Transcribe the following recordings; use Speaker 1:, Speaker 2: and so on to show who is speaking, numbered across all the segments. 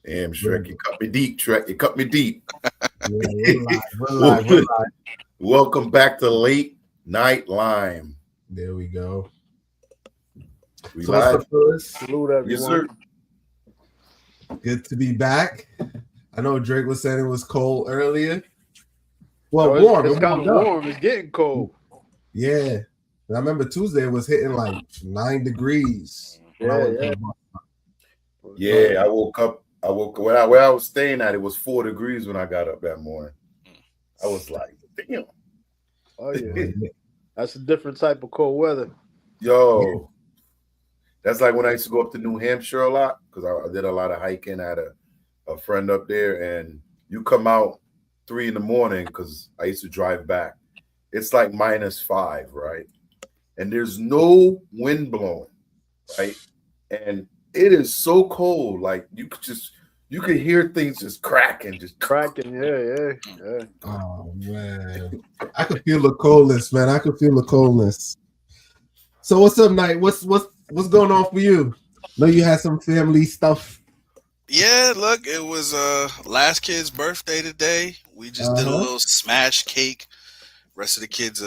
Speaker 1: Damn, Shrek, you cut me deep, Shrek. You cut me deep.
Speaker 2: Yeah, we're live.
Speaker 1: Welcome back to Late Night Lime.
Speaker 2: There we go.
Speaker 1: We
Speaker 2: So what's
Speaker 1: live?
Speaker 2: up, fellas?
Speaker 3: Salute
Speaker 1: Yes,
Speaker 3: everyone.
Speaker 1: sir.
Speaker 2: Good to be back. I know Drake was saying it was cold earlier. Well,
Speaker 3: Oh,
Speaker 2: warm.
Speaker 3: it's
Speaker 2: It
Speaker 3: kind of
Speaker 2: warmed up.
Speaker 3: warm. It's getting cold.
Speaker 2: Yeah. And I remember Tuesday was hitting like 9 degrees. when I went to the bar.
Speaker 1: Yeah, I woke where I was staying at. It was 4 degrees when I got up that morning. I was like, damn.
Speaker 3: Oh yeah, that's a different type of cold weather.
Speaker 1: Yo, that's like when I used to go up to New Hampshire a lot because I did a lot of hiking. I had a friend up there, and you come out 3 in the morning because I used to drive back. It's like -5, right? And there's no wind blowing, right? And it is so cold, like you could hear things just cracking, just
Speaker 3: Cracking, yeah.
Speaker 2: Oh man. I could feel the coldness, man. I could feel the coldness. So what's up, Knight? What's going on for you? Know you had some family stuff.
Speaker 4: Yeah, look, it was last kid's birthday today. We just did a little smash cake. Rest of the kids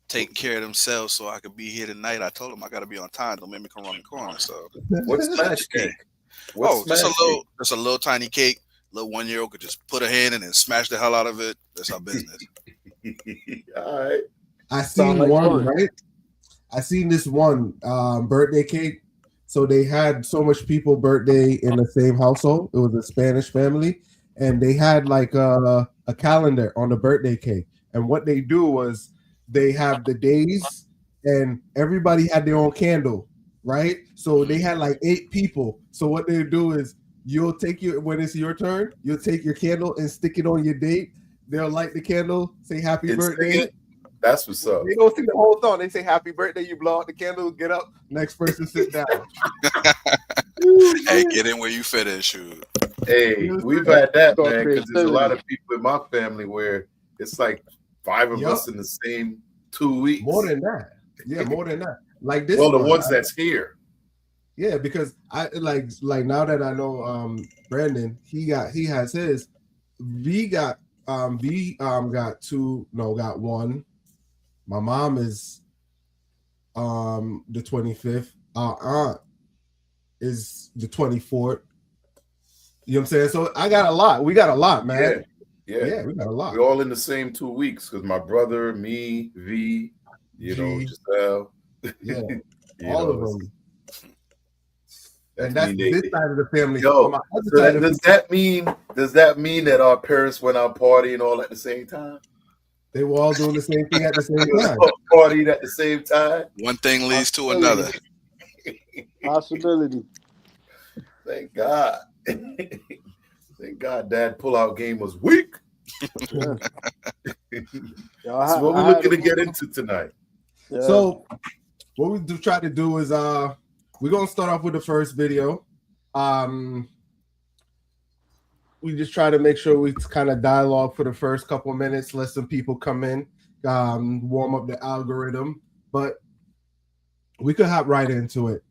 Speaker 4: taking care of themselves so I could be here tonight. I told them I gotta be on time. Don't make me come around the corner. So
Speaker 1: what's smash cake?
Speaker 4: Just a little tiny cake. Little 1-year-old could just put a hand in and smash the hell out of it. That's our business.
Speaker 1: All right.
Speaker 2: I seen
Speaker 3: like
Speaker 2: one,
Speaker 3: fun.
Speaker 2: right? I seen this one birthday cake. So they had so much people birthday in the same household. It was a Spanish family, and they had like a calendar on the birthday cake. And what they do was they have the days, and everybody had their own candle, right? So they had like 8 people. So what they do is you'll take when it's your turn, you'll take your candle and stick it on your date. They'll light the candle, say happy
Speaker 1: And sing
Speaker 2: birthday.
Speaker 1: it? That's what's up.
Speaker 2: They go sing the whole song. They say happy birthday. You blow out the candle, get up. Next person sit down.
Speaker 4: Hey, get in where you fit in, shoot.
Speaker 1: Hey, we've had that,
Speaker 3: Start
Speaker 1: man, because there's a
Speaker 3: creativity.
Speaker 1: lot of people in my family where it's like 5 of us in the same 2 weeks.
Speaker 2: More than that. Yeah, more than that. Like this.
Speaker 1: Well, the
Speaker 2: one,
Speaker 1: ones that's here.
Speaker 2: Yeah, because I like now that I know Brandon, he has his. V got got one. My mom is the 25th. Our aunt is the 24th. You know what I'm saying? So I got a lot. We got a lot, man.
Speaker 1: Yeah,
Speaker 2: we got a lot.
Speaker 1: We're all in the same 2 weeks because my brother, me, V, Giselle.
Speaker 2: Yeah, all of them. And
Speaker 1: that's
Speaker 2: this side of the family.
Speaker 1: Yo,
Speaker 2: on my other side
Speaker 1: does that mean that our parents went out partying all at the same time?
Speaker 2: They were all doing the same thing at the same time.
Speaker 1: Partying at the same time.
Speaker 4: One thing leads to another.
Speaker 3: Possibility.
Speaker 1: Thank God. Thank God Dad pull-out game was weak.
Speaker 3: Yeah.
Speaker 1: So what we're looking to get into tonight.
Speaker 3: Yeah.
Speaker 2: So what we try to do is we're gonna start off with the first video. We just try to make sure we kind of dialogue for the first couple minutes, let some people come in, warm up the algorithm, but we could hop right into it.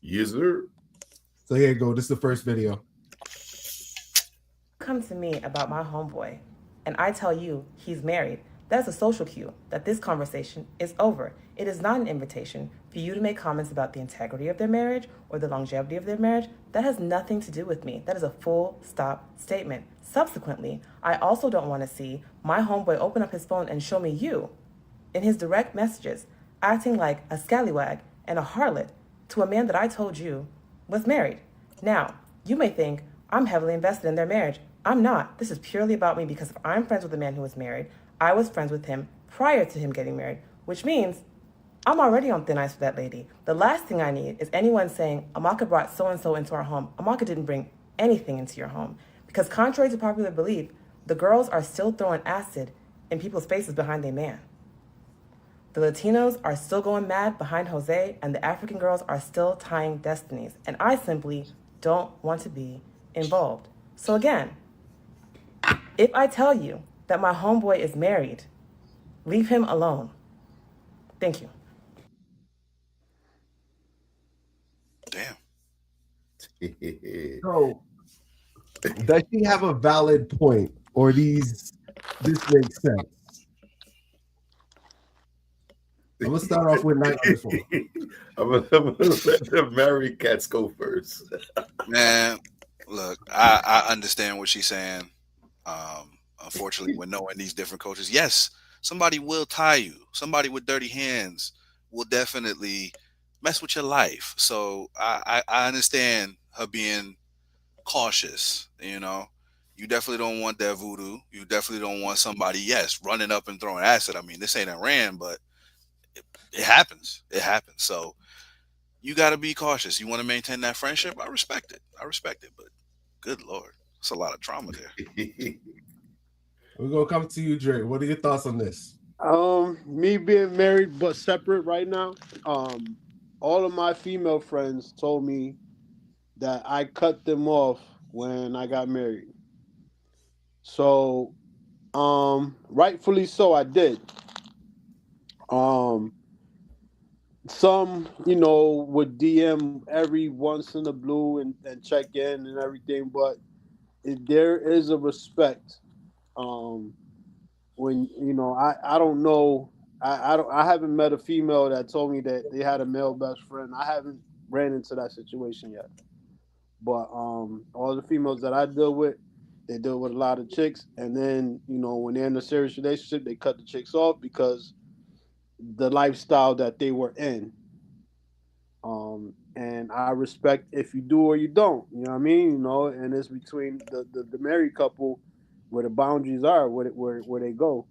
Speaker 1: Yes, sir.
Speaker 2: So here you go. This is the first video.
Speaker 5: Come to me about my homeboy, and I tell you he's married. That's a social cue that this conversation is over. It is not an invitation for you to make comments about the integrity of their marriage or the longevity of their marriage. That has nothing to do with me. That is a full stop statement. Subsequently, I also don't want to see my homeboy open up his phone and show me you in his direct messages, acting like a scallywag and a harlot to a man that I told you was married. Now, you may think I'm heavily invested in their marriage. I'm not. This is purely about me because if I'm friends with a man who is married, I was friends with him prior to him getting married, which means I'm already on thin ice with that lady. The last thing I need is anyone saying, Amaka brought so-and-so into our home. Amaka didn't bring anything into your home. Because contrary to popular belief, the girls are still throwing acid in people's faces behind their man. The Latinos are still going mad behind Jose, and the African girls are still tying destinies. And I simply don't want to be involved. So again, if I tell you that my homeboy is married, leave him alone. Thank you.
Speaker 4: Damn.
Speaker 2: So, does she have a valid point, or this makes sense? I'm gonna start off with Knight on this one.
Speaker 1: I'm gonna let the married cats go first.
Speaker 4: Man, look, I understand what she's saying. Unfortunately, when knowing these different cultures, yes, somebody will tie you. Somebody with dirty hands will definitely mess with your life. So I understand her being cautious. You definitely don't want that voodoo. You definitely don't want somebody, yes, running up and throwing acid. I mean, this ain't Iran, but it happens. It happens. So you got to be cautious. You want to maintain that friendship. I respect it. But good Lord, it's a lot of trauma there.
Speaker 2: We're gonna come to you, Dre. What are your thoughts on this?
Speaker 3: Me being married but separate right now. All of my female friends told me that I cut them off when I got married. So, rightfully so, I did. Um, some, would DM every once in the blue and check in and everything, but there is a respect. Um, when I don't know, I haven't met a female that told me that they had a male best friend. I haven't ran into that situation yet. But all the females that I deal with, they deal with a lot of chicks, and then when they're in a serious relationship, they cut the chicks off because the lifestyle that they were in. And I respect if you do or you don't. You know what I mean? And it's between the married couple where the boundaries are, where they go.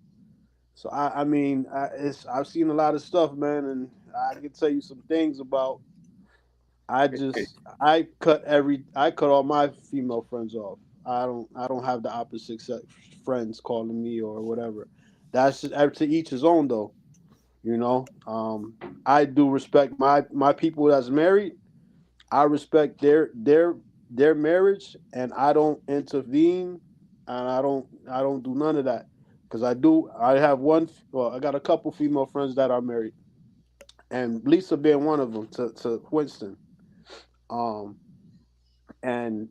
Speaker 3: So I mean, I've seen a lot of stuff, man, and I can tell you some things about. I cut all my female friends off. I don't have the opposite sex friends calling me or whatever. That's just to each his own though. I do respect my people that's married. I respect their marriage, and I don't intervene, and I don't do none of that because I have one. Well, I got a couple female friends that are married, and Lisa being one of them to Winston. Um, and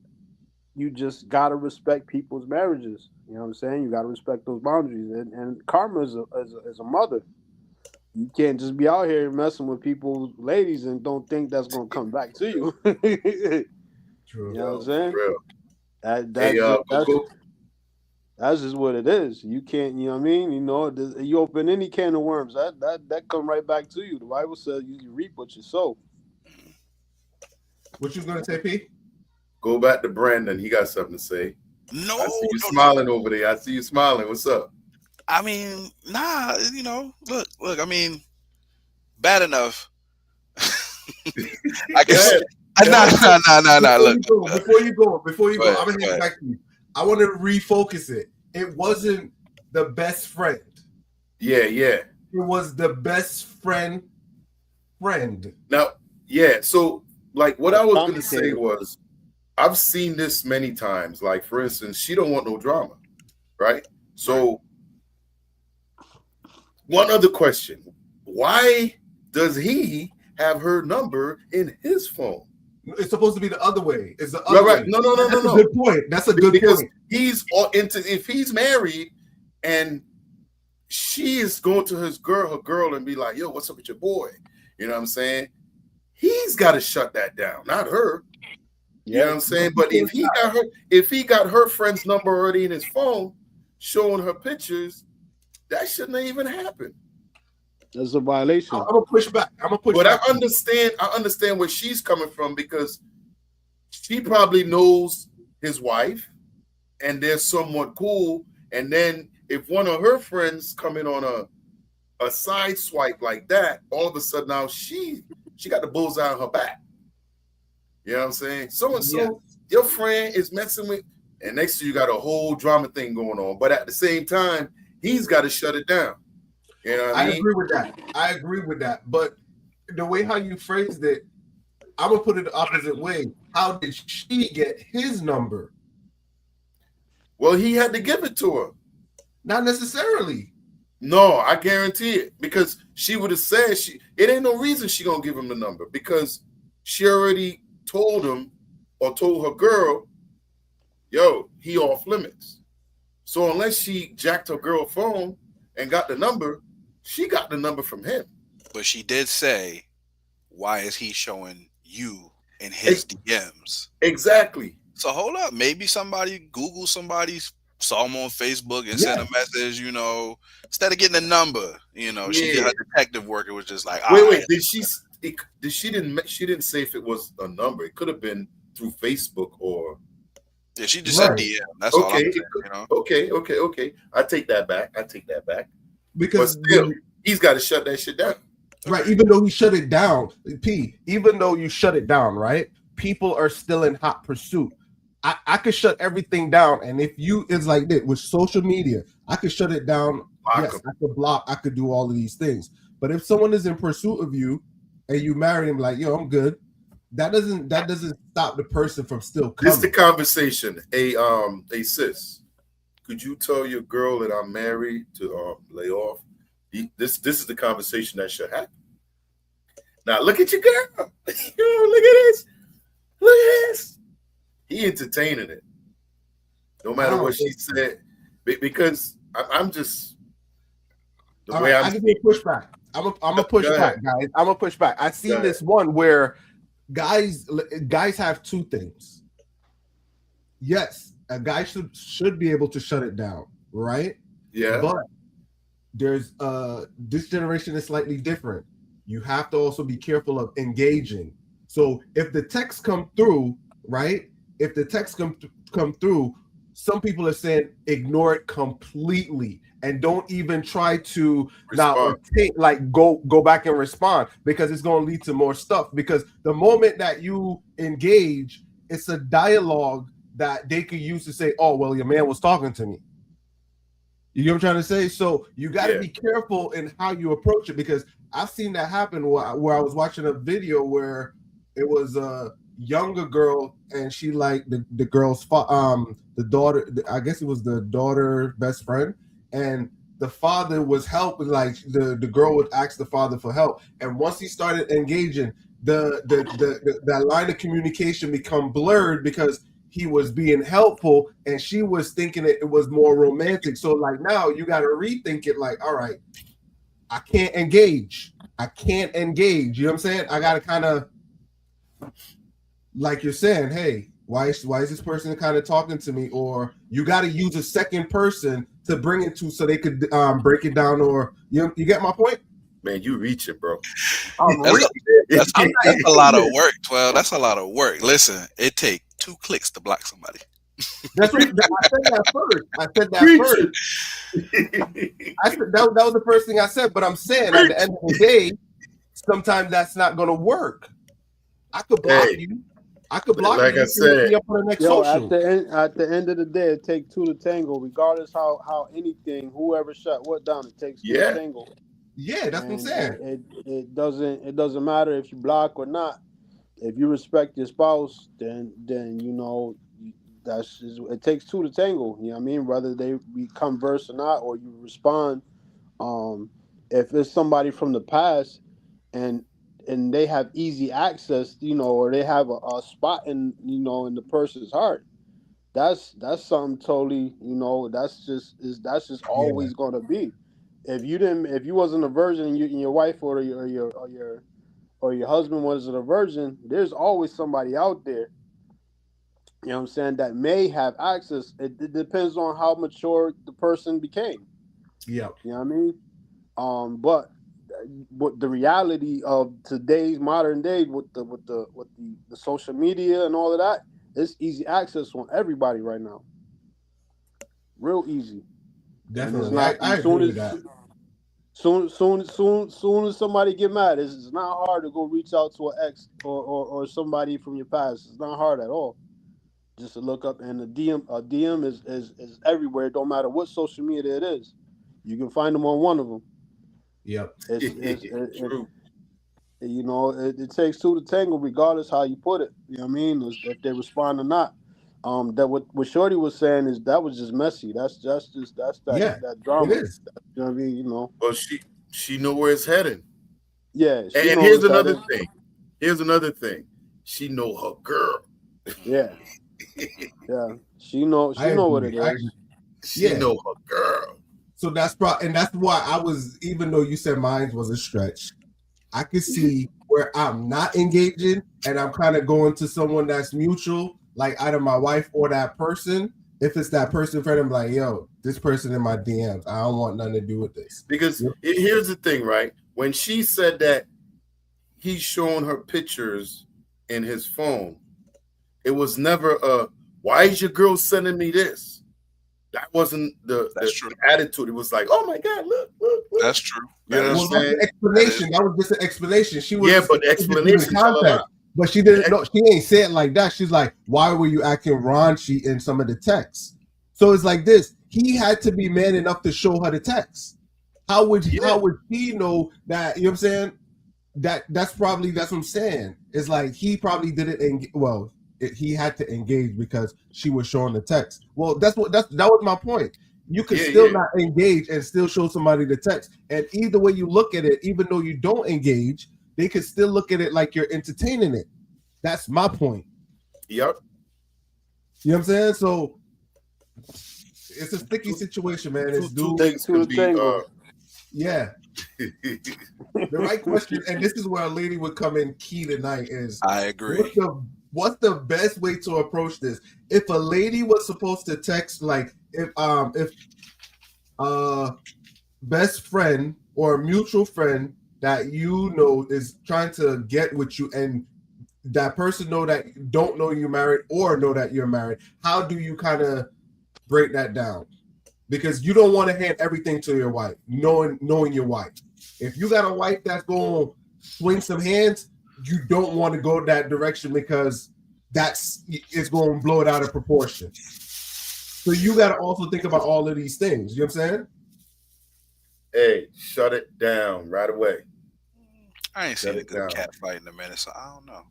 Speaker 3: you just gotta respect people's marriages. You know what I'm saying? You gotta respect those boundaries. And karma is a mother. You can't just be out here messing with people's ladies and don't think that's gonna come back to you.
Speaker 2: True.
Speaker 3: You know what I'm saying?
Speaker 1: Real.
Speaker 3: That
Speaker 1: Hey,
Speaker 3: that's just,
Speaker 1: Coco,
Speaker 3: that's just what it is. You can't. You know what I mean? You open any can of worms, that come right back to you. The Bible says you reap what you sow.
Speaker 2: What you gonna say, P?
Speaker 1: go back to Brandon. He got something to say.
Speaker 4: No,
Speaker 1: I see you
Speaker 4: no, no.
Speaker 1: smiling over there. I see you smiling. What's up?
Speaker 4: I mean, nah. Look. I mean, bad enough. I
Speaker 1: Go
Speaker 4: guess.
Speaker 1: ahead.
Speaker 4: Nah. Look.
Speaker 2: Before you go,
Speaker 4: ahead,
Speaker 2: I'm gonna hand
Speaker 4: go
Speaker 2: it
Speaker 4: ahead.
Speaker 2: back to you. I want to refocus it. It wasn't the best friend.
Speaker 1: Yeah.
Speaker 2: It was the best friend.
Speaker 1: Now, yeah. So, like, what I was gonna say
Speaker 3: Complicated.
Speaker 1: was, I've seen this many times. Like, for instance, she don't want no drama, right? So, one other question: why does he have her number in his phone?
Speaker 2: It's supposed to be the other way. It's the other
Speaker 1: Right.
Speaker 2: way.
Speaker 1: No.
Speaker 2: That's a good point. That's a good
Speaker 1: Because
Speaker 2: point.
Speaker 1: he's all into, if he's married and she is going to her girl and be like, yo, what's up with your boy? You know what I'm saying? He's got to shut that down, not her. You know what I'm saying? But if he got her friend's number already in his phone, showing her pictures, that shouldn't even happen.
Speaker 3: That's a violation.
Speaker 2: I'm gonna push back.
Speaker 1: But I understand where she's coming from, because she probably knows his wife and they're somewhat cool. And then if one of her friends come in on a side swipe like that, all of a sudden now she got the bullseye on her back. You know what I'm saying? So and so, your friend is messing with, and next to you got a whole drama thing going on. But at the same time, he's got to shut it down. You know what I mean?
Speaker 2: I agree with that. But the way how you phrased it, I'm gonna put it the opposite way. How did she get his number?
Speaker 1: Well, he had to give it to her.
Speaker 2: Not necessarily.
Speaker 1: No, I guarantee it, because she would have said it ain't no reason she gonna give him the number, because she already told him or told her girl, yo, he off limits. So unless she jacked her girl phone and got the number, she got the number from him.
Speaker 4: But she did say, why is he showing you in his DMs?
Speaker 1: Exactly.
Speaker 4: So hold up. Maybe somebody Google somebody, saw him on Facebook and sent a message, instead of getting a number, she did her detective work. It was just like,
Speaker 1: wait, she didn't say if it was a number. It could have been through Facebook or
Speaker 4: yeah, she just said DM. That's all I'm saying,
Speaker 1: Okay. I take that back.
Speaker 2: Because
Speaker 1: but still, he's got to shut that shit down.
Speaker 2: Right, even though he shut it down, even though you shut it down, right? People are still in hot pursuit. I could shut everything down, and if it's like this with social media, I could shut it down. Yes, I could block, I could do all of these things. But if someone is in pursuit of you and you marry him, like, yo, I'm good, that doesn't stop the person from still coming.
Speaker 1: This is the conversation. Hey sis, could you tell your girl that I'm married to lay off? This is the conversation that should happen. Now look at your girl. Look at this. Look at this. He entertaining it, no matter what she said, because I'm just the way I'm.
Speaker 2: I can push back. I'm a push back, guys. I'm a push back. I seen this one where guys have two things. Yes, a guy should be able to shut it down, right?
Speaker 1: Yeah,
Speaker 2: but there's this generation is slightly different. You have to also be careful of engaging. So if the texts come through, right? If the texts come through, some people are saying ignore it completely and don't even try to go back and respond, because it's going to lead to more stuff. Because the moment that you engage, it's a dialogue that they could use to say, oh, well, your man was talking to me. You get what I'm trying to say? So you got to be careful in how you approach it, because I've seen that happen where I was watching a video where it was a younger girl and she like the girl's the daughter, I guess it was the daughter best friend, and the father was helping, like the girl would ask the father for help, and once he started engaging, that line of communication become blurred because he was being helpful and she was thinking it was more romantic. So like now you got to rethink it, like, all right, I can't engage. You know what I'm saying? I got to kind of, like you're saying, hey, why is this person kind of talking to me? Or you got to use a second person to bring it to, so they could break it down. Or you get my point?
Speaker 1: Man, you reaching, bro.
Speaker 4: That's a lot of work, 12. That's a lot of work. Listen, it take 2 clicks to block somebody.
Speaker 2: That's what I said that first. I said that was the first thing I said. But I'm saying at the end of the day, sometimes that's not going to work. I could block you. I could block
Speaker 1: like
Speaker 2: you.
Speaker 1: I said,
Speaker 2: up on the next social.
Speaker 3: At the end of the day, it takes 2 to tango. Regardless how anything, whoever shut what down, it takes 2 to tango.
Speaker 2: Yeah, that's what I'm saying.
Speaker 3: It doesn't matter if you block or not. If you respect your spouse, then it takes 2 to tango. You know what I mean? Whether we converse or not, or you respond. If it's somebody from the past and they have easy access, or they have a spot in in the person's heart, that's something totally, that's just always gonna be. If you wasn't a virgin and your wife or your husband wasn't a virgin, there's always somebody out there, you know what I'm saying, that may have access. It depends on how mature the person became.
Speaker 2: Yeah.
Speaker 3: You know what I mean? But the reality of today's modern day with the social media and all of that, it's easy access on everybody right now. Real easy.
Speaker 2: Definitely. I agree with that.
Speaker 3: Soon as somebody get mad, it's not hard to go reach out to an ex or somebody from your past. It's not hard at all. Just to look up, and a DM is everywhere. It don't matter what social media it is. You can find them on one of them.
Speaker 2: Yep.
Speaker 3: It's true. It takes 2 to tango, regardless how you put it. You know what I mean? If they respond or not. That what Shorty was saying is that was just messy. That's that drama.
Speaker 2: It is.
Speaker 3: You know what I mean?
Speaker 1: Well, she know where it's heading.
Speaker 3: Yeah.
Speaker 1: And here's another thing. She know her girl.
Speaker 3: Yeah, yeah.
Speaker 2: I
Speaker 3: She know what
Speaker 2: agree.
Speaker 3: it
Speaker 2: I
Speaker 3: is.
Speaker 2: agree.
Speaker 1: She
Speaker 2: Yeah.
Speaker 1: know her girl.
Speaker 2: So and that's why I was, even though you said mine was a stretch, I could see where I'm not engaging and I'm kind of going to someone that's mutual, like either my wife or that person. If it's that person friend, I'm like, yo, this person in my DMs, I don't want nothing to do with this.
Speaker 1: Because
Speaker 2: Yep.
Speaker 1: here's the thing, right? When she said that he's showing her pictures in his phone, it was never a, why is your girl sending me this? That wasn't
Speaker 4: That's true.
Speaker 1: the attitude. It was like, oh my God, look, look, look.
Speaker 4: That's true.
Speaker 1: You know
Speaker 4: That
Speaker 1: what
Speaker 4: is
Speaker 1: I'm
Speaker 2: Well,
Speaker 4: true.
Speaker 2: that's
Speaker 1: saying?
Speaker 2: the
Speaker 4: That is
Speaker 2: explanation. That was just an explanation.
Speaker 1: Yeah, but the
Speaker 2: She was giving
Speaker 1: explanation tell a
Speaker 2: context,
Speaker 1: lot.
Speaker 2: but she didn't know. She ain't say it like that. She's like, why were you acting raunchy in some of the texts? So it's like this. He had to be man enough to show her the text. How would he know that? You know what I'm saying? That's what I'm saying. It's like he probably didn't he had to engage because she was showing the text. Well, that was my point. You could
Speaker 1: Yeah,
Speaker 2: still
Speaker 1: yeah.
Speaker 2: not engage and still show somebody the text. And either way you look at it, even though you don't engage, they could still look at it like you're entertaining it. That's my point.
Speaker 1: Yep.
Speaker 2: You know what I'm saying? So it's a sticky situation, man. It's
Speaker 1: Two
Speaker 2: dude.
Speaker 1: things
Speaker 3: To
Speaker 1: can
Speaker 3: the
Speaker 1: be
Speaker 3: tango.
Speaker 2: Yeah. The right question, and this is where a lady would come in key tonight, is
Speaker 4: I agree.
Speaker 2: what's the best way to approach this? If a lady was supposed to text, like if best friend or mutual friend that you know is trying to get with you, and that person don't know you're married or know that you're married, how do you kind of break that down? Because you don't want to hand everything to your wife, knowing your wife. If you got a wife that's going to swing some hands, you don't want to go that direction because it's going to blow it out of proportion. So you got to also think about all of these things. You know what I'm saying?
Speaker 1: Hey, shut it down right away.
Speaker 4: I ain't
Speaker 1: Shut
Speaker 4: seen a
Speaker 1: it
Speaker 4: good
Speaker 1: down.
Speaker 4: cat fight in a minute, so I don't know.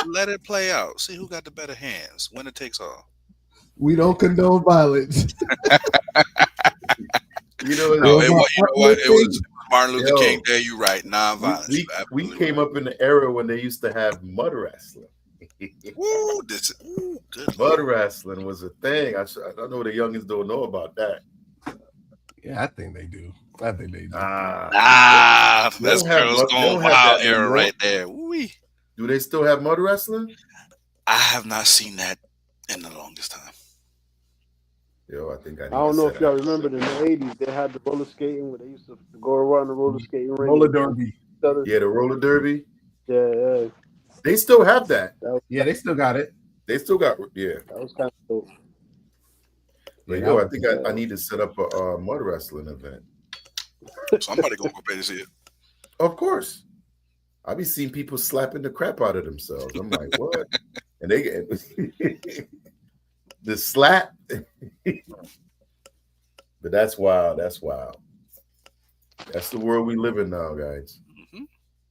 Speaker 4: Let it play out. See who got the better hands. Winner takes all.
Speaker 2: We don't condone violence.
Speaker 1: You know,
Speaker 4: No,
Speaker 2: Well,
Speaker 4: it was. You know what? It was Martin Luther King
Speaker 1: yo,
Speaker 4: Day. You right. Non-violence.
Speaker 1: we
Speaker 4: You
Speaker 1: we
Speaker 4: absolutely
Speaker 1: came
Speaker 4: right.
Speaker 1: up in the era when they used to have mud wrestling.
Speaker 4: Woo! Good
Speaker 1: Mud
Speaker 4: lord.
Speaker 1: wrestling was a thing. I know the youngins don't know about that.
Speaker 2: Yeah, I think they do. I think they do.
Speaker 4: Nah,
Speaker 1: They
Speaker 4: that's
Speaker 1: don't have
Speaker 4: girls
Speaker 1: they
Speaker 4: going
Speaker 1: don't have
Speaker 4: wild
Speaker 1: that no
Speaker 4: era
Speaker 1: more.
Speaker 4: right there. Woo!
Speaker 1: Do they still have mud wrestling?
Speaker 4: I have not seen that in the longest time.
Speaker 1: Yo, I think I
Speaker 3: I
Speaker 1: need to
Speaker 3: don't know
Speaker 1: set
Speaker 3: if y'all
Speaker 1: up.
Speaker 3: remember in the '80s they had the roller skating where they used to go around the roller skating ring
Speaker 2: Roller
Speaker 3: and punch
Speaker 2: derby.
Speaker 3: each other.
Speaker 1: Yeah, the roller derby.
Speaker 3: Yeah,
Speaker 1: They still have that.
Speaker 2: Yeah, they still got it.
Speaker 1: They still got yeah.
Speaker 3: that was kind of dope.
Speaker 1: But
Speaker 2: Yeah,
Speaker 1: yo,
Speaker 2: that
Speaker 1: I
Speaker 2: was
Speaker 1: think I need to set up a mud wrestling event.
Speaker 4: Somebody gonna go pay to see it.
Speaker 1: Of course. I be seeing people slapping the crap out of themselves. I'm like, what? And they get the slap. But that's wild. That's wild. That's the world we live in now, guys.
Speaker 4: Hmm.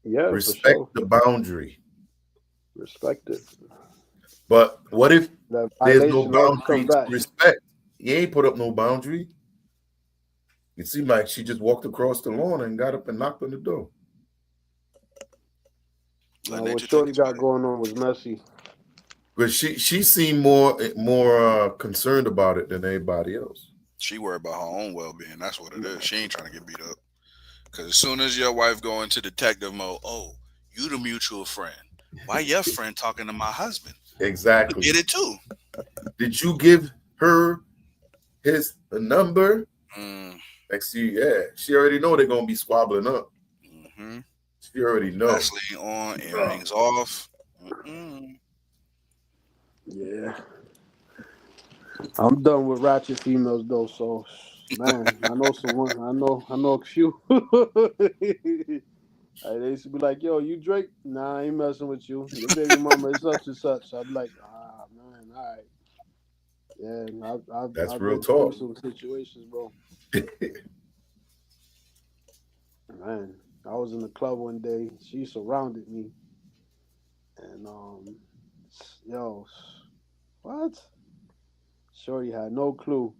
Speaker 3: Yeah, for
Speaker 1: Respect
Speaker 3: sure.
Speaker 1: the boundary.
Speaker 3: Respect it.
Speaker 1: But what if
Speaker 3: That
Speaker 1: there's no
Speaker 3: violation always come
Speaker 1: boundary to
Speaker 3: back.
Speaker 1: respect? He ain't put up no boundary. It seemed like she just walked across the lawn and got up and knocked on the door.
Speaker 4: Let
Speaker 3: What
Speaker 4: nature take
Speaker 3: Shorty
Speaker 4: its way.
Speaker 3: got going on was messy.
Speaker 1: But she seemed more concerned about it than anybody else.
Speaker 4: She worried about her own well-being. That's what it is. She ain't trying to get beat up. Because as soon as your wife go into detective mode, oh, you the mutual friend. Why your friend talking to my husband?
Speaker 1: Exactly.
Speaker 4: Get it too.
Speaker 1: Did you give her his number?
Speaker 4: Mm,
Speaker 1: Next to you, yeah. She already know they're gonna be squabbling up.
Speaker 4: hmm
Speaker 1: She already know.
Speaker 4: Vaseline on, earrings off. Mm-mm.
Speaker 3: Yeah, I'm done with ratchet females though. So, man, I know someone. I know a few. They used to be like, "Yo, you Drake? Nah, I ain't messing with you. Your baby mama is such and such." I'd be like, "Ah, man, all right." Yeah,
Speaker 1: That's
Speaker 3: I've
Speaker 1: real
Speaker 3: been through
Speaker 1: talk.
Speaker 3: some situations, bro. Man, I was in the club one day. She surrounded me, and yo, what? Shorty had no clue.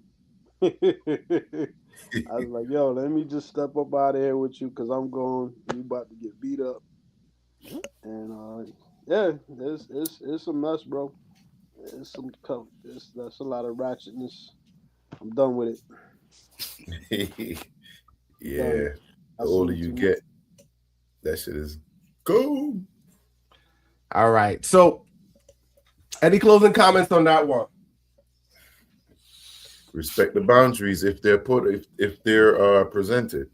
Speaker 3: I was like, "Yo, let me just step up out of here with you, cause I'm going. You about to get beat up." And Yeah, it's a mess, bro. It's some that's a lot of ratchetness. I'm done with it.
Speaker 1: Yeah,
Speaker 3: Done.
Speaker 1: the
Speaker 3: I
Speaker 1: older
Speaker 3: seen
Speaker 1: you
Speaker 3: too much.
Speaker 1: get, that shit is cool.
Speaker 2: All right. So, any closing comments on that one?
Speaker 1: Respect the boundaries if they're if they're presented.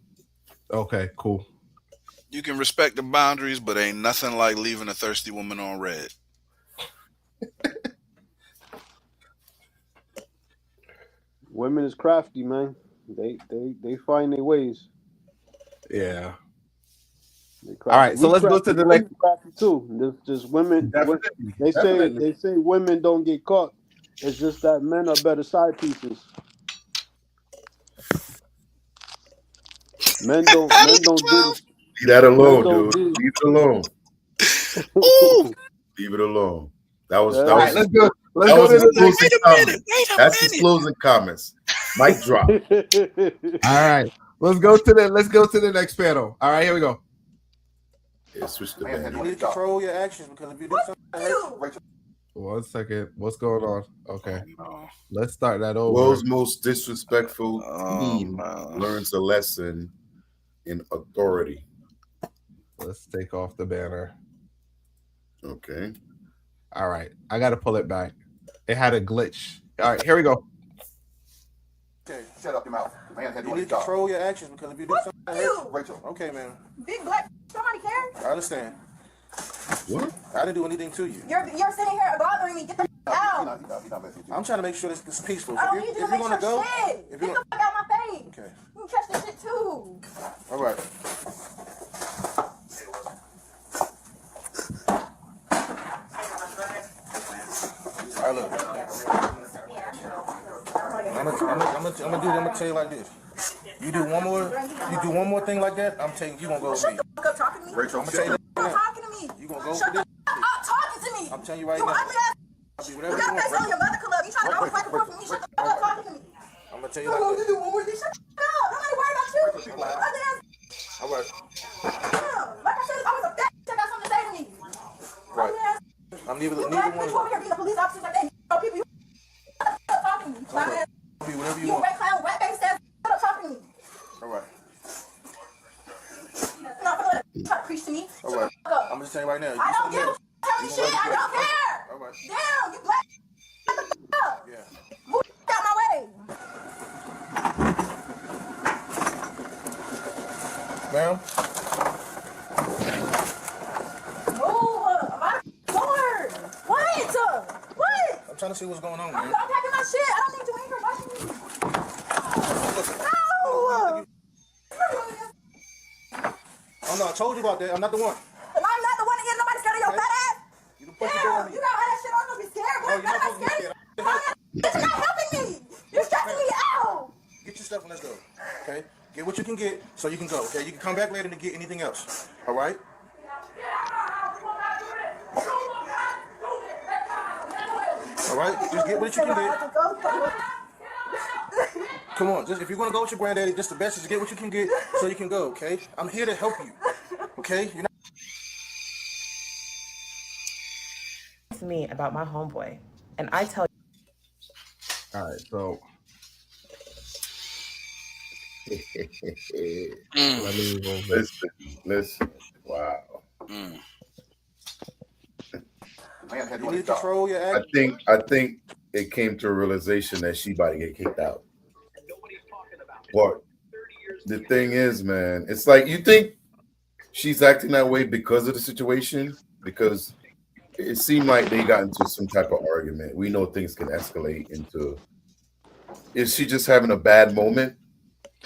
Speaker 2: Okay, cool.
Speaker 4: You can respect the boundaries, but ain't nothing like leaving a thirsty woman on red.
Speaker 3: Women is crafty, man. They find their ways.
Speaker 2: Yeah.
Speaker 3: They
Speaker 2: All
Speaker 3: crafty.
Speaker 2: right. So
Speaker 3: We
Speaker 2: let's go to
Speaker 3: crafty.
Speaker 2: the
Speaker 3: Men
Speaker 2: next.
Speaker 3: crafty too. Just women.
Speaker 2: Definitely.
Speaker 3: They say
Speaker 2: Definitely.
Speaker 3: they say women don't get caught. It's just that men are better side pieces. Men don't do this.
Speaker 1: Leave that
Speaker 3: Men
Speaker 1: alone,
Speaker 3: don't
Speaker 1: dude.
Speaker 3: do.
Speaker 1: Leave it alone.
Speaker 4: Ooh,
Speaker 1: Leave it alone. That was
Speaker 3: Yeah.
Speaker 1: that
Speaker 2: All
Speaker 1: was
Speaker 2: right.
Speaker 1: his,
Speaker 2: Let's
Speaker 1: that
Speaker 2: go
Speaker 1: was
Speaker 2: to
Speaker 1: his
Speaker 2: the
Speaker 4: wait
Speaker 2: next.
Speaker 1: closing
Speaker 4: a minute.
Speaker 1: comment.
Speaker 4: Wait a
Speaker 1: That's his
Speaker 4: minute.
Speaker 1: closing comments. Mic drop.
Speaker 2: All right. Let's go to the next panel. All right. Here we go.
Speaker 1: Yeah, switch the
Speaker 6: Man,
Speaker 1: band.
Speaker 6: you need to control your actions because if you do something that hurts Rachel.
Speaker 2: 1 second. What's going on? Okay.
Speaker 4: Oh,
Speaker 2: Let's start that over.
Speaker 1: World's most disrespectful
Speaker 4: no.
Speaker 1: teen
Speaker 4: No.
Speaker 1: learns a lesson in authority.
Speaker 2: Let's take off the banner.
Speaker 1: Okay.
Speaker 2: All right. I got to pull it back. It had a glitch. All right. Here we go.
Speaker 6: Okay, shut up your mouth. Man, you need to control your actions because if you do something that hurts Rachel. Okay, man.
Speaker 7: Big black, somebody care?
Speaker 6: I understand.
Speaker 1: What?
Speaker 6: I didn't do anything to you.
Speaker 7: You're sitting here bothering me. Get the out.
Speaker 6: I'm trying to make sure this is peaceful.
Speaker 7: I don't
Speaker 6: If
Speaker 7: need
Speaker 6: you-
Speaker 7: you
Speaker 6: if
Speaker 7: to
Speaker 6: you're
Speaker 7: make
Speaker 6: gonna
Speaker 7: sure
Speaker 6: go,
Speaker 7: shit.
Speaker 6: if
Speaker 7: Get
Speaker 6: you're
Speaker 7: the fuck out my face.
Speaker 6: okay,
Speaker 7: You can catch this shit too.
Speaker 6: all right. All right, look. I'm gonna tell you like this. You do one more thing like that, I'm telling you gonna go with me.
Speaker 7: Fuck up talking to me.
Speaker 6: Rachel, I'm gonna tell you
Speaker 7: Stop
Speaker 6: that.
Speaker 7: talking to me.
Speaker 6: You gonna go
Speaker 7: Shut
Speaker 6: with
Speaker 7: the fuck up talking to me.
Speaker 6: I'm telling you right
Speaker 7: You
Speaker 6: now.
Speaker 7: ugly ass.
Speaker 6: I'll be
Speaker 7: You
Speaker 6: whatever you
Speaker 7: got face on
Speaker 6: want.
Speaker 7: your mother club. You trying to go back and forth with me. Shut the fuck up talking to me.
Speaker 6: I'm gonna tell you
Speaker 7: You
Speaker 6: like
Speaker 7: want to
Speaker 6: this.
Speaker 7: do one more thing? Shut the fuck up. Nobody worry about you. Ugly ass.
Speaker 6: All right,
Speaker 7: Damn. Like I said, it's always a fat bitch that got something to say to me.
Speaker 6: right.
Speaker 7: Ugly ass.
Speaker 6: I'm neither
Speaker 7: You black bitch
Speaker 6: one.
Speaker 7: over here being a police officer like that. You know people. You shut up talking to me. Clown ass.
Speaker 6: Be whatever you
Speaker 7: You a
Speaker 6: want.
Speaker 7: red clown, rat face ass. Shut up talking to me.
Speaker 6: All right,
Speaker 7: You're not gonna let a try to preach to me.
Speaker 6: all
Speaker 7: Shut
Speaker 6: right.
Speaker 7: the fuck up.
Speaker 6: I'm just telling you right now.
Speaker 7: I don't give a fuck. Tell me shit. I don't care.
Speaker 6: All right.
Speaker 7: Damn, you black. Shut the fuck up.
Speaker 6: Yeah.
Speaker 7: Move out my way.
Speaker 6: Ma'am.
Speaker 7: Move. I'm out of door. What? What?
Speaker 6: I'm trying to see what's going on,
Speaker 7: I'm
Speaker 6: man.
Speaker 7: packing my shit. I don't need you in here watching me. No.
Speaker 6: Oh no, I told you about that. I'm not the one.
Speaker 7: I'm not the one to get nobody scared of your fat ass.
Speaker 6: You can put your door on
Speaker 7: Damn,
Speaker 6: me.
Speaker 7: you got all that shit on. Don't be scared.
Speaker 6: No,
Speaker 7: Boy,
Speaker 6: you're not supposed to be scared.
Speaker 7: You're not helping me. You're stressing me out.
Speaker 6: Get your stuff and let's go. Okay? Get what you can get so you can go. Okay? You can come back later to get anything else. All right? All right? Just get what you can get. Come on, just if you're gonna go with your granddaddy, just the best is to get what you can get so you can go. Okay? I'm here to help you. Okay? You're not.
Speaker 5: To me about my homeboy, and I tell
Speaker 2: All right. So
Speaker 4: Mm,
Speaker 2: let me remove this.
Speaker 1: Listen. Wow.
Speaker 4: mm.
Speaker 6: You need to control your
Speaker 1: I
Speaker 6: actions.
Speaker 1: think it came to a realization that she about to get kicked out. But the thing is, man, it's like you think she's acting that way because of the situation, because it seemed like they got into some type of argument. We know things can escalate into. Is she just having a bad moment,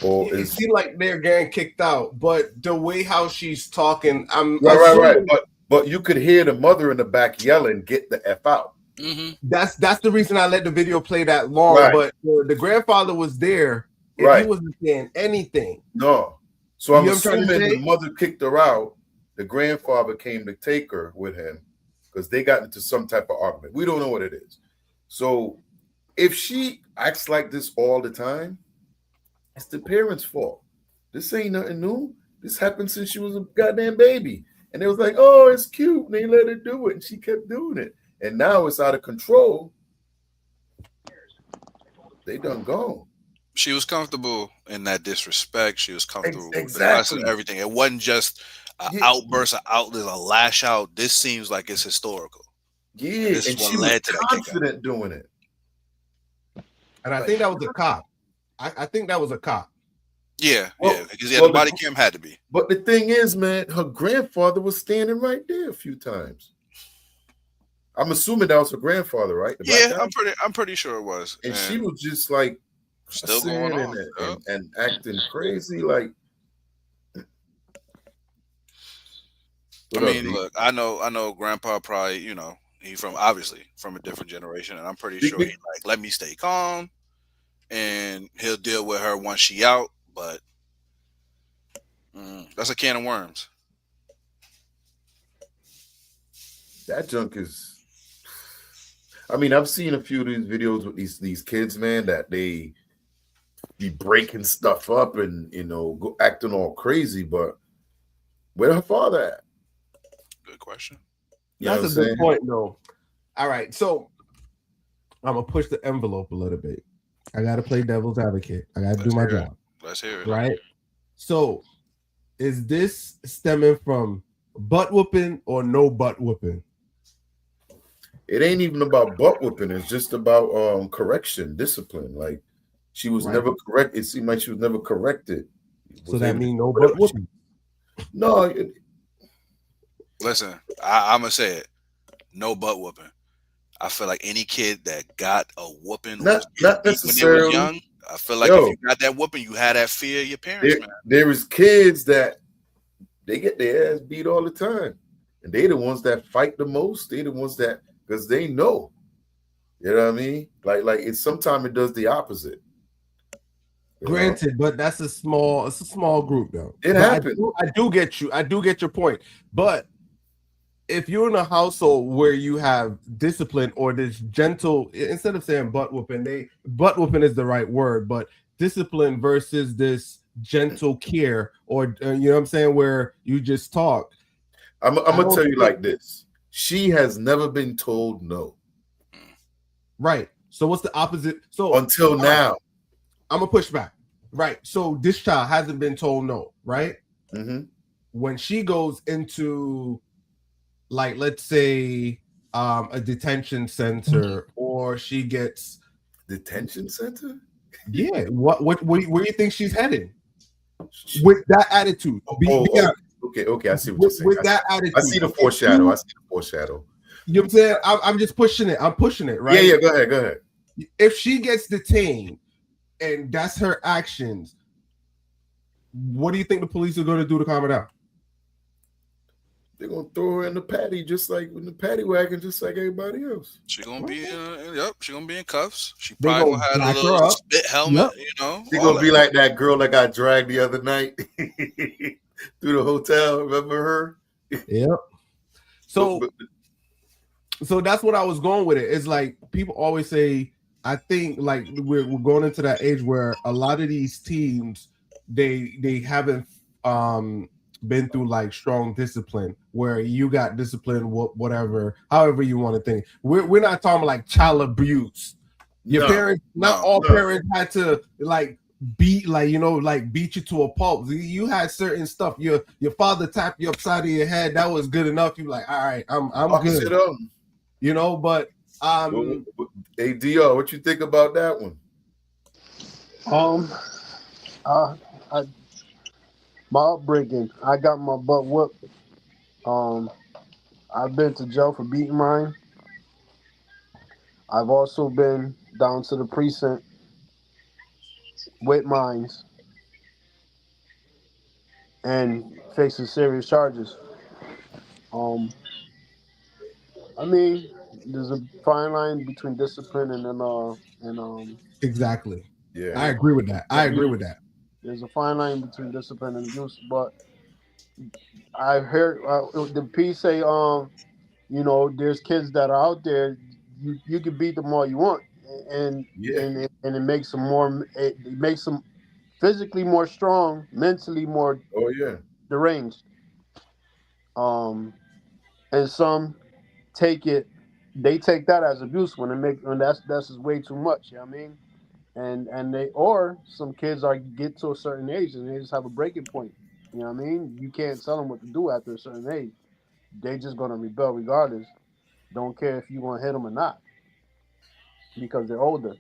Speaker 1: or
Speaker 2: It
Speaker 1: is
Speaker 2: seemed like they're getting kicked out, but the way how she's talking, I'm
Speaker 1: right?
Speaker 2: assuming
Speaker 1: But you could hear the mother in the back yelling, "Get the f out!"
Speaker 4: Mm-hmm.
Speaker 2: that's the reason I let the video play that long.
Speaker 1: Right.
Speaker 2: But the grandfather was there, and
Speaker 1: Right.
Speaker 2: he wasn't saying anything.
Speaker 1: No. So I'm
Speaker 2: You know what I'm trying to
Speaker 1: assuming
Speaker 2: say?
Speaker 1: the mother kicked her out. The grandfather came to take her with him because they got into some type of argument. We don't know what it is. So if she acts like this all the time, it's the parents' fault. This ain't nothing new. This happened since she was a goddamn baby. And it was like, oh, it's cute. And they let her do it. And she kept doing it. And now it's out of control. They done gone.
Speaker 4: She was comfortable in that disrespect. She was comfortable with the cussing and
Speaker 1: Exactly.
Speaker 4: everything. It wasn't just an
Speaker 1: Yeah,
Speaker 4: outburst, an outlet, a lash out. This seems like it's historical, and
Speaker 1: yeah.
Speaker 4: this is
Speaker 1: And
Speaker 4: what
Speaker 1: she was
Speaker 4: led to that kick out.
Speaker 1: confident doing it.
Speaker 2: And I
Speaker 1: Like,
Speaker 2: think that was a cop. I think that was a cop.
Speaker 4: Yeah,
Speaker 1: well,
Speaker 4: yeah, because yeah,
Speaker 1: well,
Speaker 4: the body cam had to be.
Speaker 1: but the thing is, man, her grandfather was standing right there a few times. I'm assuming that was her grandfather, right? The black
Speaker 4: Yeah,
Speaker 1: guy.
Speaker 4: I'm pretty sure it was,
Speaker 1: And she
Speaker 4: and
Speaker 1: was just like
Speaker 4: still going
Speaker 1: cussing
Speaker 4: on. Yep.
Speaker 1: and acting crazy. Like,
Speaker 4: I
Speaker 1: what up,
Speaker 4: mean,
Speaker 1: D?
Speaker 4: look, I know, Grandpa probably, he from obviously from a different generation, and I'm pretty
Speaker 1: Big,
Speaker 4: sure he
Speaker 1: big-
Speaker 4: like let me stay calm, and he'll deal with her once she out. But that's a can of worms.
Speaker 1: that junk is. I mean, I've seen a few of these videos with these kids, man, that they be breaking stuff up and go acting all crazy. But where her father at?
Speaker 4: Good question.
Speaker 1: You know
Speaker 2: That's
Speaker 1: what
Speaker 2: a
Speaker 1: I'm
Speaker 2: good
Speaker 1: saying?
Speaker 2: point, though. All right, so I'm gonna push the envelope a little bit. I gotta play devil's advocate. I gotta do
Speaker 4: Let's
Speaker 2: my
Speaker 4: hear it.
Speaker 2: job,
Speaker 4: Let's hear it.
Speaker 2: right? So, is this stemming from butt whooping or no butt whooping?
Speaker 1: It ain't even about butt whooping. It's just about correction, discipline. Like she was
Speaker 2: Right.
Speaker 1: never correct. It seemed like she was never corrected.
Speaker 2: So
Speaker 1: Was
Speaker 2: that
Speaker 1: able to
Speaker 2: means
Speaker 1: do
Speaker 2: no
Speaker 1: whatever
Speaker 2: butt whooping.
Speaker 1: No,
Speaker 4: Listen, I'm gonna say it. No butt whooping. I feel like any kid that got a whooping or was getting
Speaker 1: not
Speaker 4: beat when they was
Speaker 1: necessarily.
Speaker 4: young, I feel like if
Speaker 1: Yo,
Speaker 4: you got that whooping, you had that fear of your parents,
Speaker 1: there
Speaker 4: man.
Speaker 1: there is kids that they get their ass beat all the time, and they the ones that fight the most. They the ones that because they know. You know what I mean? Like it's sometimes it does the opposite. You know,
Speaker 2: Granted, but it's a small group though.
Speaker 1: it
Speaker 2: But
Speaker 1: happened.
Speaker 2: I do get you. I do get your point. But if you're in a household where you have discipline or this gentle, instead of saying butt whooping is the right word, but discipline versus this gentle care, or you know what I'm saying, where you just talk.
Speaker 1: I'm
Speaker 2: I
Speaker 1: gonna
Speaker 2: don't
Speaker 1: tell you
Speaker 2: think-
Speaker 1: like this. She has never been told no
Speaker 2: right. So what's the opposite? So
Speaker 1: until now.
Speaker 2: I'm gonna push back. Right. So this child hasn't been told no, right?
Speaker 1: Mm-hmm.
Speaker 2: When she goes into, like, let's say a detention center, or she gets
Speaker 1: Detention center.
Speaker 2: where do you think she's headed with that attitude?
Speaker 1: Okay. I see what you're saying.
Speaker 2: With that attitude,
Speaker 1: I see the foreshadow. I see the foreshadow.
Speaker 2: You know what I'm saying? I'm just pushing it. I'm pushing it, right?
Speaker 1: Yeah. Go ahead.
Speaker 2: If she gets detained and that's her actions, what do you think the police are going to do to calm her down?
Speaker 1: They're gonna throw her in the paddy, just like in the paddy wagon, just like everybody else.
Speaker 4: She gonna be, she gonna be in cuffs. She
Speaker 2: They
Speaker 4: probably
Speaker 2: gonna
Speaker 4: gonna have
Speaker 2: black
Speaker 4: a
Speaker 2: her
Speaker 4: little
Speaker 2: up.
Speaker 4: spit helmet,
Speaker 1: They're
Speaker 4: all
Speaker 1: gonna be like that girl that got dragged the other night through the hotel. Remember her?
Speaker 2: Yep. So that's what I was going with it. It's like people always say, I think like we're going into that age where a lot of these teams they haven't been through like strong discipline where you got discipline, whatever, however you want to think. We're not talking like child abuse. Your parents, not all parents had to like beat, like, like beat you to a pulp. You had certain stuff. Your father tapped you upside of your head. That was good enough. You like, all right, I'm good. But
Speaker 1: hey Dr, what you think about that one?
Speaker 3: My upbringing, I got my butt whooped. I've been to jail for beating mine. I've also been down to the precinct with mines and facing serious charges. I mean, there's a fine line between discipline and
Speaker 2: exactly.
Speaker 1: Yeah,
Speaker 2: I agree with that.
Speaker 3: There's a fine line between discipline and abuse, but I heard the piece say, there's kids that are out there. You can beat them all you want, and it makes them more. It makes them physically more strong, mentally more
Speaker 1: Oh yeah.
Speaker 3: deranged. Um, and some take it, they take that as abuse when that's just way too much. You know what I mean? And they, or some kids are get to a certain age and they just have a breaking point. You know what I mean? You can't tell them what to do after a certain age. They just gonna rebel regardless. Don't care if you gonna hit them or not because they're older.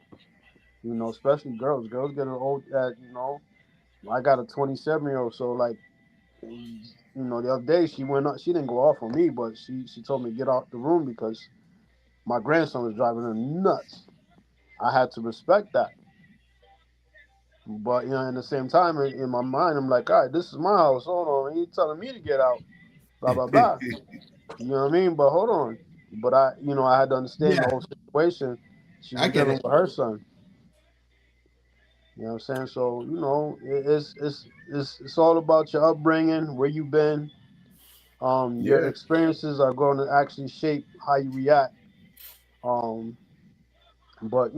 Speaker 3: You know, especially girls. Girls get old. I got a 27-year-old, so like, the other day she went up. She didn't go off on me, but she told me to get out the room because my grandson was driving her nuts. I had to respect that, but in the same time, in my mind, I'm like, all right, this is my house. Hold on, you telling me to get out? Blah blah blah. You know what I mean? But hold on. But I had to understand the
Speaker 2: Yeah,
Speaker 3: whole situation. She
Speaker 2: I
Speaker 3: was
Speaker 2: get
Speaker 3: dealing
Speaker 2: it.
Speaker 3: with her son. You know what I'm saying? So it's all about your upbringing, where you've been. Your
Speaker 1: Yeah.
Speaker 3: experiences are going to actually shape how you react. Um, but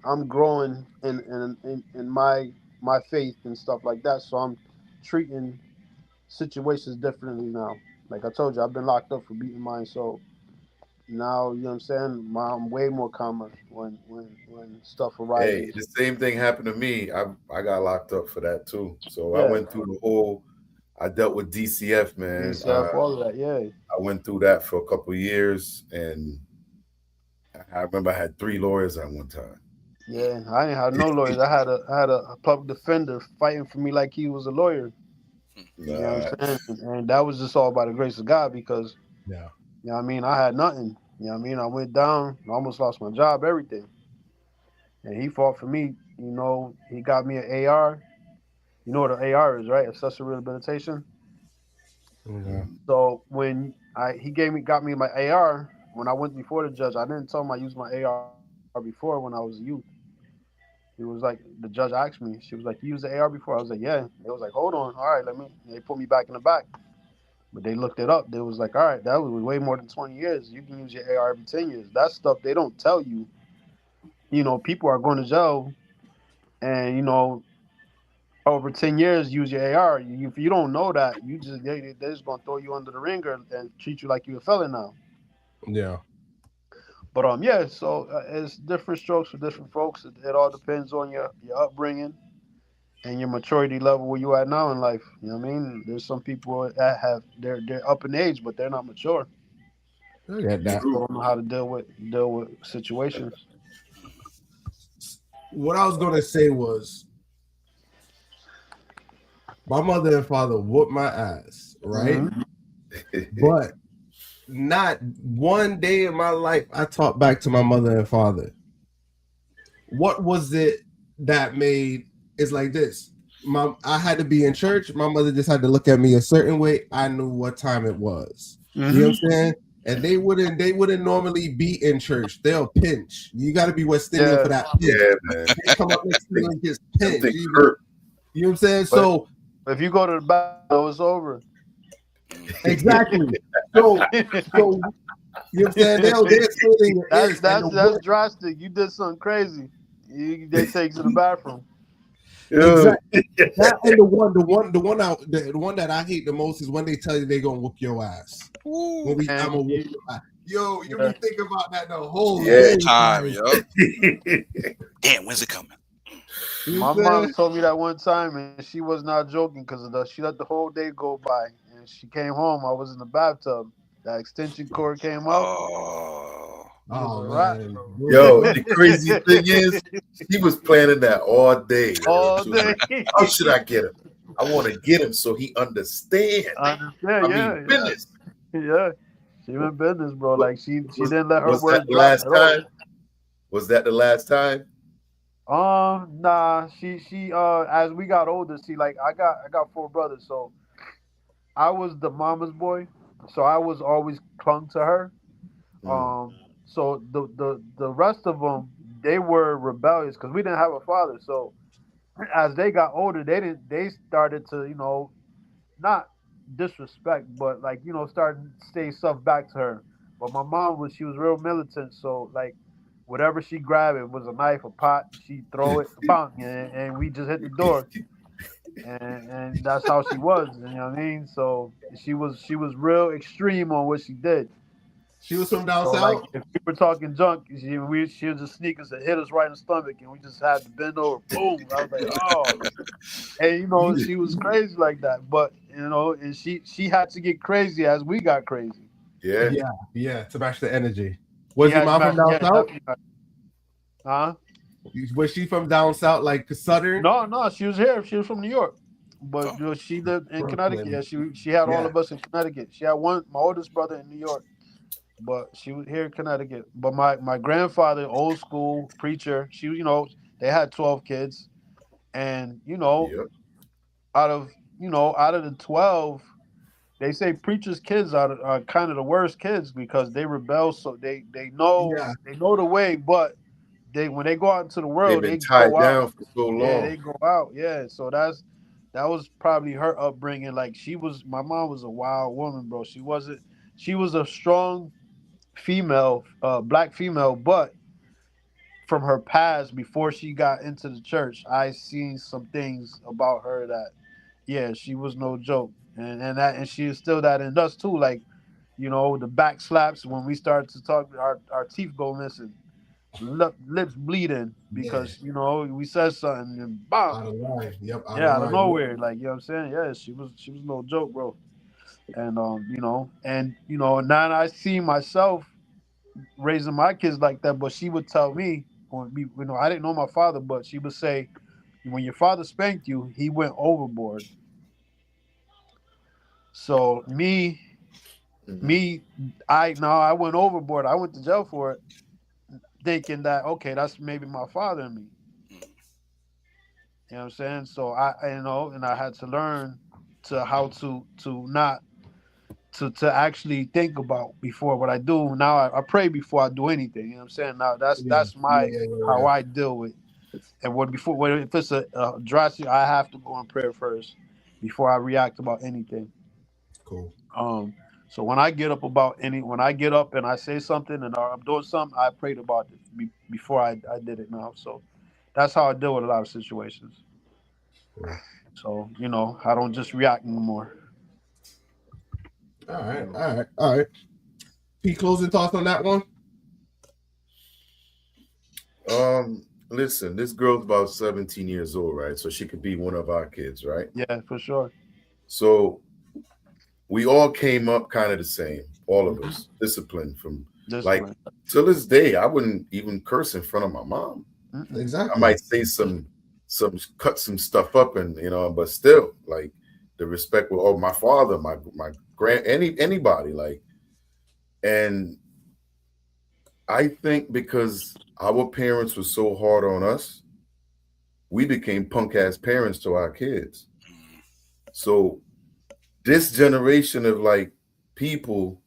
Speaker 3: I'm growing in my faith and stuff like that. So I'm treating situations differently now. Like I told you, I've been locked up for beating mine. So now you know what I'm saying. I'm way more calmer when stuff
Speaker 1: Hey,
Speaker 3: arises.
Speaker 1: the same thing happened to me. I got locked up for that too. So I
Speaker 3: Yeah,
Speaker 1: went through the whole. I dealt with DCF, man.
Speaker 3: DCF, all of that. Yeah,
Speaker 1: I went through that for a couple of years, and I remember I had three lawyers at one time.
Speaker 3: yeah. I didn't have no lawyers. I had a public defender fighting for me like he was a lawyer. You know what
Speaker 1: Nah,
Speaker 3: I'm saying? And that was just all by the grace of God because
Speaker 2: Yeah.
Speaker 3: what I mean? I had nothing. You know what I mean? I went down, I almost lost my job, everything. And he fought for me. He got me an AR. You know what an AR is, right? Accessory rehabilitation.
Speaker 2: Okay.
Speaker 1: mm,
Speaker 3: So when he got me my AR, when I went before the judge, I didn't tell him I used my AR before when I was a youth. He was like, the judge asked me, she was like, "You used the AR before?" I was like, "Yeah." They was like, "Hold on, all right, let me." They put me back in the back, but they looked it up. They was like, "All right, that was way more than 20 years. You can use your AR every 10 years." That stuff they don't tell you. People are going to jail, and over 10 years use your AR. If you don't know that, they're just gonna throw you under the ringer and treat you like you're a felon now.
Speaker 2: Yeah.
Speaker 3: But yeah, so it's different strokes for different folks. It all depends on your upbringing and your maturity level where you at now in life. You know what I mean? There's some people that they're up in age, but they're not mature.
Speaker 2: I get
Speaker 3: They
Speaker 2: that.
Speaker 1: true.
Speaker 3: still don't know how to deal with situations.
Speaker 2: What I was gonna say was my mother and father whooped my ass, right?
Speaker 3: Hmm.
Speaker 2: But not one day in my life I talked back to my mother and father. What was it that made it's like this? I had to be in church. My mother just had to look at me a certain way. I knew what time it was. You know
Speaker 3: Hmm.
Speaker 2: what I'm saying? And they wouldn't normally be in church. They'll pinch. You got to be West Indian for
Speaker 3: Yeah,
Speaker 2: that pinch.
Speaker 1: Yeah, man.
Speaker 2: They come up next to you
Speaker 1: Think,
Speaker 2: and just
Speaker 1: them
Speaker 2: pinch.
Speaker 1: things
Speaker 2: You
Speaker 1: hurt.
Speaker 2: know what I'm saying?
Speaker 3: but
Speaker 2: So
Speaker 3: if you go to the battle, it's over.
Speaker 2: exactly. So you know what I'm saying? They'll say it in your
Speaker 3: that's
Speaker 2: ears and
Speaker 3: that's that's drastic. You did something crazy. They take you to the bathroom.
Speaker 1: Yeah.
Speaker 2: exactly that and the one that I hate the most is when they tell you they're gonna whoop your ass. I'm
Speaker 3: And
Speaker 2: gonna whoop your ass. Yo, you
Speaker 3: yeah,
Speaker 2: be thinking about that the whole
Speaker 1: Yeah.
Speaker 4: Whole
Speaker 2: day.
Speaker 4: time,
Speaker 2: Like,
Speaker 4: yup. Damn, when's it coming?
Speaker 2: you
Speaker 3: my
Speaker 2: know what I'm
Speaker 3: mom
Speaker 2: saying?
Speaker 3: told me that one time, and she was not joking because she let the whole day go by, and she came home. I was in the bathtub. That extension cord came out.
Speaker 4: Oh,
Speaker 3: It was a
Speaker 2: Oh
Speaker 3: wrap,
Speaker 2: man,
Speaker 1: Yo,
Speaker 2: bro.
Speaker 1: the crazy thing is, she was planning that all day. Yo.
Speaker 3: all
Speaker 1: She was
Speaker 3: day.
Speaker 1: like, "How should I get him? I want to get him so he understand.
Speaker 3: I understand.
Speaker 1: I mean,
Speaker 3: Yeah,
Speaker 1: business."
Speaker 3: yeah, yeah. She went business, bro.
Speaker 1: Wa-
Speaker 3: Like she
Speaker 1: Was
Speaker 3: didn't let her
Speaker 1: was that
Speaker 3: words
Speaker 1: the
Speaker 3: drop
Speaker 1: last
Speaker 3: at all.
Speaker 1: time? Was that the last time?
Speaker 3: Nah. She as we got older, see, like I got four brothers, so I was the mama's boy, so I was always clung to her.
Speaker 1: Mm.
Speaker 3: So the rest of them, they were rebellious because we didn't have a father. So as they got older, they started to not disrespect, but like start to say stuff back to her. But my mom she was real militant, so like whatever she grabbed, it was a knife, a pot, she'd throw it, bang, and we just hit the door. and that's how she was. You know what I mean? So she was real extreme on what she did.
Speaker 2: She was from down
Speaker 3: So like
Speaker 2: south.
Speaker 3: if we were talking junk, she would just sneak us and hit us right in the stomach, and we just had to bend over. Boom! I was like, oh, and she was crazy like that. But and she had to get crazy as we got crazy.
Speaker 1: Yeah.
Speaker 2: Yeah, yeah, to match the energy.
Speaker 3: She
Speaker 2: Was your
Speaker 3: had to
Speaker 2: mom from
Speaker 3: match.
Speaker 2: down
Speaker 3: Yeah,
Speaker 2: south?
Speaker 3: definitely. Huh?
Speaker 2: Was she from down south, like Southern?
Speaker 3: No, no, she was here. She was from New York, but
Speaker 4: Oh,
Speaker 3: she lived in Connecticut.
Speaker 2: Brooklyn.
Speaker 3: Yeah, she had all
Speaker 2: Yeah,
Speaker 3: of us in Connecticut. She had my oldest brother in New York, but she was here in Connecticut. But my grandfather, old school preacher, they had 12 kids, and
Speaker 1: Yep.
Speaker 3: out of the 12, they say preachers' kids are kind of the worst kids because they rebel. So
Speaker 2: yeah,
Speaker 3: they know the way, but when they go out into the
Speaker 1: They've
Speaker 3: world,
Speaker 1: been
Speaker 3: they
Speaker 1: tied
Speaker 3: go out.
Speaker 1: down for so
Speaker 3: Yeah,
Speaker 1: long.
Speaker 3: they go out. Yeah, so that was probably her upbringing. Like my mom was a wild woman, bro. She was a strong female, black female, but from her past before she got into the church, I seen some things about her that, yeah, she was no joke, and she is still that in us too. Like, the back slaps when we start to talk, our teeth go missing, lips bleeding
Speaker 2: yeah.
Speaker 3: because we said something and bam,
Speaker 2: Out of line. Yep, out of
Speaker 3: yeah, out of
Speaker 2: line. Yep.
Speaker 3: nowhere, like, what I'm saying, yeah, she was no joke, bro. And now I see myself raising my kids like that, but she would tell me, I didn't know my father, but she would say, when your father spanked you, he went overboard. So
Speaker 1: Mhm.
Speaker 3: me, I went overboard. I went to jail for it, thinking that, okay, that's maybe my father and me. You know what I'm saying? So and I had to learn to how to not to actually think about before what I do. Now I pray before I do anything. You know what I'm saying? Now
Speaker 2: Yeah,
Speaker 3: that's
Speaker 2: yeah,
Speaker 3: my
Speaker 2: yeah, yeah,
Speaker 3: how
Speaker 2: yeah.
Speaker 3: I deal with. And if it's a drastic, I have to go in prayer first before I react about anything.
Speaker 2: Cool.
Speaker 3: Um, so when I get up and I say something and I'm doing something, I prayed about it before I did it now. So that's how I deal with a lot of situations.
Speaker 2: Cool.
Speaker 3: So I don't just react anymore.
Speaker 2: All right,
Speaker 3: You
Speaker 2: all right, all right. P, closing thoughts on that one?
Speaker 1: Listen, this girl's about 17 years old, right? So she could be one of our kids, right?
Speaker 3: Yeah, for sure.
Speaker 1: So we all came up kind of the same, all of
Speaker 3: Hmm.
Speaker 1: us, disciplined from like
Speaker 3: Discipline.
Speaker 1: till this day, I wouldn't even curse in front of my mom.
Speaker 3: Mm-mm.
Speaker 1: I
Speaker 2: Exactly.
Speaker 1: might say some cut some stuff up and but still like the respect with my father, my grand anybody, like, and I think because our parents were so hard on us, we became punk ass parents to our kids. So this generation of like people,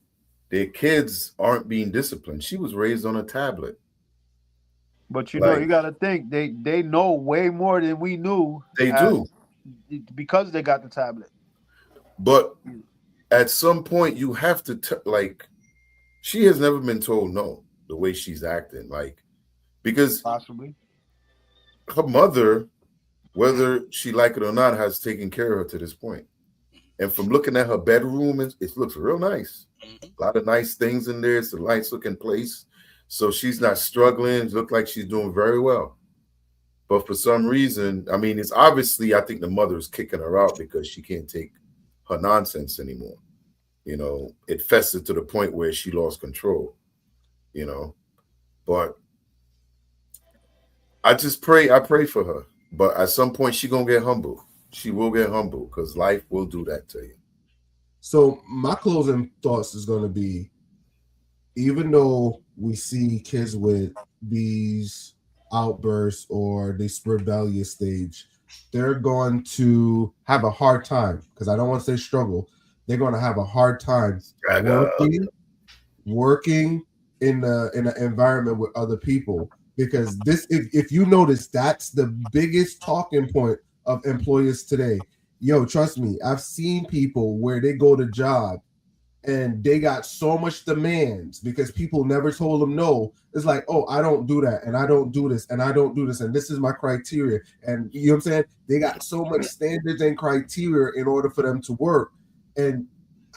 Speaker 1: their kids aren't being disciplined. She was raised on a tablet.
Speaker 3: But
Speaker 1: Like
Speaker 3: you got to think they know way more than we knew
Speaker 1: they
Speaker 3: as
Speaker 1: do.
Speaker 3: because they got the tablet.
Speaker 1: But at some point you have to like she has never been told no the way she's acting. Like because
Speaker 3: Possibly.
Speaker 1: her mother, whether she like it or not, has taken care of her to this point. And from looking at her bedroom, it looks real nice.
Speaker 4: mhm.
Speaker 1: A lot of nice things in there. It's a nice looking place. So she's not struggling. It looks like she's doing very well. But for some reason, I mean, it's obviously, I think the mother is kicking her out because she can't take her nonsense anymore. It festered to the point where she lost control, you know. But I pray for her. But at some point, she going to get humble. She will get humble because life will do that to you.
Speaker 2: So my closing thoughts is going to be, even though we see kids with these outbursts or this rebellious stage, they're going to have a hard time, because I don't want to say struggle. They're going to have a hard time
Speaker 1: Struggle.
Speaker 2: working in an environment with other people, because this, if you notice, that's the biggest talking point of employers today. Yo, trust me, I've seen people where they go to job and they got so much demands because people never told them no. It's like, oh, I don't do that, and I don't do this, and I don't do this, and this is my criteria. And you know what I'm saying? They got so much standards and criteria in order for them to work. And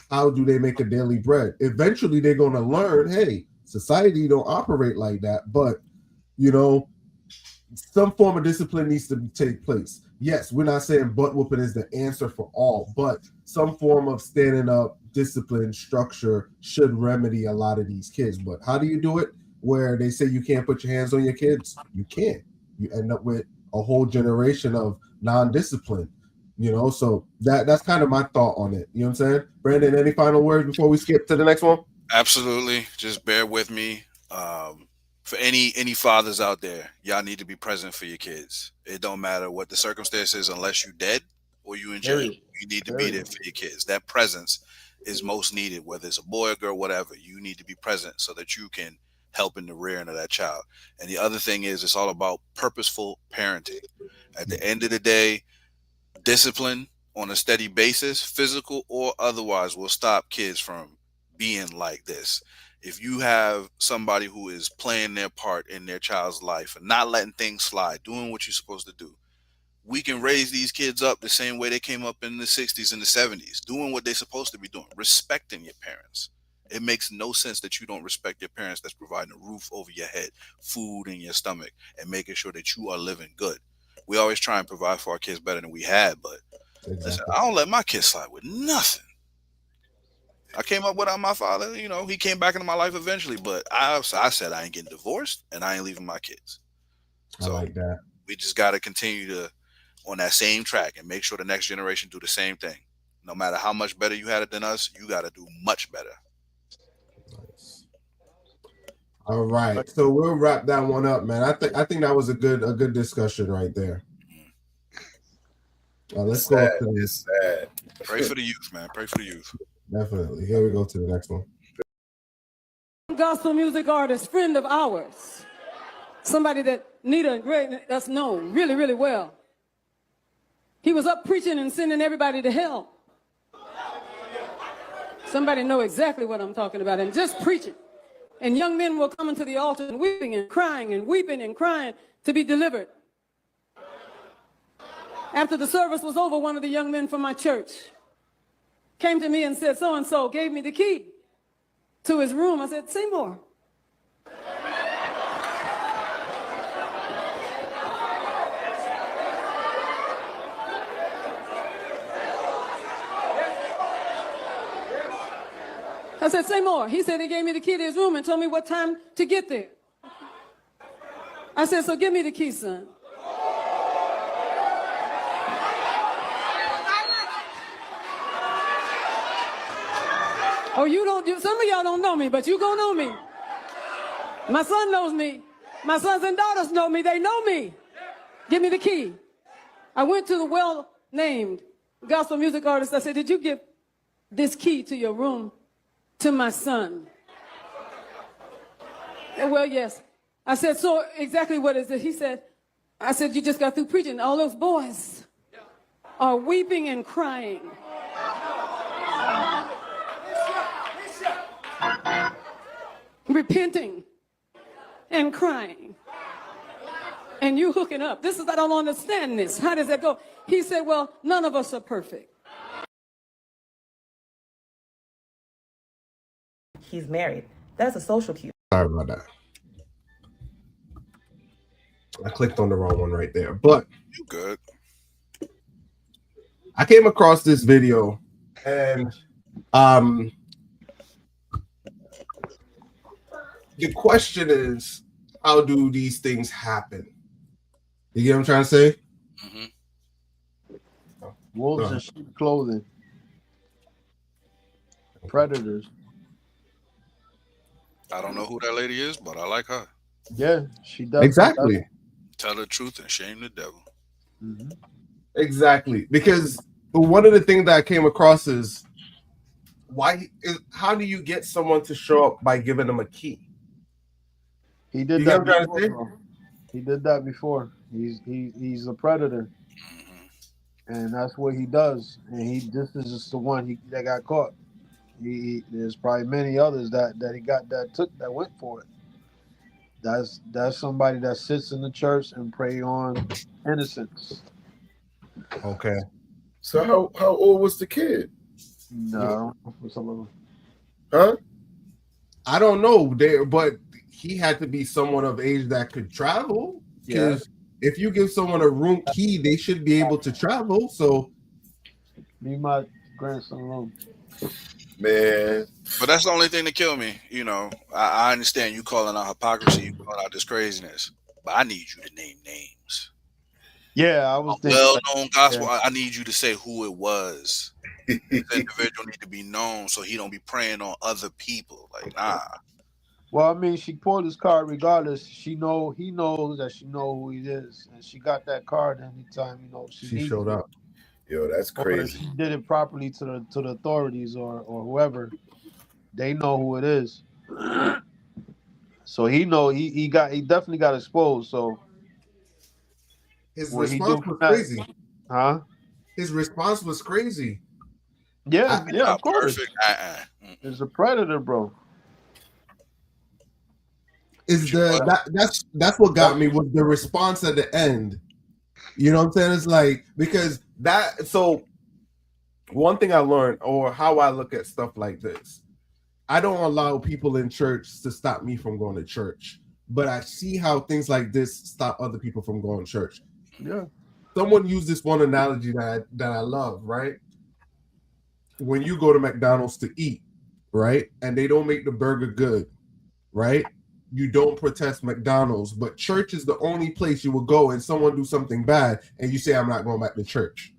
Speaker 2: how do they make a daily bread? Eventually, they're going to learn, hey, society don't operate like that, but you know, some form of discipline needs to take place. Yes, we're not saying butt whooping is the answer for all, but some form of standing up, discipline, structure should remedy a lot of these kids. But how do you do it? Where they say you can't put your hands on your kids, you can't. You end up with a whole generation of non-discipline. You know, so that's kind of my thought on it. You know what I'm saying? Brandon, any final words before we skip to the next one?
Speaker 4: Absolutely. Just bear with me. For any fathers out there, y'all need to be present for your kids. It don't matter what the circumstances, unless you dead or you in jail.
Speaker 3: Period.
Speaker 4: You need to be there for your kids. That presence is most needed, whether it's a boy or girl, whatever. You need to be present so that you can help in the rearing of that child. And the other thing is, it's all about purposeful parenting. At the end of the day, discipline on a steady basis, physical or otherwise, will stop kids from being like this. If you have somebody who is playing their part in their child's life and not letting things slide, doing what you're supposed to do, we can raise these kids up the same way they came up in the 60s and the 70s, doing what they're supposed to be doing, respecting your parents. It makes no sense that you don't respect your parents that's providing a roof over your head, food in your stomach, and making sure that you are living good. We always try and provide for our kids better than we had, but listen, I don't let my kids slide with nothing. I came up without my father. You know, he came back into my life eventually, but I said I ain't getting divorced and I ain't leaving my kids.
Speaker 2: I
Speaker 4: So
Speaker 2: like that.
Speaker 4: we just got to continue to on that same track and make sure the next generation do the same thing. No matter how much better you had it than us, you got to do much better.
Speaker 2: Nice. All right, so we'll wrap that one up, man. I think that was a good discussion right there. Let's go up to
Speaker 1: It's sad.
Speaker 4: Pray for the youth, man. Pray for the youth.
Speaker 2: definitely. Here we go to the next one.
Speaker 8: Gospel music artist, friend of ours, somebody that Nita and that's known really, really well. He was up preaching and sending everybody to hell. Somebody know exactly what I'm talking about, and just preaching. And young men were coming to the altar and weeping and crying and weeping and crying to be delivered. After the service was over, one of the young men from my church came to me and said, so-and-so gave me the key to his room. I said, Seymour. I said, Seymour. He said he gave me the key to his room and told me what time to get there. I said, so give me the key, son. Oh, some of y'all don't know me, but you gonna know me. My son knows me. My sons and daughters know me. They know me. Give me the key. I went to the well-named gospel music artist. I said, did you give this key to your room to my son? Well, yes. I said, so exactly what is it? He said, I said, you just got through preaching. All those boys are weeping and crying. Repenting and crying. And you hooking up. I don't understand this. How does that go? He said, well, none of us are perfect.
Speaker 5: He's married. That's a social cue.
Speaker 2: Sorry about that. I clicked on the wrong one right there. But
Speaker 4: You good?
Speaker 2: I came across this video, and the question is, how do these things happen? You get what I'm trying to say?
Speaker 4: Mm-hmm.
Speaker 3: Wolves in sheep clothing. Predators.
Speaker 4: I don't know who that lady is, but I like her.
Speaker 3: Yeah, she does.
Speaker 2: Exactly.
Speaker 4: Tell the truth and shame the devil.
Speaker 3: Mm-hmm.
Speaker 2: Exactly. Because one of the things that I came across is how do you get someone to show up by giving them a key?
Speaker 3: He did
Speaker 2: You
Speaker 3: that
Speaker 2: get what I'm trying to say?
Speaker 3: before. He did that before. He's a predator,
Speaker 4: Mm-hmm.
Speaker 3: and that's what he does. And this is just the one that got caught. There's probably many others that he got that went for it. That's somebody that sits in the church and pray on innocence.
Speaker 2: Okay.
Speaker 1: So how old was the kid?
Speaker 3: No, for some of them.
Speaker 1: Huh?
Speaker 2: I don't know there, but he had to be someone of age that could travel.
Speaker 1: Yeah.
Speaker 2: Because if you give someone a room key, they should be able to travel. So
Speaker 3: Leave my grandson alone.
Speaker 1: Man.
Speaker 4: But that's the only thing that killed me. You know, I understand you calling out hypocrisy, you calling out this craziness, but I need you to name names.
Speaker 3: Yeah, I was thinking.
Speaker 4: Well-known gospel.
Speaker 3: Yeah.
Speaker 4: I need you to say who it was. This individual need to be known so he don't be preying on other people. Like, nah.
Speaker 3: Well, I mean, she pulled his card regardless. He knows that she know who he is, and she got that card anytime she
Speaker 2: she
Speaker 3: needs
Speaker 2: showed
Speaker 3: it.
Speaker 2: up.
Speaker 1: Yo, that's
Speaker 3: Or if
Speaker 1: crazy.
Speaker 3: she did it properly to the authorities or whoever, they know who it is. So he definitely got exposed. So
Speaker 2: His
Speaker 3: what he
Speaker 2: response
Speaker 3: do from
Speaker 2: was
Speaker 3: that?
Speaker 2: crazy.
Speaker 3: Huh?
Speaker 2: His response was crazy.
Speaker 3: Yeah,
Speaker 2: I-
Speaker 3: yeah, of
Speaker 4: Not
Speaker 3: course.
Speaker 4: perfect.
Speaker 3: It's a predator, bro.
Speaker 2: Is
Speaker 4: You know
Speaker 2: the
Speaker 4: what?
Speaker 2: that's what got me was the response at the end. You know what I'm saying? It's like because that so one thing I learned or how I look at stuff like this, I don't allow people in church to stop me from going to church, but I see how things like this stop other people from going to church.
Speaker 3: Yeah.
Speaker 2: Someone used this one analogy that I love, right? When you go to McDonald's to eat, right, and they don't make the burger good, right? You don't protest McDonald's, but church is the only place you will go and someone do something bad and you say, I'm not going back to church.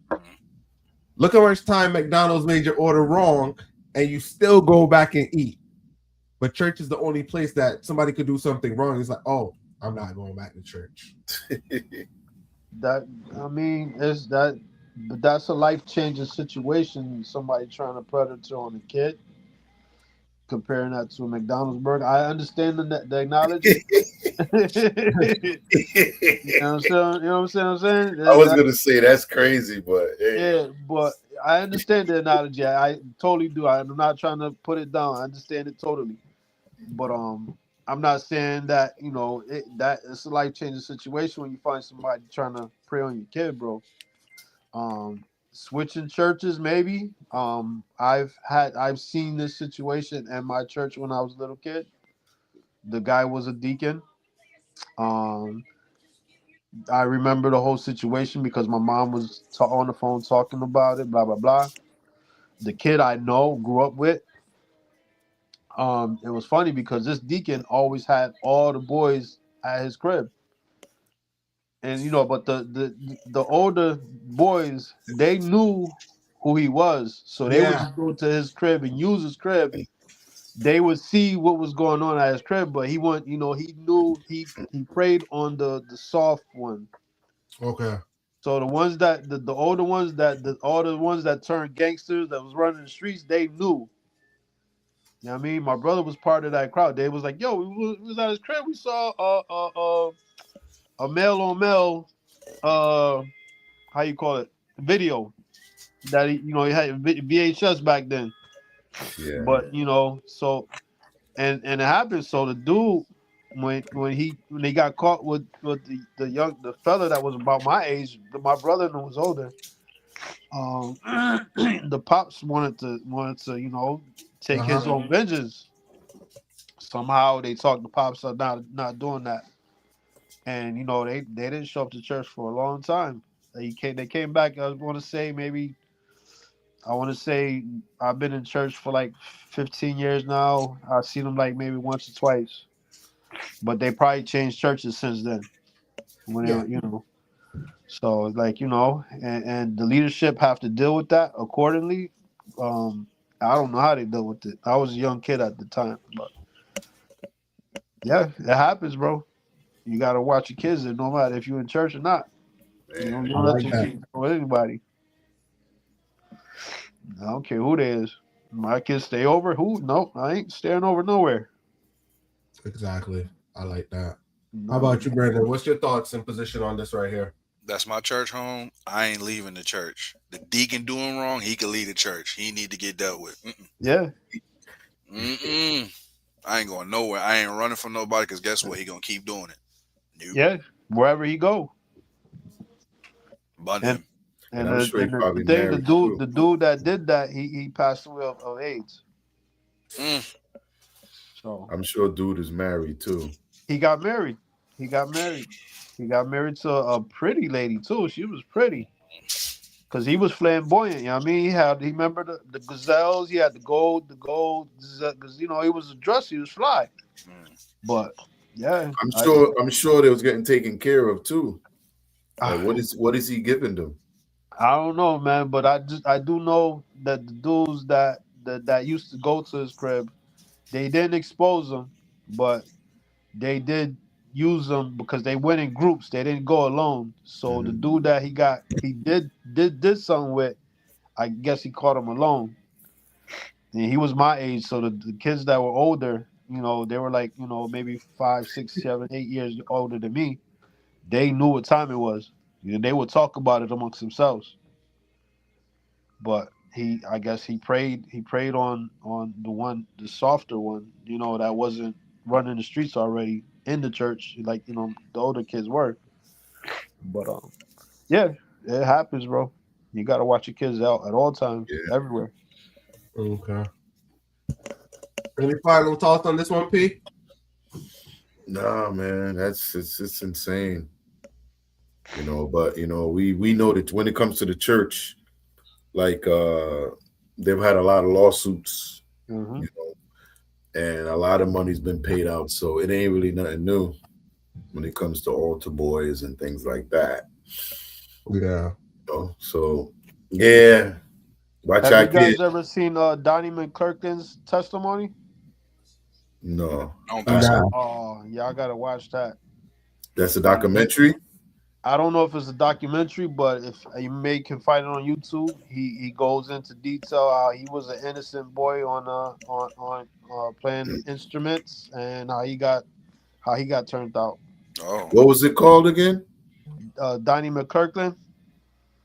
Speaker 2: Look how much time McDonald's made your order wrong and you still go back and eat. But church is the only place that somebody could do something wrong. It's like, oh, I'm not going back to church.
Speaker 3: That I mean, is that but that's a life changing situation. Somebody trying to predator on a kid, comparing that to a McDonald's burger. I understand the analogy. You know what I'm saying? You know what I'm saying?
Speaker 1: I was gonna say that's crazy, but hey.
Speaker 3: Yeah, but I understand the analogy. I totally do. I'm not trying to put it down. I understand it totally. But I'm not saying that that it's a life changing situation when you find somebody trying to prey on your kid, bro. Switching churches, maybe. I've seen this situation in my church when I was a little kid. The guy was a deacon. Um, I remember the whole situation because my mom was on the phone talking about it. Blah blah blah. The kid I know grew up with. It was funny because this deacon always had all the boys at his crib, and but the older boys they knew who he was, so they would
Speaker 2: Yeah.
Speaker 3: just go to his crib and use his crib. They would see what was going on at his crib, but he went, he knew he preyed on the soft one.
Speaker 2: Okay.
Speaker 3: So the ones that the older ones all the ones that turned gangsters that was running the streets, they knew. You know what I mean? My brother was part of that crowd. They was like, "Yo, we was at his crib. We saw a male on male, how you call it, video that he had VHS back then."
Speaker 1: Yeah.
Speaker 3: But so and it happened. So the dude, when they got caught with the fella that was about my age, my brother was older. The pops wanted to take his own vengeance. Somehow they talked the pops are not doing that, and they didn't show up to church for a long time. They came back. I want to say I've been in church for like 15 years now. I've seen them like maybe once or twice, but they probably changed churches since then. When they
Speaker 2: Yeah.
Speaker 3: were. So like and the leadership have to deal with that accordingly. I don't know how they deal with it. I was a young kid at the time, but yeah, it happens, bro. You gotta watch your kids, no matter if you're in church or not. You
Speaker 1: Man.
Speaker 3: don't let your kids go with anybody. I don't care who they is. My kids stay over. Who? Nope, I ain't staying over nowhere.
Speaker 2: Exactly. I like that. How
Speaker 3: No.
Speaker 2: about you, Brandon? What's your thoughts and position on this right here?
Speaker 4: That's my church home. I ain't leaving the church. The deacon doing wrong, he could leave the church. He need to get dealt with.
Speaker 3: Yeah,
Speaker 4: Mm-mm. I ain't going nowhere. I ain't running from nobody because guess what? He gonna keep doing it. Nope.
Speaker 3: yeah. Wherever he go,
Speaker 4: Bun
Speaker 3: and
Speaker 4: him.
Speaker 1: And I'm sure he
Speaker 3: the
Speaker 1: probably
Speaker 3: thing,
Speaker 1: married too.
Speaker 3: the dude that did that, he passed away of AIDS.
Speaker 4: Mm.
Speaker 3: So
Speaker 1: I'm sure dude is married too.
Speaker 3: he got married. He got married. He got married to a pretty lady too. She was pretty. Cause he was flamboyant, you know what I mean? He remember the gazelles, he had the gold, cause he was a dress, he was fly.
Speaker 4: Mm.
Speaker 3: But yeah,
Speaker 1: I'm sure they was getting taken care of too. Like
Speaker 3: I
Speaker 1: what is he giving them?
Speaker 3: I don't know, man. But I do know that the dudes that used to go to his crib, they didn't expose him, but they did use them because they went in groups. They didn't go alone. So the
Speaker 1: Hmm.
Speaker 3: dude that he did something with, I guess he caught him alone. And he was my age, so the kids that were older, they were like, maybe 5, 6, 7, 8 years older than me. They knew what time it was. They would talk about it amongst themselves. But I guess he prayed on the softer one, that wasn't running the streets already in the church, like the older kids were. But yeah, it happens, bro. You got to watch your kids out at all times,
Speaker 1: Yeah.
Speaker 3: everywhere.
Speaker 2: Okay. Any final thoughts on this one, P?
Speaker 1: Nah, man, it's insane. But we know that when it comes to the church, like they've had a lot of lawsuits,
Speaker 3: Hmm.
Speaker 1: you know, and a lot of money's been paid out, so it ain't really nothing new when it comes to altar boys and things like that.
Speaker 2: Yeah.
Speaker 1: So yeah, watch
Speaker 3: Have
Speaker 1: our
Speaker 3: you
Speaker 1: kid.
Speaker 3: guys ever seen Donnie McClurkin's testimony?
Speaker 1: No,
Speaker 4: I don't think
Speaker 1: I,
Speaker 4: so.
Speaker 2: Nah.
Speaker 3: Oh, y'all gotta watch that.
Speaker 1: that's a
Speaker 3: Like
Speaker 1: documentary.
Speaker 3: I don't know if it's a documentary, but if you may can find it on YouTube, he goes into detail how he was an innocent boy on playing instruments and how he got turned out.
Speaker 4: Oh.
Speaker 1: What was it called again?
Speaker 3: Donnie McKirkland.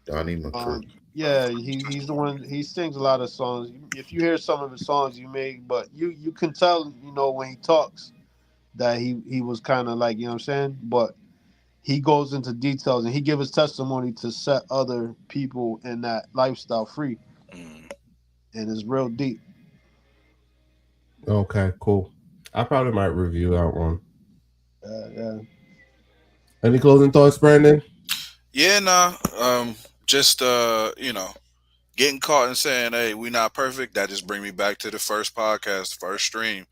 Speaker 1: Donnie McClurkin.
Speaker 3: Yeah, he's the one. He sings a lot of songs. If you hear some of his songs, but you can tell when he talks that he was kind of like what I'm saying, but he goes into details and he gives his testimony to set other people in that lifestyle free,
Speaker 4: Mm.
Speaker 3: and it's real deep.
Speaker 2: Okay, cool. I probably might review that one.
Speaker 3: Yeah.
Speaker 2: Any closing thoughts, Brandon?
Speaker 4: Yeah, nah. Just getting caught and saying, "Hey, we not perfect." That just bring me back to the first podcast, first stream,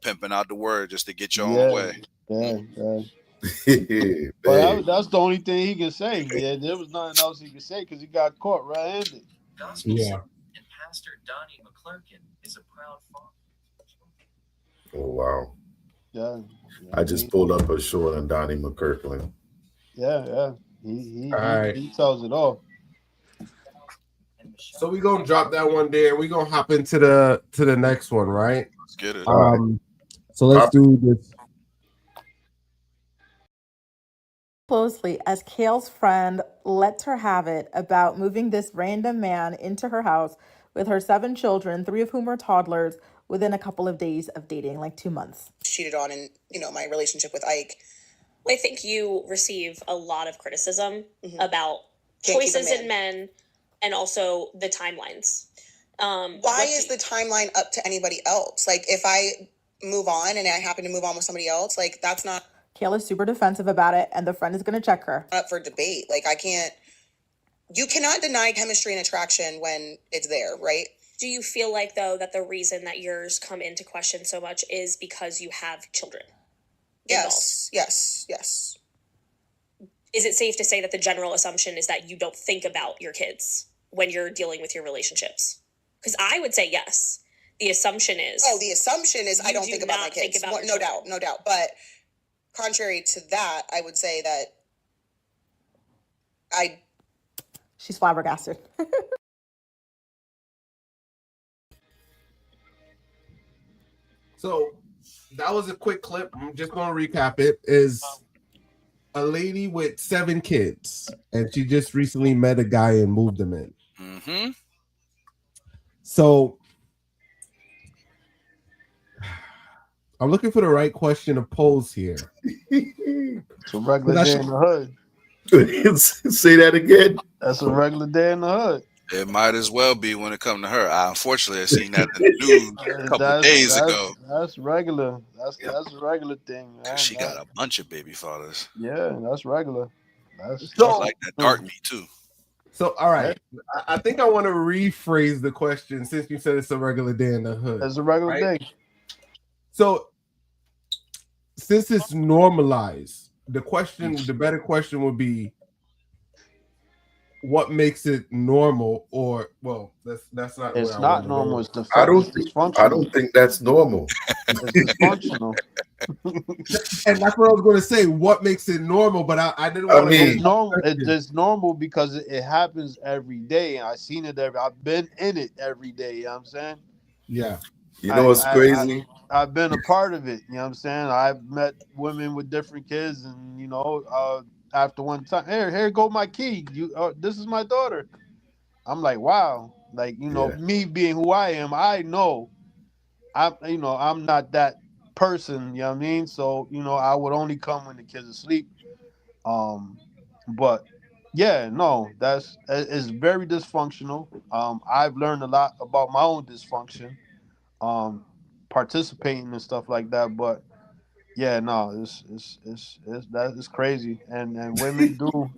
Speaker 4: pimping out the word just to get your own
Speaker 3: Yeah,
Speaker 4: way.
Speaker 3: yeah, yeah.
Speaker 1: Hey,
Speaker 3: But that's the only thing he can say. Yeah, there was nothing else he could say because he got caught red-handed.
Speaker 2: Yeah.
Speaker 9: And Pastor Donnie McClurkin is a proud father.
Speaker 1: oh wow!
Speaker 3: Yeah,
Speaker 1: I just pulled up a short on Donnie McKirkland.
Speaker 3: yeah. He
Speaker 2: All right.
Speaker 3: he tells it all.
Speaker 2: So we're gonna drop that one there. We're gonna hop into the next one, right?
Speaker 4: Let's get it.
Speaker 1: All right.
Speaker 2: So let's do this.
Speaker 10: Closely as Kale's friend lets her have it about moving this random man into her house with her 7 children, 3 of whom are toddlers, within a couple of days of dating, like 2 months.
Speaker 11: Cheated on in my relationship with Ike. I think you receive a lot of criticism about choices in men and also the timelines. Why is the timeline up to anybody else? Like if I move on and I happen to move on with somebody else, like that's not
Speaker 10: Kale is super defensive about it, and the friend is going to check her.
Speaker 11: up for debate. Like you cannot deny chemistry and attraction when it's there, right? Do you feel like though that the reason that yours come into question so much is because you have children? Yes. Is it safe to say that the general assumption is that you don't think about your kids when you're dealing with your relationships? Because I would say yes. The assumption is I don't think about my kids. No doubt. But contrary to that, I would say that
Speaker 10: She's flabbergasted.
Speaker 2: So that was a quick clip. I'm just gonna recap it. Is a lady with 7 kids, and she just recently met a guy and moved him in.
Speaker 4: Mm-hmm.
Speaker 2: So I'm looking for the right question to pose here.
Speaker 3: It's a regular day in the hood.
Speaker 1: Say that again.
Speaker 3: That's a regular day in the hood.
Speaker 4: It might as well be when it come to her. I unfortunately have seen that in the news a couple days ago.
Speaker 3: That's regular. That's
Speaker 4: Yep.
Speaker 3: that's a regular thing, man.
Speaker 4: Cause she got a bunch of baby fathers.
Speaker 3: Yeah, that's regular. That's
Speaker 4: She like that dark meat too.
Speaker 2: So, all right, I think I want to rephrase the question since you said it's a regular day in the hood.
Speaker 3: It's a regular day.
Speaker 2: So, since it's normalized, the better question would be, what makes it normal? Or, well, that's not.
Speaker 3: It's not normal. It's
Speaker 1: I don't
Speaker 3: dysfunctional.
Speaker 1: think that's normal.
Speaker 3: It's dysfunctional.
Speaker 2: And that's what I was going to say. What makes it normal? But I didn't want to.
Speaker 3: It's normal. It's normal because it happens every day. And I've seen it I've been in it every day. You know what I'm saying?
Speaker 2: Yeah.
Speaker 1: You know what's crazy?
Speaker 3: I've been a part of it. You know what I'm saying? I've met women with different kids, and after one time, here go my key. This is my daughter. I'm like, wow. Like, me being who I am, I know I'm not that person, you know what I mean? So, I would only come when the kids are asleep. But yeah, no, it's very dysfunctional. I've learned a lot about my own dysfunction, participating and stuff like that. But yeah, no, it's crazy, and women do.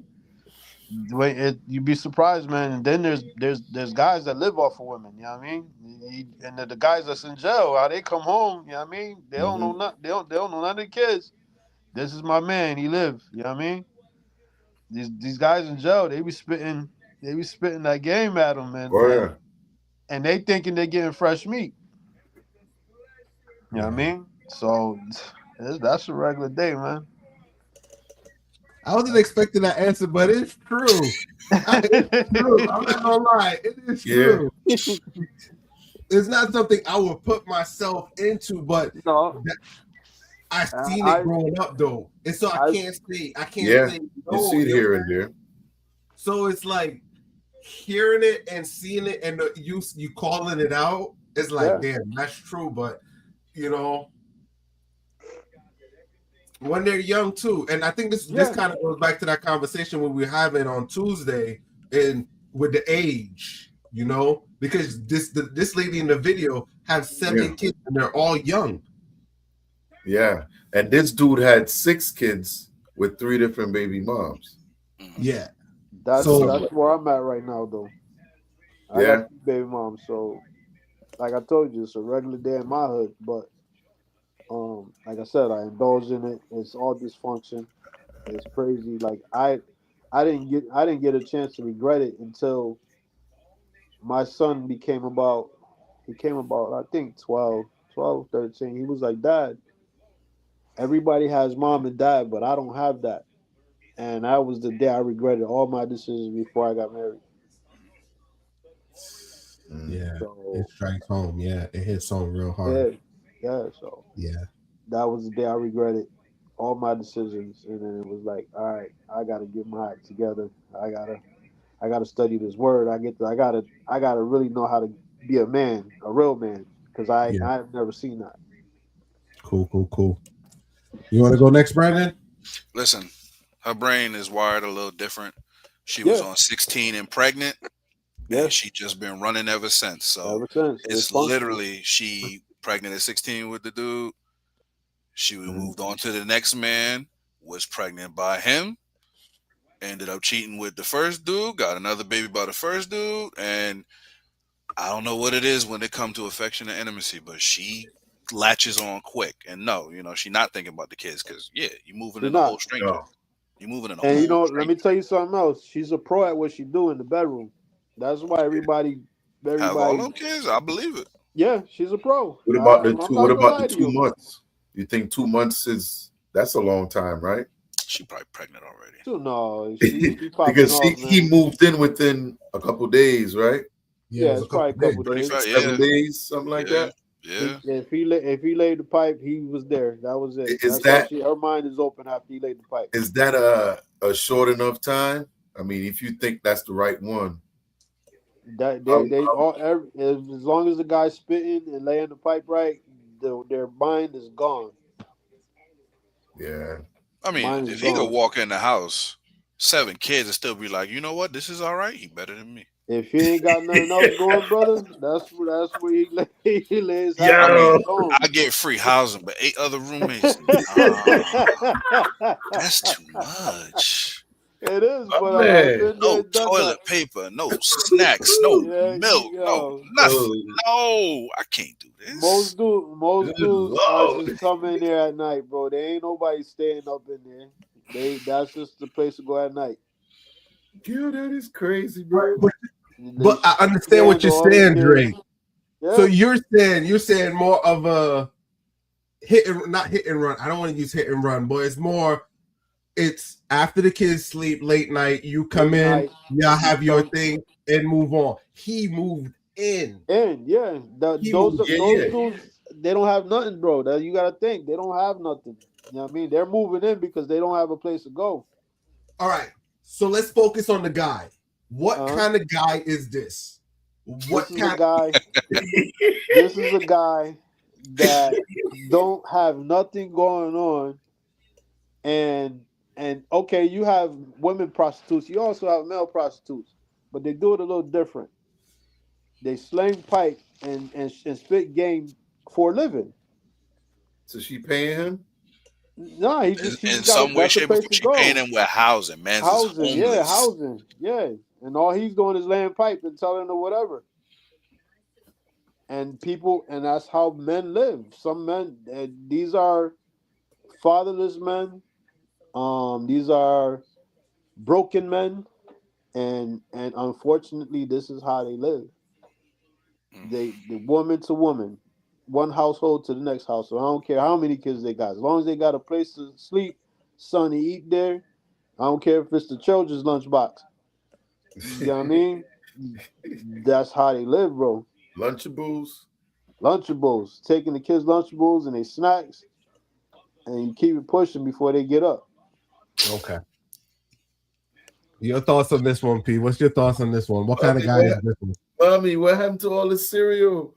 Speaker 3: You'd be surprised, man. And then there's guys that live off of women. You know what I mean? And the guys that's in jail, how they come home. You know what I mean? They don't know nothing. They don't know none of the kids. This is my man. He live. You know what I mean? These guys in jail, they be spitting that game at them, and they thinking they're getting fresh meat. You know what I mean? So that's a regular day, man.
Speaker 2: I wasn't expecting that answer, but it's true. It's true. I'm not gonna lie. It is true. It's not something I would put myself into, but I've seen it growing up though. And so I can't say
Speaker 1: you
Speaker 2: no.
Speaker 1: see it here and there.
Speaker 2: So it's like hearing it and seeing it and you calling it out. It's like, damn, that's true. But when they're young too, and I think this kind of goes back to that conversation we were having on Tuesday, and with the age, because this lady in the video has 7 kids and they're all young.
Speaker 1: Yeah, and this dude had 6 kids with 3 different baby moms.
Speaker 2: Yeah,
Speaker 3: that's where I'm at right now, though. I got 2 baby moms, so like I told you, it's a regular day in my hood, but. Like I said, I indulge in it. It's all dysfunction. It's crazy. Like I didn't get a chance to regret it until my son became about I think 12, 13. He was like, Dad, everybody has mom and dad, but I don't have that. And that was the day I regretted all my decisions before I got married.
Speaker 2: Yeah, it strikes home. Yeah, it hits home real hard.
Speaker 3: Yeah, so that was the day I regretted all my decisions, and then it was like, all right, I gotta get my act together. I gotta study this word. I gotta really know how to be a man, a real man, because I've never seen that.
Speaker 2: Cool. You want to go next, Brandon?
Speaker 4: Listen, her brain is wired a little different. She was on 16 and pregnant. And she just been running ever since. So it's literally she pregnant at 16 with the dude. She moved on to the next man, was pregnant by him, ended up cheating with the first dude, got another baby by the first dude, and I don't know what it is when it comes to affection and intimacy, but she latches on quick. And no, she's not thinking about the kids because you're moving in a whole stranger.
Speaker 1: No.
Speaker 4: You're moving in a whole stranger.
Speaker 3: Let me tell you something else. She's a pro at what she do in the bedroom. That's why everybody
Speaker 4: have all them kids. I believe it.
Speaker 3: Yeah, she's a pro.
Speaker 1: What about the 2 months? You think 2 months that's a long time, right?
Speaker 4: She probably pregnant already.
Speaker 3: No,
Speaker 1: because he moved in within a couple days, right?
Speaker 3: Yeah, it's probably a couple days.
Speaker 1: 7 days, something like that.
Speaker 4: Yeah.
Speaker 3: If he laid the pipe, he was there. That was it.
Speaker 1: Is
Speaker 3: That's how
Speaker 1: that
Speaker 3: her mind is open after he laid the pipe.
Speaker 1: a short enough time? I mean, if you think that's the right one,
Speaker 3: That
Speaker 1: um,
Speaker 3: they all as long as the guy's spitting and laying the pipe right, their mind is gone.
Speaker 1: yeah.
Speaker 4: I mean,
Speaker 3: Mind is
Speaker 4: if he could
Speaker 3: gone.
Speaker 4: walk in the house, 7 kids, and still be like, you know what, this is all right. He better than me.
Speaker 3: If he ain't got nothing else going, brother, that's where he lay his hat
Speaker 4: I
Speaker 3: and
Speaker 4: mean,
Speaker 1: Yo,
Speaker 3: he's gone.
Speaker 4: I get free housing, but 8 other roommates, nah, that's too much.
Speaker 3: It is,
Speaker 1: my
Speaker 3: but I've
Speaker 1: man.
Speaker 3: been there
Speaker 4: No
Speaker 3: and done
Speaker 4: toilet
Speaker 3: that.
Speaker 4: paper, no snacks, no
Speaker 3: Yeah,
Speaker 4: milk, no
Speaker 3: yo.
Speaker 4: nothing.
Speaker 1: Oh,
Speaker 4: No, I can't do this.
Speaker 3: Most
Speaker 1: good
Speaker 3: dudes are
Speaker 1: Lord.
Speaker 3: just coming in there at night, bro. There ain't nobody staying up in there. That's just the place to go at night.
Speaker 1: Yeah, that is crazy,
Speaker 2: Right,
Speaker 1: bro.
Speaker 3: They
Speaker 2: but I understand what you're
Speaker 3: scandal all the
Speaker 2: saying,
Speaker 3: kids.
Speaker 2: Drake. So
Speaker 3: Yeah,
Speaker 2: you're saying more of a not hit and run. I don't want to use hit and run, but it's after the kids sleep late night. You come
Speaker 3: late
Speaker 2: in,
Speaker 3: night.
Speaker 2: y'all
Speaker 3: You
Speaker 2: have your
Speaker 3: come
Speaker 2: thing and move on. He moved in.
Speaker 3: in, yeah.
Speaker 2: He moved
Speaker 1: Yeah,
Speaker 3: Those
Speaker 1: yeah.
Speaker 3: dudes, they don't have nothing, bro. That you gotta think. They don't have nothing. You know what I mean? They're moving in because they don't have a place to go.
Speaker 2: All right. So let's focus on the guy. What
Speaker 3: Uh-huh.
Speaker 2: kind of guy is this? What
Speaker 3: This is a
Speaker 2: kind
Speaker 3: guy. This is a guy that don't have nothing going on, and okay, you have women prostitutes. You also have male prostitutes, but they do it a little different. They sling pipe and spit game for a living.
Speaker 1: So she paying him?
Speaker 3: No, he
Speaker 4: In
Speaker 3: just got
Speaker 4: some
Speaker 3: it.
Speaker 4: way,
Speaker 3: That's the
Speaker 4: shape, or
Speaker 3: place
Speaker 4: form,
Speaker 3: to
Speaker 4: she paying
Speaker 3: go.
Speaker 4: him with housing. Man's is
Speaker 3: Housing, yeah,
Speaker 4: homeless.
Speaker 3: housing, yeah. And all he's doing is laying pipe and telling her whatever. And people, and that's how men live. Some men, these are fatherless men. These are broken men, and unfortunately, this is how they live.
Speaker 4: Mm.
Speaker 3: The woman to woman, one household to the next household. I don't care how many kids they got, as long as they got a place to sleep, son to eat there. I don't care if it's the children's lunchbox. You know what I mean? That's how they live, bro.
Speaker 1: Lunchables?
Speaker 3: Lunchables, taking the kids' Lunchables and their snacks, and you keep it pushing before they get up.
Speaker 2: Okay. Your thoughts on this one, P? What's your thoughts on this one? What kind of
Speaker 1: Mommy,
Speaker 2: guy is this one?
Speaker 1: what happened to all the cereal?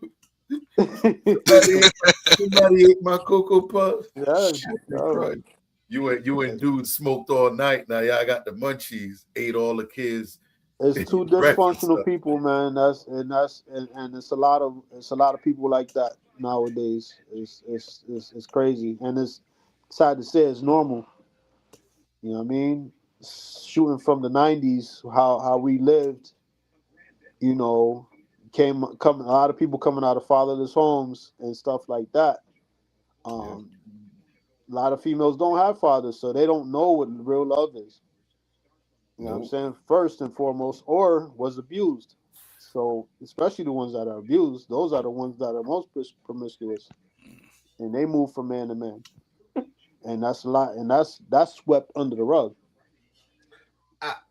Speaker 1: Somebody ate my Cocoa Puff.
Speaker 3: Yeah,
Speaker 1: Captain
Speaker 3: yo,
Speaker 1: Crunch. You and dude smoked all night. Now y'all got the munchies. Ate all the kids
Speaker 3: it's two
Speaker 1: breakfast
Speaker 3: dysfunctional
Speaker 1: stuff.
Speaker 3: people, man. And it's a lot of people like that nowadays. It's crazy, and it's sad to say it's normal. You know what I mean? Shooting from the '90s, how we lived. You know, come a lot of people coming out of fatherless homes and stuff like that.
Speaker 1: Yeah.
Speaker 3: Um, a lot of females don't have fathers, so they don't know what real love is. You know what I'm
Speaker 1: Nope.
Speaker 3: saying? First and foremost, or was abused. So, especially the ones that are abused, those are the ones that are most promiscuous, and they move from man to man, and that's a lot, and that's swept under the rug.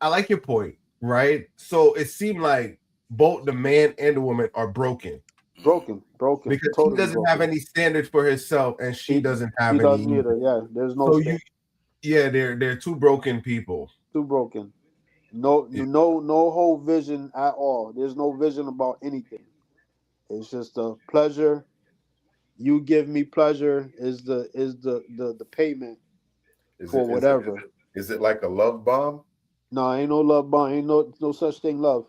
Speaker 2: I like your point, right? So it seemed like both the man and the woman are broken
Speaker 3: Broken,
Speaker 2: because he
Speaker 3: totally
Speaker 2: doesn't have
Speaker 3: broken.
Speaker 2: any standards for himself, and she
Speaker 3: He
Speaker 2: doesn't
Speaker 3: he
Speaker 2: have any
Speaker 3: doesn't
Speaker 2: either.
Speaker 3: either. Yeah, there's no
Speaker 2: So you,
Speaker 3: stand.
Speaker 2: yeah, they're two broken people.
Speaker 3: Too broken. No,
Speaker 2: Yeah.
Speaker 3: no whole vision at all. There's no vision about anything. It's just a pleasure. You give me pleasure is the payment
Speaker 1: Is
Speaker 3: for
Speaker 1: it is it is
Speaker 3: whatever.
Speaker 1: it is it like a love bomb?
Speaker 3: No, ain't no love bond. Ain't no such thing love.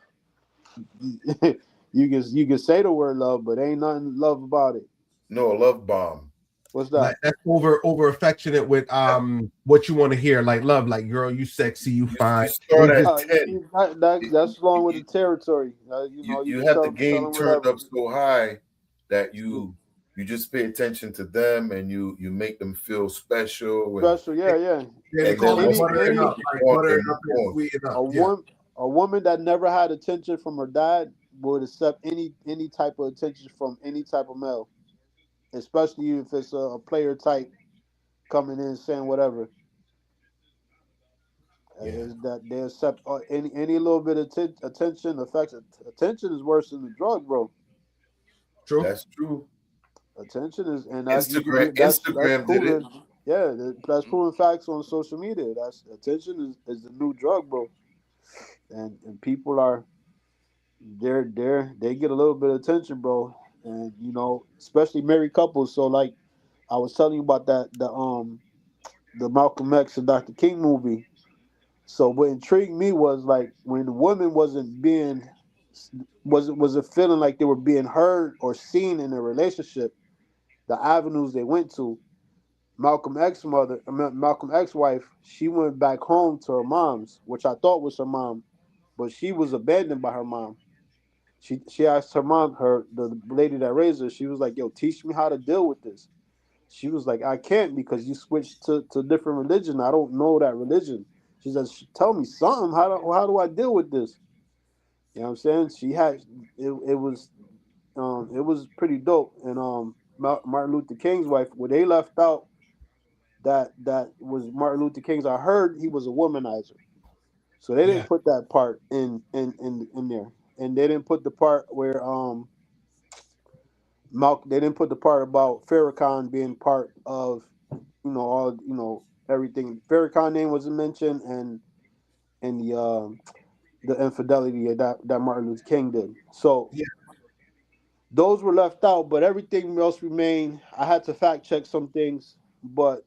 Speaker 3: You can say the word love, but ain't nothing love about it.
Speaker 1: No, a love bomb.
Speaker 3: What's
Speaker 2: Like
Speaker 3: that?
Speaker 2: that's over affectionate with what you want to hear, like love, like girl, you sexy, you
Speaker 1: You
Speaker 2: fine. And
Speaker 1: start
Speaker 2: he just
Speaker 1: at
Speaker 3: You see
Speaker 1: 10.
Speaker 3: that's along with
Speaker 1: You,
Speaker 3: the territory. You
Speaker 1: you
Speaker 3: can
Speaker 1: have the
Speaker 3: tell
Speaker 1: game
Speaker 3: them
Speaker 1: turned
Speaker 3: whatever.
Speaker 1: up so high that you just pay attention to them and you make them feel special
Speaker 3: Special, yeah, yeah.
Speaker 2: yeah, they
Speaker 1: and
Speaker 2: call
Speaker 1: then
Speaker 2: it
Speaker 1: once
Speaker 3: Any
Speaker 1: they
Speaker 2: buttering
Speaker 3: any
Speaker 2: up,
Speaker 1: move
Speaker 2: like
Speaker 1: on, they
Speaker 2: buttering up
Speaker 1: move
Speaker 2: and
Speaker 1: on.
Speaker 2: sweeten up.
Speaker 3: a
Speaker 2: Yeah.
Speaker 3: woman a woman that never had attention from her dad would accept any type of attention from any type of male, especially if it's a player type coming in saying whatever.
Speaker 2: Yeah.
Speaker 3: Is that they accept any little bit of attention affects attention is worse than the drug, bro.
Speaker 2: True.
Speaker 1: That's true.
Speaker 3: Attention is, and that's
Speaker 1: Instagram did it.
Speaker 3: proven. Yeah, that's proven facts on social media. That's attention is the new drug, bro. And people are they get a little bit of attention, bro. And especially married couples. So like I was telling you about that the Malcolm X and Dr. King movie. So what intrigued me was like when the women wasn't feeling like they were being heard or seen in a relationship, the avenues they went to. Malcolm X wife, she went back home to her mom's, which I thought was her mom, but she was abandoned by her mom. She asked her mom, the lady that raised her, she was like, "Yo, teach me how to deal with this." She was like, "I can't because you switched to different religion. I don't know that religion." She says, "Tell me something. How do I deal with this?" You know what I'm saying? She had it was pretty dope. And Martin Luther King's wife, where they left out that was Martin Luther King's. I heard he was a womanizer, so they didn't put that part in there, and they didn't put the part where they didn't put the part about Farrakhan being part of all everything. Farrakhan name wasn't mentioned, and the infidelity that Martin Luther King did. So those were left out, but everything else remained. I had to fact check some things, but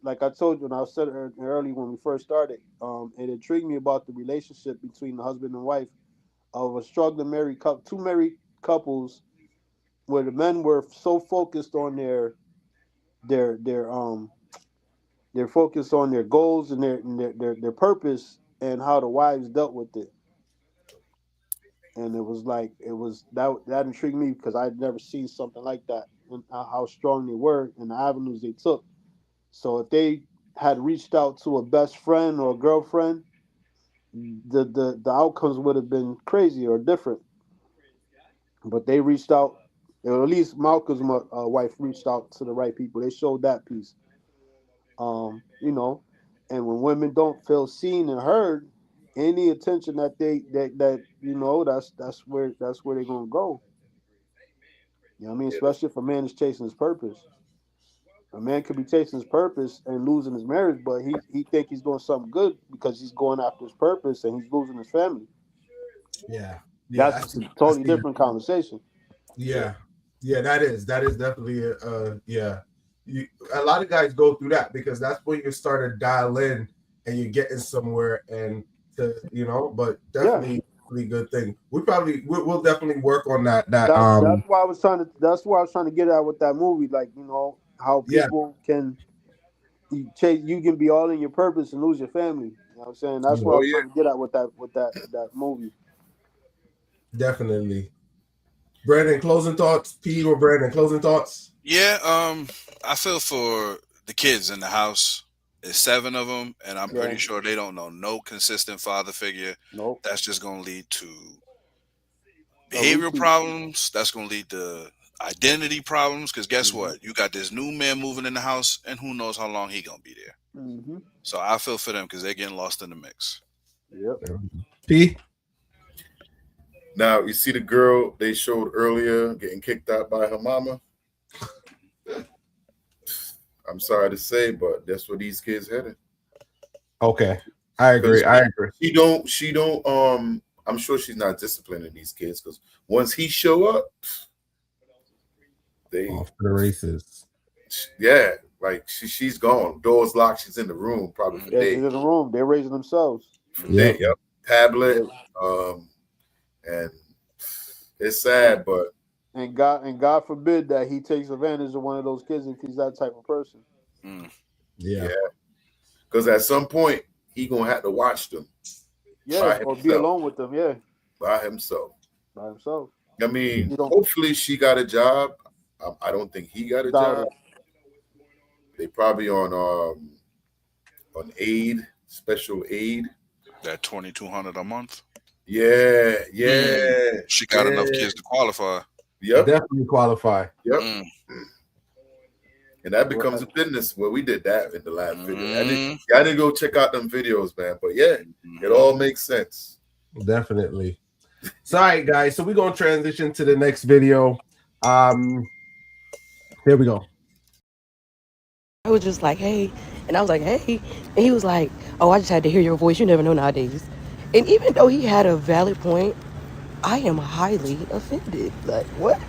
Speaker 3: like I told you, and I said it early when we first started, it intrigued me about the relationship between the husband and wife of a struggling married couple, two married couples, where the men were so focused on their they're focused on their goals and their purpose, and how the wives dealt with it. And it was like that intrigued me because I'd never seen something like that, and how strong they were and the avenues they took. So if they had reached out to a best friend or a girlfriend, the outcomes would have been crazy or different. But they reached out, or at least Malcolm's wife reached out to the right people. They showed that piece. And when women don't feel seen and heard, any attention that's where they're gonna go. You know what I mean? Especially if a man is chasing his purpose. A man could be chasing his purpose and losing his marriage, but he think he's doing something good because he's going after his purpose and he's losing his family.
Speaker 2: Yeah,
Speaker 3: That's a totally different conversation.
Speaker 2: Yeah, that is definitely a lot of guys go through that because that's when you start to dial in and you're getting somewhere, and but definitely good thing. We'll definitely work on that.
Speaker 3: That's why I was trying to get at with that movie, like how people can you can be all in your purpose and lose your family. You know what I'm saying? That's what I was trying to get at with that movie.
Speaker 2: Definitely. Brandon, closing thoughts. Pete or Brandon, closing thoughts.
Speaker 4: Yeah, I feel for the kids in the house. There's 7 of them, and I'm pretty sure they don't know no consistent father figure.
Speaker 3: Nope.
Speaker 4: That's just going to lead to behavioral problems. That's going to lead to identity problems. Because guess what? You got this new man moving in the house, and who knows how long he going to be there.
Speaker 3: Mm-hmm.
Speaker 4: So I feel for them because they're getting lost in the mix.
Speaker 3: Yep.
Speaker 2: P.
Speaker 1: Now you see the girl they showed earlier getting kicked out by her mama. I'm sorry to say, but that's where these kids headed.
Speaker 2: Okay, I agree.
Speaker 1: She don't. I'm sure she's not disciplining these kids because once he show up, they
Speaker 2: off to the races.
Speaker 1: Yeah, like she's gone. Doors locked. She's in the room probably for days.
Speaker 3: She's in the room. They're raising themselves.
Speaker 1: Yep. Tablet. And it's sad, but
Speaker 3: and God forbid that he takes advantage of one of those kids if he's that type of person.
Speaker 1: Yeah. Because at some point he gonna have to watch them.
Speaker 3: Yeah, or be alone with them. Yeah,
Speaker 1: by himself. I mean, hopefully she got a job. I don't think he got a job. They probably on aid, special aid.
Speaker 4: That $2,200 a month.
Speaker 1: Yeah.
Speaker 4: She got enough kids to qualify.
Speaker 1: Yep,
Speaker 2: definitely qualify.
Speaker 1: Yep. And that becomes a business. Well, we did that in the last video. I didn't go check out them videos, man. But yeah, it all makes sense.
Speaker 2: Definitely. So, all right, guys. So we're gonna transition to the next video. Here we go.
Speaker 12: I was just like, hey. And I was like, hey. And he was like, oh, I just had to hear your voice. You never know nowadays. And even though he had a valid point, I am highly offended. Like, what?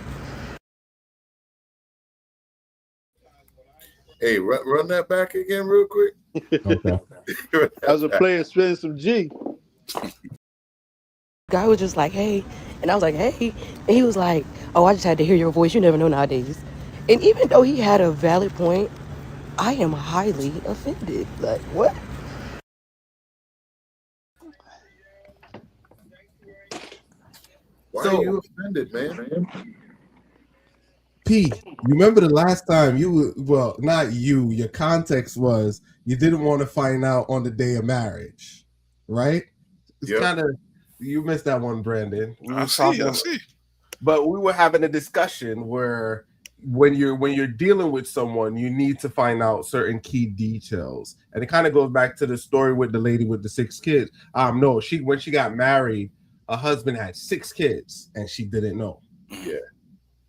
Speaker 1: Hey, run that back again real quick.
Speaker 2: Okay.
Speaker 3: As a player, spending some G.
Speaker 12: Guy was just like, hey. And I was like, hey. And he was like, oh, I just had to hear your voice. You never know nowadays. And even though he had a valid point, I am highly offended. Like, what?
Speaker 1: Why are you offended, man?
Speaker 2: P, you remember the last time well, not you, your context was you didn't want to find out on the day of marriage, right? It's kind of, you missed that one, Brandon.
Speaker 4: I see.
Speaker 2: But we were having a discussion where when you're dealing with someone, you need to find out certain key details. And it kind of goes back to the story with the lady with the 6 kids. No, when she got married, her husband had 6 kids and she didn't know.
Speaker 1: Yeah.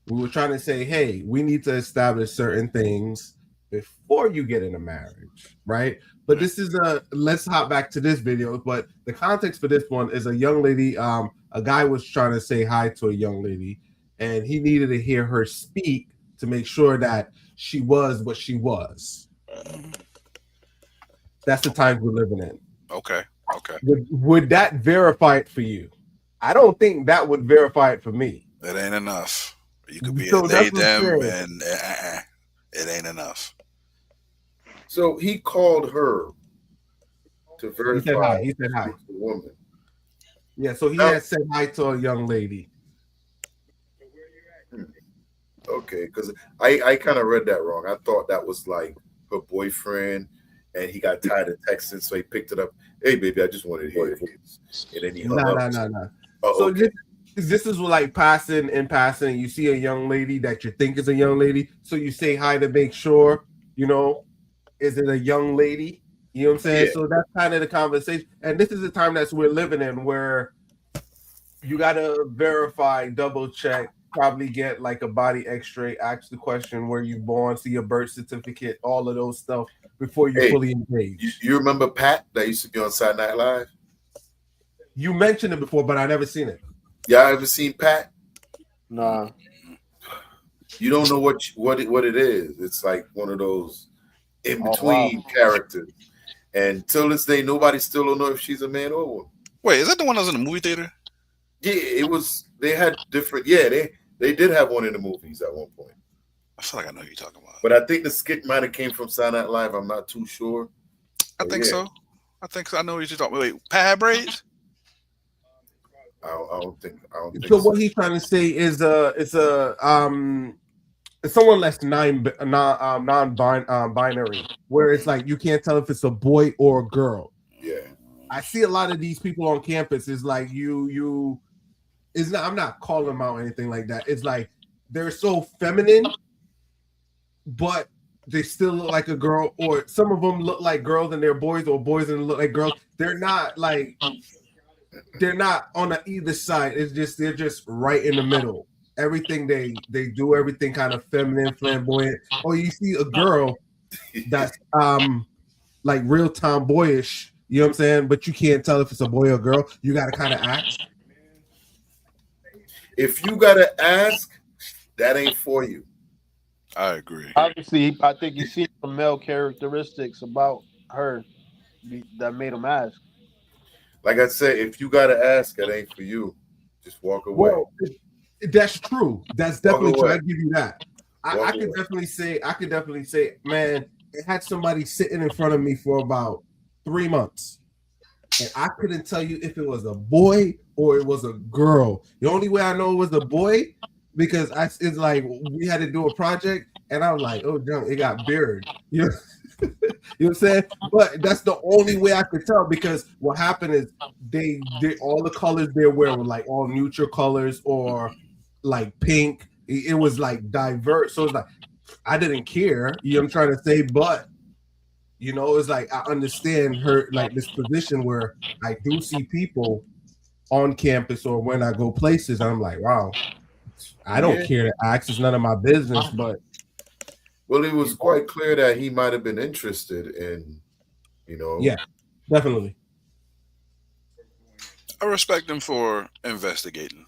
Speaker 2: We were trying to say, hey, we need to establish certain things before you get in a marriage, right? But this is let's hop back to this video. But the context for this one is a young lady. A guy was trying to say hi to a young lady, and he needed to hear her speak to make sure that she was what she was. That's the times we're living in.
Speaker 4: Okay.
Speaker 2: Would that verify it for you? I don't think that would verify it for me.
Speaker 4: It ain't enough. You could be a they, them, and it ain't enough.
Speaker 1: So he called her to verify.
Speaker 2: He said hi.
Speaker 1: The woman.
Speaker 2: Yeah, so he had said hi to a young lady.
Speaker 1: Okay, because I kind of read that wrong. I thought that was like her boyfriend, and he got tired of texting, so he picked it up. Hey, baby, I just wanted to hear it. And then he hung up.
Speaker 2: No.
Speaker 1: So
Speaker 2: okay. This is like passing. You see a young lady that you think is a young lady, so you say hi to make sure, is it a young lady? You know what I'm saying? Yeah. So that's kind of the conversation. And this is the time that we're living in where you got to verify, double check, probably get like a body x-ray, ask the question where you born, see your birth certificate, all of those stuff before you fully engage.
Speaker 1: You remember Pat that used to be on Saturday Night Live?
Speaker 2: You mentioned it before, but I never seen it.
Speaker 1: Y'all ever seen Pat?
Speaker 3: Nah.
Speaker 1: You don't know what it is. It's like one of those in between characters. And till this day, nobody still don't know if she's a man or a woman.
Speaker 4: Wait, is that the one that was in the movie theater?
Speaker 1: Yeah, it was. They had different. Yeah, they did have one in the movies at one point.
Speaker 4: I feel like I know who you're talking about.
Speaker 1: But I think the skit might have came from Saturday Night Live. I'm not too sure.
Speaker 4: I think so. I think so. I know what you're talking about. Wait, Pat had braids?
Speaker 1: I don't think
Speaker 2: so. What he's trying to say is it's someone less non-binary, where it's like you can't tell if it's a boy or a girl.
Speaker 1: Yeah,
Speaker 2: I see a lot of these people on campus. Is like it's not. I'm not calling them out or anything like that. It's like they're so feminine, but they still look like a girl, or some of them look like girls and they're boys, or boys and look like girls. They're not like. They're not on either side. It's just they're just right in the middle. Everything they do, everything kind of feminine, flamboyant. Or you see a girl that's like real tomboyish. You know what I'm saying? But you can't tell if it's a boy or a girl. You got to kind of ask.
Speaker 1: If you got to ask, that ain't for you.
Speaker 4: I agree.
Speaker 3: Obviously, I think you see some male characteristics about her that made him ask.
Speaker 1: Like I said, if you got to ask, it ain't for you. Just walk away.
Speaker 2: Well, that's true. That's definitely true. I give you that. I could definitely say, man, it had somebody sitting in front of me for about 3 months. And I couldn't tell you if it was a boy or it was a girl. The only way I know it was a boy, because it's like we had to do a project, and I was like, oh, damn, it got buried. You know? You know what I'm saying? But that's the only way I could tell, because what happened is they all the colors they wear were like all neutral colors or like pink. It was like diverse. So it's like I didn't care. You know what I'm trying to say? But it's like I understand her like this position where I do see people on campus or when I go places, I'm like, wow, I don't care to ask. It's none of my business, but
Speaker 1: Well, it was quite clear that he might have been interested in, you know.
Speaker 2: Yeah, definitely.
Speaker 4: I respect him for investigating.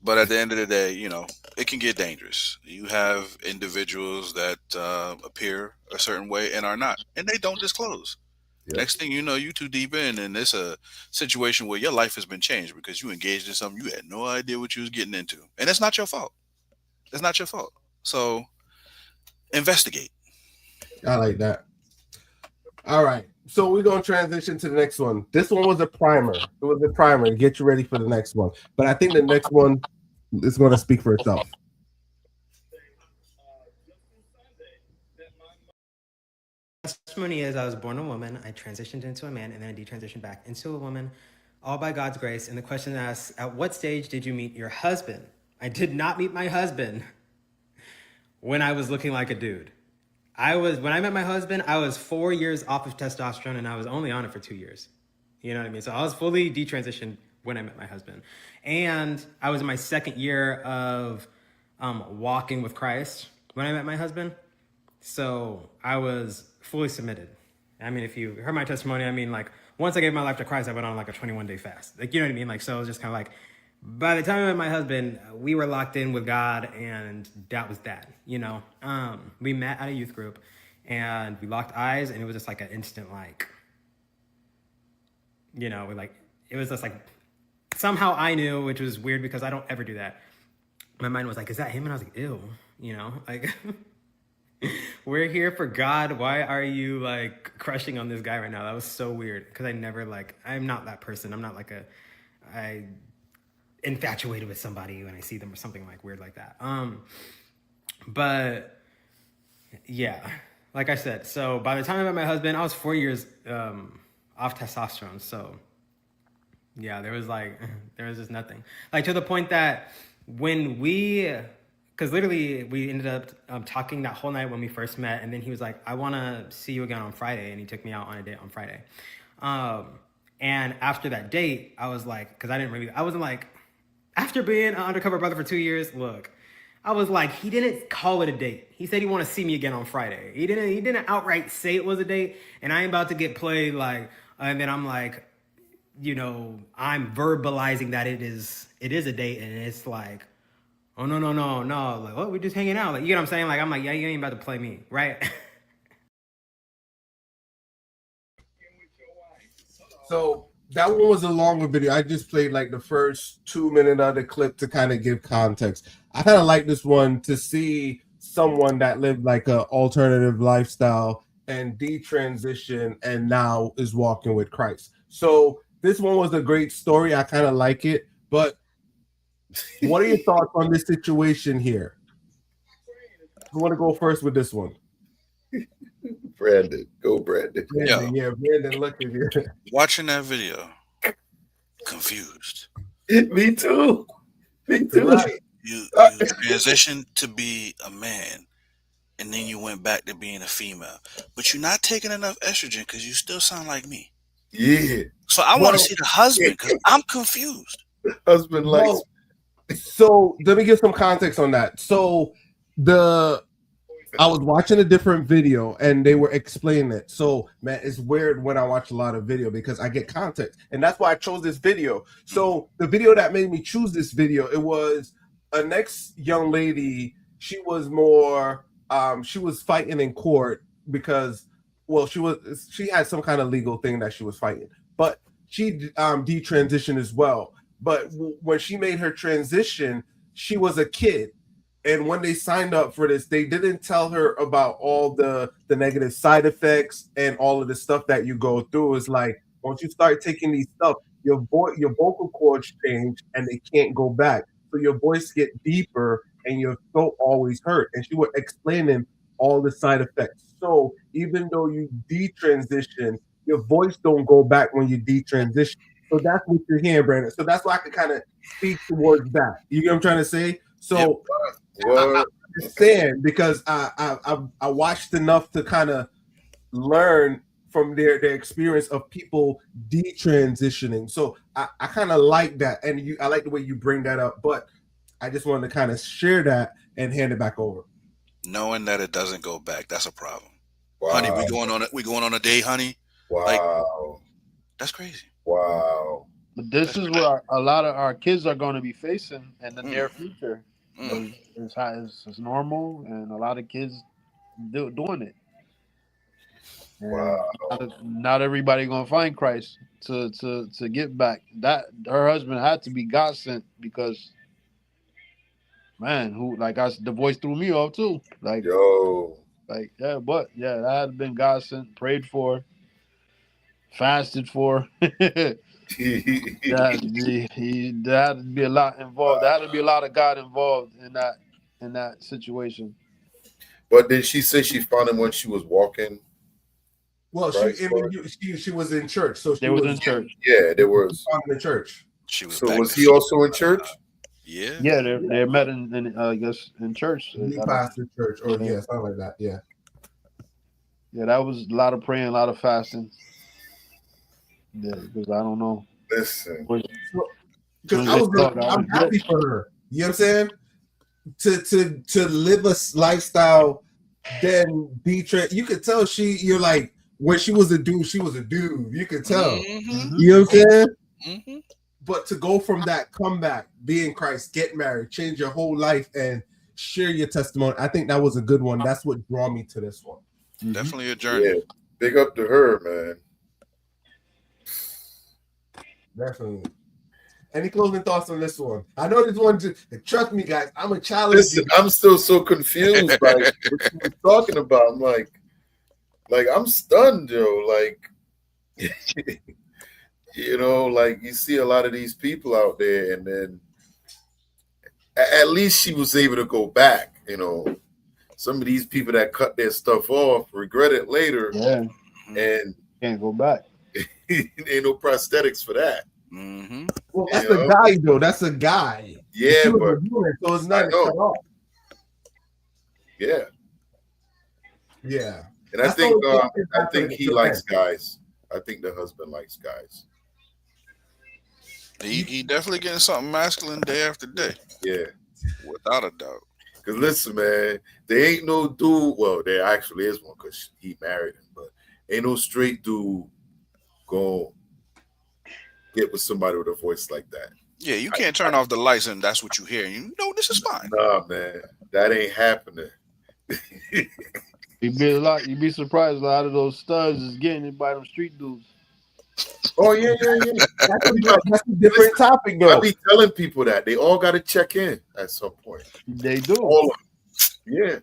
Speaker 4: But at the end of the day, it can get dangerous. You have individuals that appear a certain way and are not, and they don't disclose.
Speaker 1: Yep.
Speaker 4: Next thing you know, you too deep in, and it's a situation where your life has been changed because you engaged in something you had no idea what you was getting into, and it's not your fault. It's not your fault. So investigate.
Speaker 2: I like that. All right. So we're gonna transition to the next one. This one was a primer. It was a primer to get you ready for the next one. But I think the next one is gonna speak for itself.
Speaker 13: Testimony is I was born a woman, I transitioned into a man, and then I detransitioned back into a woman, all by God's grace. And the question asks, at what stage did you meet your husband? I did not meet my husband when I was looking like a dude. When I met my husband, I was 4 years off of testosterone, and I was only on it for 2 years. You know what I mean? So I was fully detransitioned when I met my husband. And I was in my second year of walking with Christ when I met my husband. So I was fully submitted. I mean, if you heard my testimony, I mean, like, once I gave my life to Christ, I went on like a 21-day fast. Like, you know what I mean? Like, so it was just kind of like, by the time I met my husband, we were locked in with God, and that was that, you know? We met at a youth group, and we locked eyes, and it was just like an instant, like, you know, it was just like, somehow I knew, which was weird because I don't ever do that. My mind was like, is that him? And I was like, ew, you know, like, we're here for God. Why are you like crushing on this guy right now? That was so weird because I'm not that person. I'm not like I infatuated with somebody when I see them or something like weird like that. But yeah, like I said, so by the time I met my husband, I was 4 years off testosterone. So yeah, there was just nothing. Like, to the point that because literally we ended up talking that whole night when we first met, and then he was like, I want to see you again on Friday, and he took me out on a date on Friday. And after that date, I was like, because I wasn't like, after being an undercover brother for 2 years, look, I was like, he didn't call it a date. He said he want to see me again on Friday. He didn't outright say it was a date, and I ain't about to get played like, and then I'm like, you know, I'm verbalizing that it is a date, and it's like, oh no, like, oh, we're just hanging out, like, you know what I'm saying? Like, I'm like, yeah, you ain't about to play me, right?
Speaker 2: So that one was a longer video. I just played like the first 2 minute of the clip to kind of give context. I kind of like this one to see someone that lived like a alternative lifestyle and detransition and now is walking with Christ. So this one was a great story. I kind of like it, but what are your thoughts on this situation here? Who want to go first with this one?
Speaker 1: Brandon, go Brandon.
Speaker 2: Brandon, look at you.
Speaker 4: Watching that video, confused.
Speaker 1: Me too.
Speaker 2: Right.
Speaker 4: You transitioned to be a man, and then you went back to being a female, but you're not taking enough estrogen because you still sound like me.
Speaker 1: Yeah.
Speaker 4: So I want to see the husband because I'm confused.
Speaker 1: Husband likes.
Speaker 2: So let me give some context on that. So I was watching a different video and they were explaining it. So man, it's weird when I watch a lot of video because I get context, and that's why I chose this video. So the video that made me choose this video, it was a next young lady. She was more she was fighting in court because, well, she had some kind of legal thing that she was fighting, but she detransitioned as well. But when she made her transition, she was a kid. And when they signed up for this, they didn't tell her about all the negative side effects and all of the stuff that you go through. It's like, once you start taking these stuff, your vocal cords change and they can't go back. So your voice get deeper and your throat always hurt. And she was explaining all the side effects. So even though you detransition, your voice don't go back when you detransition. So that's what you're hearing, Brandon. So that's why I can kind of speak towards that. You get what I'm trying to say? So I understand because I watched enough to kind of learn from their experience of people detransitioning. So I kind of like that, and I like the way you bring that up. But I just wanted to kind of share that and hand it back over.
Speaker 4: knowing that it doesn't go back. That's a problem.
Speaker 1: Wow.
Speaker 4: Honey, we going on a date, honey. Like,
Speaker 1: Wow.
Speaker 4: that's crazy.
Speaker 1: Wow.
Speaker 3: But this is what a lot of our kids are going to be facing in the near future.
Speaker 4: Mm.
Speaker 3: It's normal, and a lot of kids doing it. And
Speaker 1: Wow.
Speaker 3: not everybody gonna find Christ to get back. That her husband had to be God sent because man, who like the voice threw me off too. Like
Speaker 1: Yo.
Speaker 3: yeah, but yeah, that had been God sent, prayed for, fasted for. that there had to be a lot involved. There had to be a lot of God involved in that situation.
Speaker 1: But did she say she found him when she was walking?
Speaker 2: Well, she was in church, so
Speaker 3: they was in church.
Speaker 1: Yeah, there was
Speaker 2: in the church.
Speaker 4: She was.
Speaker 1: So was he also in church?
Speaker 4: Yeah.
Speaker 3: Yeah, they met in I guess in church.
Speaker 2: Pastor church, or yeah, something like that. Yeah.
Speaker 3: Yeah, that was a lot of praying, a lot of fasting. Yeah, because I don't know.
Speaker 1: Listen.
Speaker 2: Because I'm happy for her. You know what I'm saying? To live a lifestyle, then be you could tell you're like when she was a dude, she was a dude. You could tell.
Speaker 4: Mm-hmm.
Speaker 2: You know what I'm saying?
Speaker 4: Mm-hmm.
Speaker 2: But to go from that comeback, be in Christ, get married, change your whole life, and share your testimony, I think that was a good one. That's what drew me to this one.
Speaker 4: Definitely a journey.
Speaker 1: Yeah. Big up to her, man.
Speaker 2: Definitely. Any closing thoughts on this one? I know this one. Trust me, guys. I'm a challenge.
Speaker 1: Listen, I'm still so confused by what you were talking about. I'm like I'm stunned, yo. Like, you know, like you see a lot of these people out there, and then at least she was able to go back. You know, some of these people that cut their stuff off regret it later.
Speaker 3: Yeah,
Speaker 1: and
Speaker 3: can't go back.
Speaker 1: Ain't no prosthetics for that.
Speaker 4: Mm-hmm.
Speaker 2: Well, that's a guy, though. That's a guy.
Speaker 1: Yeah, but
Speaker 2: so it's not cut off.
Speaker 1: Yeah.
Speaker 2: Yeah.
Speaker 1: And I think he likes guys. I think the husband likes guys.
Speaker 4: He definitely getting something masculine day after day.
Speaker 1: Yeah.
Speaker 4: Without a doubt.
Speaker 1: Because listen, man, there ain't no dude. Well, there actually is one because he married him, but ain't no straight dude go get with somebody with a voice like that.
Speaker 4: Yeah, you can't turn off the lights and that's what you hear. You know this is fine.
Speaker 1: Nah, man, that ain't happening.
Speaker 3: You'd be surprised a lot of those studs is getting it by them street dudes.
Speaker 1: Oh yeah.
Speaker 2: That's a different topic, though.
Speaker 1: I be telling people that they all got to check in at some point.
Speaker 3: They do.
Speaker 1: All of them. Yeah.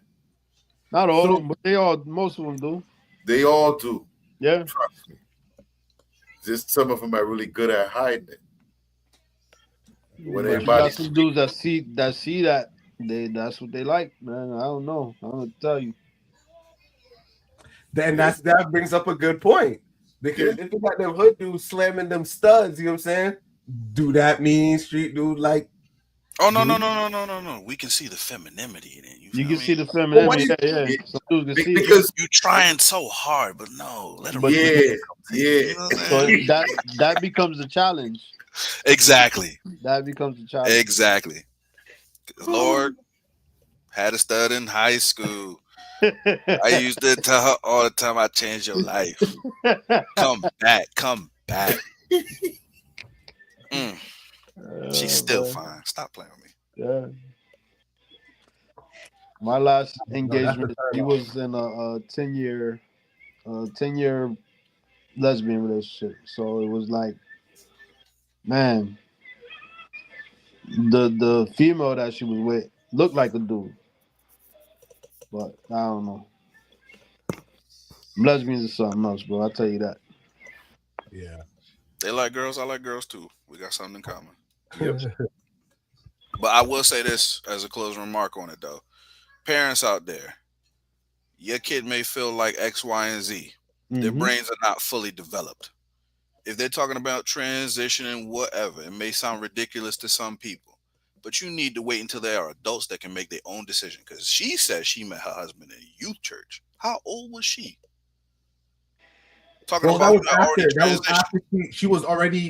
Speaker 3: Not all of them, but most of them do.
Speaker 1: They all do.
Speaker 3: Yeah.
Speaker 1: Trust me. Just some of them are really good at hiding it.
Speaker 3: When you got some dudes that see that that's what they like, man. I don't know. I'm gonna tell you.
Speaker 2: Then that brings up a good point. Because if you got them hood dudes slamming them studs, you know what I'm saying? Do that mean street dude like?
Speaker 4: Oh no. We can see the femininity in it.
Speaker 3: You can see the femininity. Yeah. Some dudes can see
Speaker 4: because you're trying so hard, but no, let them.
Speaker 1: Yeah.
Speaker 4: You know
Speaker 3: so that becomes a challenge.
Speaker 4: Exactly.
Speaker 3: That becomes a challenge.
Speaker 4: Exactly. Lord had a stud in high school. I used to tell her all the time, I changed your life. Come back. She's still fine. Stop playing with me.
Speaker 3: Yeah. My last engagement, he was in a 10-year lesbian relationship. So it was like, man, the female that she was with looked like a dude. But I don't know. Lesbians is something else, bro. I'll tell you that.
Speaker 2: Yeah.
Speaker 4: They like girls. I like girls too. We got something in common. Yep. But I will say this as a closing remark on it, though. Parents out there, your kid may feel like X, Y, and Z. Their brains are not fully developed. If they're talking about transitioning, whatever, it may sound ridiculous to some people. But you need to wait until they are adults that can make their own decision. Because she says she met her husband in a youth church. How old was she?
Speaker 2: Talking about that was after she was already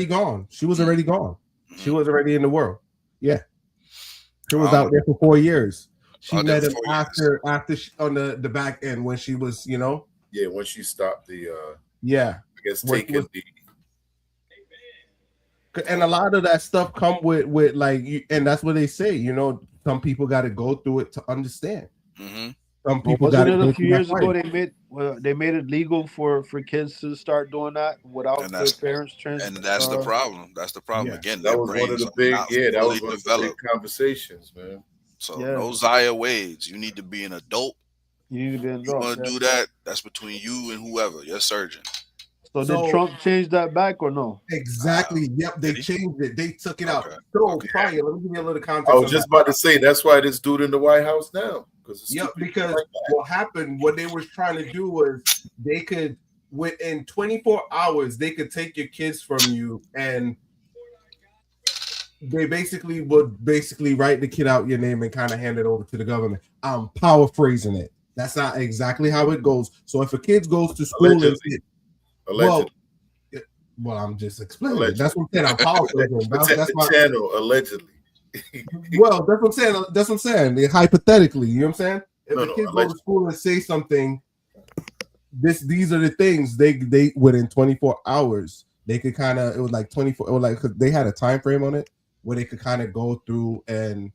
Speaker 2: gone. She was already gone. She was already in the world. Yeah. She was out there for 4 years. She met him after on the back end when she was,
Speaker 1: Yeah, when she stopped the
Speaker 2: yeah,
Speaker 1: I guess taking the
Speaker 2: and a lot of that stuff come with like and that's what they say, some people got to go through it to understand.
Speaker 4: Mm-hmm.
Speaker 2: Some people
Speaker 3: wasn't
Speaker 2: got
Speaker 3: it
Speaker 2: to
Speaker 3: a
Speaker 2: go
Speaker 3: few
Speaker 2: through that
Speaker 3: years ago
Speaker 2: fight.
Speaker 3: they made it legal for kids to start doing that without their parents
Speaker 4: and that's the problem. That's the problem.
Speaker 2: Yeah.
Speaker 4: Again,
Speaker 1: that
Speaker 4: their
Speaker 1: was one of
Speaker 4: brains
Speaker 1: the
Speaker 4: are
Speaker 1: big
Speaker 4: not
Speaker 1: that was
Speaker 4: fully
Speaker 1: one of the big
Speaker 4: developed.
Speaker 1: conversations, man.
Speaker 4: So no Zaya Wades. You need to be an adult.
Speaker 3: You need to be an
Speaker 4: You
Speaker 3: adult.
Speaker 4: want to do that? That's between you and whoever, your surgeon.
Speaker 3: So did Trump change that back or no?
Speaker 2: Exactly. Yep, they changed it. They took it out.
Speaker 4: Okay.
Speaker 2: So prior, let me give you a little context.
Speaker 1: I was just about to say that's why this dude in the White House now.
Speaker 2: Because what happened, what they was trying to do was they could within 24 hours they could take your kids from you, and they would write the kid out your name and kind of hand it over to the government. I'm paraphrasing it. That's not exactly how it goes. So if a kid goes to school
Speaker 1: allegedly.
Speaker 2: Well, I'm just explaining it. That's what I'm saying. I'm paraphrasing.
Speaker 1: That's my channel, allegedly.
Speaker 2: Well, that's what I'm saying. That's what I'm saying. Hypothetically, you know what I'm saying? If a kid go to school and say something, these are the things they within 24 hours they could kind of, it was like 24, it was like, cause they had a time frame on it where they could kind of go through and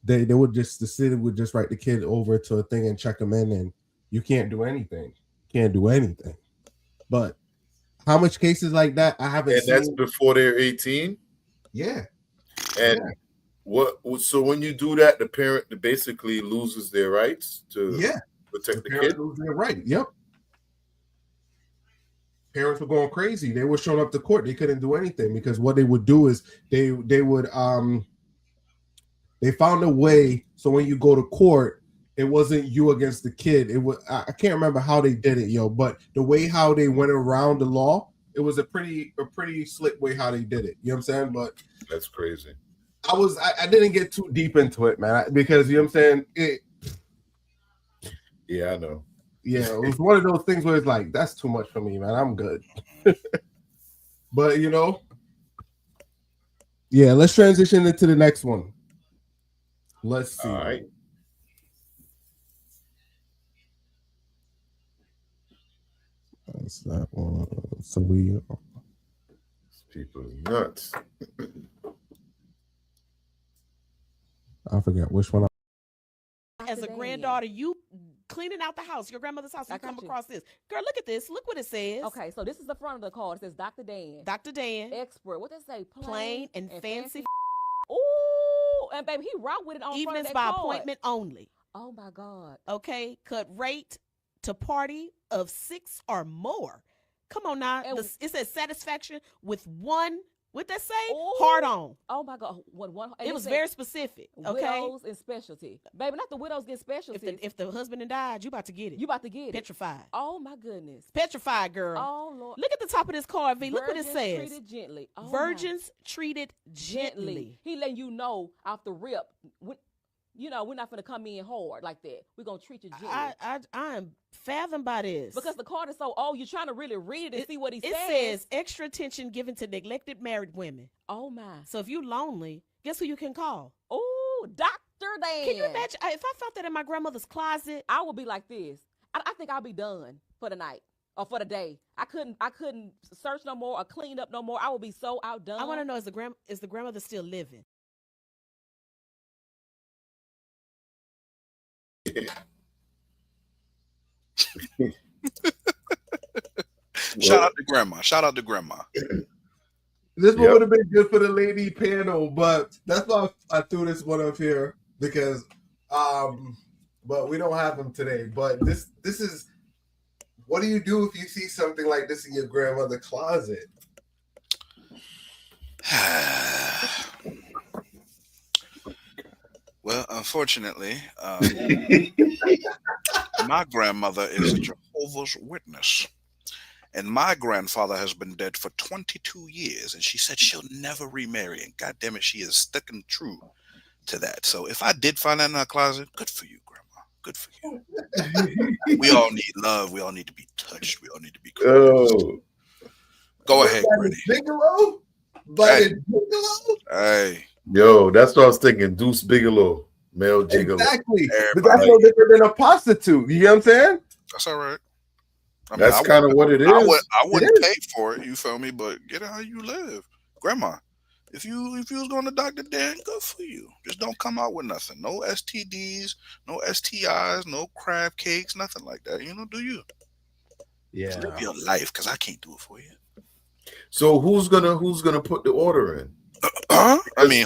Speaker 2: they would just, the city would just write the kid over to a thing and check them in, and you can't do anything. But how much cases like that I haven't seen.
Speaker 1: That's before they're 18.
Speaker 2: Yeah.
Speaker 1: And so when you do that, the parent basically loses their rights to protect the kid.
Speaker 2: Lose their right. Yep. Parents were going crazy. They were showing up to court. They couldn't do anything because what they would do is they would they found a way so when you go to court, it wasn't you against the kid. It was, I can't remember how they did it, but the way how they went around the law, it was a pretty slick way how they did it. You know what I'm saying? But
Speaker 1: that's crazy.
Speaker 2: I didn't get too deep into it, man, because you know what I'm saying.
Speaker 1: Yeah, I know.
Speaker 2: Yeah, it was one of those things where it's like, that's too much for me, man. I'm good. But yeah, let's transition into the next one. Let's see.
Speaker 1: All right.
Speaker 2: That's that one. So we
Speaker 1: people nuts.
Speaker 2: I forget which one.
Speaker 14: As a granddaughter, you cleaning out the house, your grandmother's house, you come across this. Girl, look at this. Look what it says.
Speaker 15: Okay, so this is the front of the card. It says Dr. Dan.
Speaker 14: Dr. Dan.
Speaker 15: Expert. What does it say?
Speaker 14: Plain and fancy.
Speaker 15: Ooh, and baby, he rock with it on
Speaker 14: evenings
Speaker 15: front of that
Speaker 14: by
Speaker 15: card.
Speaker 14: appointment only.
Speaker 15: Oh my God.
Speaker 14: Okay, cut rate to party of 6 or more. Come on now. It says satisfaction with one. What that say?
Speaker 15: Ooh.
Speaker 14: Hard on.
Speaker 15: Oh my God. One.
Speaker 14: It was very specific. Okay.
Speaker 15: Widows and specialty. Baby, not the widows get specialty.
Speaker 14: If the husband and died, you about to get it.
Speaker 15: You about to get
Speaker 14: Petrified.
Speaker 15: it. Oh my goodness.
Speaker 14: Petrified, girl.
Speaker 15: Oh Lord.
Speaker 14: Look at the top of this card, V. Look what it says.
Speaker 15: Treated gently. Oh,
Speaker 14: Virgins treated gently.
Speaker 15: He letting you know off the rip. We're not going to come in hard like that. We're going to treat you gently.
Speaker 14: I am fathomed by this.
Speaker 15: Because the card is so old, you're trying to really read it and see what he says.
Speaker 14: It says extra attention given to neglected married women.
Speaker 15: Oh, my.
Speaker 14: So if you're lonely, guess who you can call?
Speaker 15: Oh, Dr. Dan.
Speaker 14: Can you imagine? If I found that in my grandmother's closet.
Speaker 15: I would be like this. I think I'll be done for the night. Or for the day. I couldn't search no more or clean up no more. I would be so outdone.
Speaker 14: I want to know, is the grandmother still living? Shout out to grandma.
Speaker 2: This one would have been good for the lady panel, but that's why I threw this one up here because but we don't have them today. But this is, what do you do if you see something like this in your grandmother's closet?
Speaker 4: Well, unfortunately, my grandmother is a Jehovah's Witness, and my grandfather has been dead for 22 years, and she said she'll never remarry, and God damn it, she is sticking true to that. So if I did find that in her closet, good for you, Grandma. Good for you. We all need love. We all need to be touched. We all need to be caressed. Go ahead, Granny.
Speaker 2: Bigelow?
Speaker 4: Hey.
Speaker 1: Yo, that's what I was thinking. Deuce Bigelow. Male gigolo.
Speaker 2: Exactly. But
Speaker 4: Everybody.
Speaker 2: that's no different than a prostitute. You know what I'm saying?
Speaker 4: That's all right. I mean,
Speaker 1: That's kind of what it is.
Speaker 4: I wouldn't pay for it. You feel me? But get it how you live, Grandma. If you was going to Dr. Dan, good for you. Just don't come out with nothing. No STDs, no STIs, no crab cakes, nothing like that. You know, do you?
Speaker 2: Yeah.
Speaker 4: Live your life, because I can't do it for you.
Speaker 1: So who's gonna put the order in?
Speaker 4: I mean,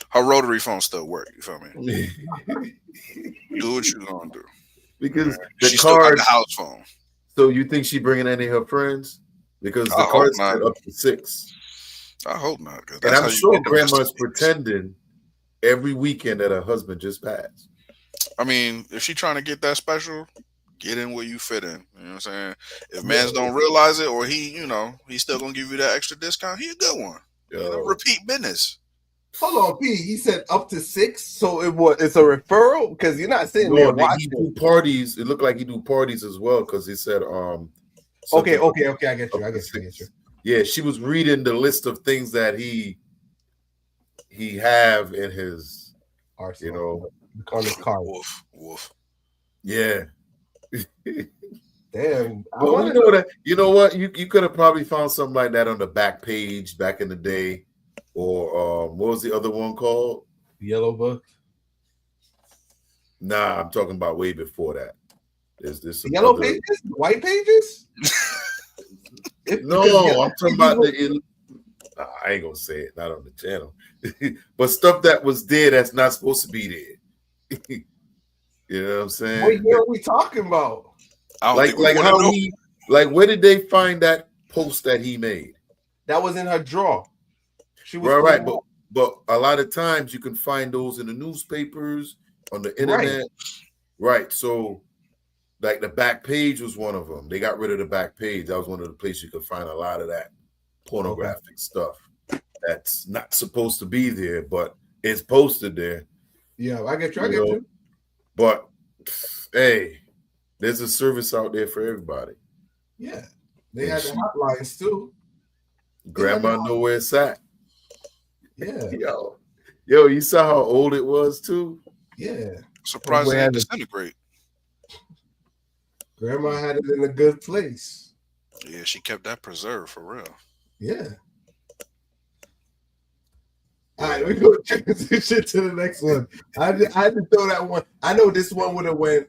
Speaker 4: her rotary phone still work. You feel me? Do what you gonna do.
Speaker 1: Because
Speaker 4: she still got the house phone.
Speaker 1: So you think she bringing any of her friends? Because the card said up to 6.
Speaker 4: I hope not.
Speaker 1: And I'm sure Grandma's pretending every weekend that her husband just passed.
Speaker 4: I mean, if she trying to get that special, get in where you fit in. You know what I'm saying? If mans don't realize it, or he's still gonna give you that extra discount, he a good one. You know, repeat business.
Speaker 2: Hold on, P. He said up to 6, so it's a referral because you're not sitting there watching.
Speaker 1: He do parties. It looked like he do parties as well because he said
Speaker 2: Okay, I get you.
Speaker 1: Yeah, she was reading the list of things that he have in his arsenal.
Speaker 2: On his card.
Speaker 4: Woof.
Speaker 1: Yeah.
Speaker 2: Damn.
Speaker 1: You know what? You could have probably found something like that on the back page back in the day. Or what was the other one called?
Speaker 2: The Yellow Book?
Speaker 1: Nah, I'm talking about way before that. There's some
Speaker 2: Yellow pages? White pages?
Speaker 1: No, I'm talking about I ain't gonna say it, not on the channel. But stuff that was there that's not supposed to be there. You know what I'm saying?
Speaker 2: What year are we talking about?
Speaker 1: Where did they find that post that he made?
Speaker 2: That was in her drawer. She was
Speaker 1: right, but a lot of times you can find those in the newspapers, on the internet. Right. So like the back page was one of them. They got rid of the back page. That was one of the places you could find a lot of that pornographic stuff that's not supposed to be there, but it's posted there.
Speaker 2: Yeah, I get you.
Speaker 1: But hey, there's a service out there for everybody.
Speaker 2: Yeah. They had the hotlines too.
Speaker 1: Grandma know where it's at.
Speaker 2: Yeah.
Speaker 1: Yo, you saw how old it was too?
Speaker 2: Yeah.
Speaker 4: Surprised it didn't disintegrate.
Speaker 2: Grandma had it in a good place.
Speaker 4: Yeah, she kept that preserved for real.
Speaker 2: Yeah. All right, we're going to transition to the next one. I had to throw that one. I know this one would have went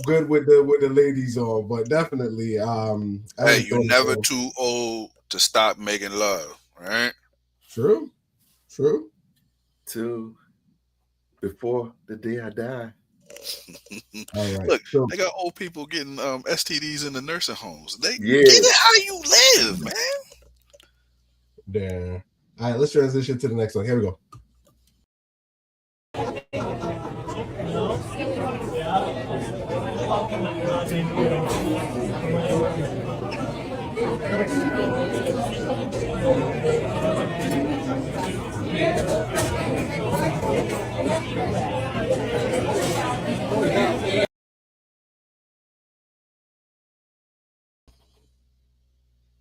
Speaker 2: good with the ladies on, but definitely.
Speaker 4: Hey, you're never too old to stop making love, right?
Speaker 2: True.
Speaker 1: Till before the day I die.
Speaker 2: All right.
Speaker 4: Look, they got old people getting STDs in the nursing homes. Get
Speaker 1: Yeah.
Speaker 4: it how you live, man.
Speaker 2: Yeah. All right, let's transition to the next one. Here we go.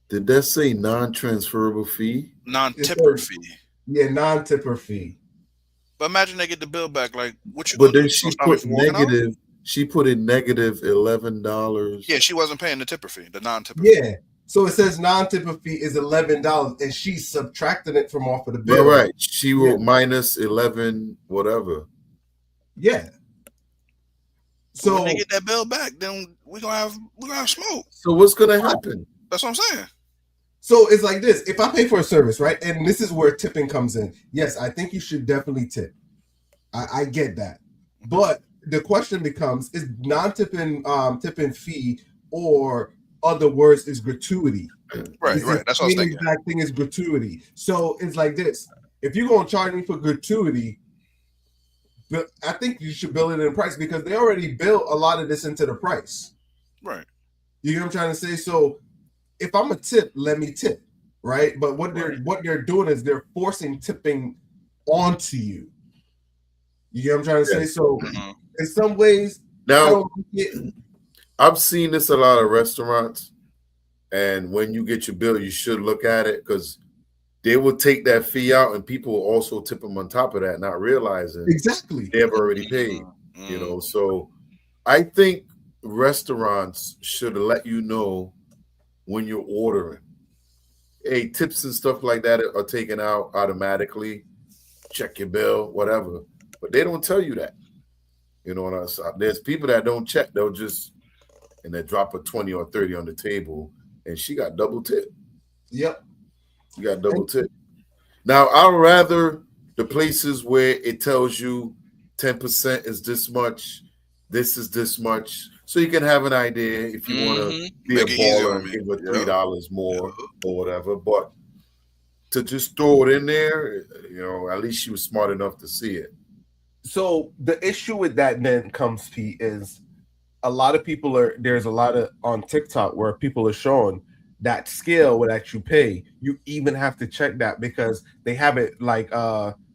Speaker 1: Did that say non-transferable fee?
Speaker 4: Non-tipper fee.
Speaker 2: Yeah, non-tipper fee.
Speaker 4: But imagine they get the bill back. Like, what you?
Speaker 1: But then she put negative. She put in negative $11.
Speaker 4: Yeah, she wasn't paying the tipper fee, the non-tipper.
Speaker 2: Yeah. So it says non-tipper fee is $11, and she's subtracting it from off of the bill.
Speaker 1: Right. She wrote minus 11, whatever.
Speaker 2: Yeah. So
Speaker 4: when they get that bill back, then we're gonna have smoke.
Speaker 1: So what's gonna happen?
Speaker 4: That's what I'm saying.
Speaker 2: So it's like this: if I pay for a service, right, and this is where tipping comes in. Yes, I think you should definitely tip. I get that, but the question becomes: is non-tipping tipping fee or other words is gratuity?
Speaker 4: Right. That's what I was thinking.
Speaker 2: The exact thing is gratuity. So it's like this: if you're gonna charge me for gratuity, but I think you should bill it in price because they already built a lot of this into the price.
Speaker 4: Right.
Speaker 2: You get what I'm trying to say? So if I'm a tip, let me tip, right? But what they're doing is they're forcing tipping onto you. You get what I'm trying to say? So in some ways,
Speaker 1: now I've seen this a lot of restaurants, and when you get your bill, you should look at it because they will take that fee out, and people will also tip them on top of that, not realizing
Speaker 2: Exactly
Speaker 1: they've already paid. You know, so I think restaurants should let you know when you're ordering. Hey, tips and stuff like that are taken out automatically. Check your bill, whatever. But they don't tell you that. You know what I'm saying? There's people that don't check. They'll just and they drop a 20 or 30 on the table, and she got double tip.
Speaker 2: Yep.
Speaker 1: You got double tip. Now, I'd rather the places where it tells you 10% is this much, this is this much, so you can have an idea if you want to be
Speaker 4: Make
Speaker 1: a
Speaker 4: it easier
Speaker 1: baller
Speaker 4: on
Speaker 1: and
Speaker 4: me.
Speaker 1: give her
Speaker 4: Yep.
Speaker 1: $3 more or whatever. But to just throw it in there, you know, at least she was smart enough to see it.
Speaker 2: So the issue with that then comes, Pete, is a lot of people there's a lot of on TikTok where people are showing that scale that you pay. You even have to check that because they have it like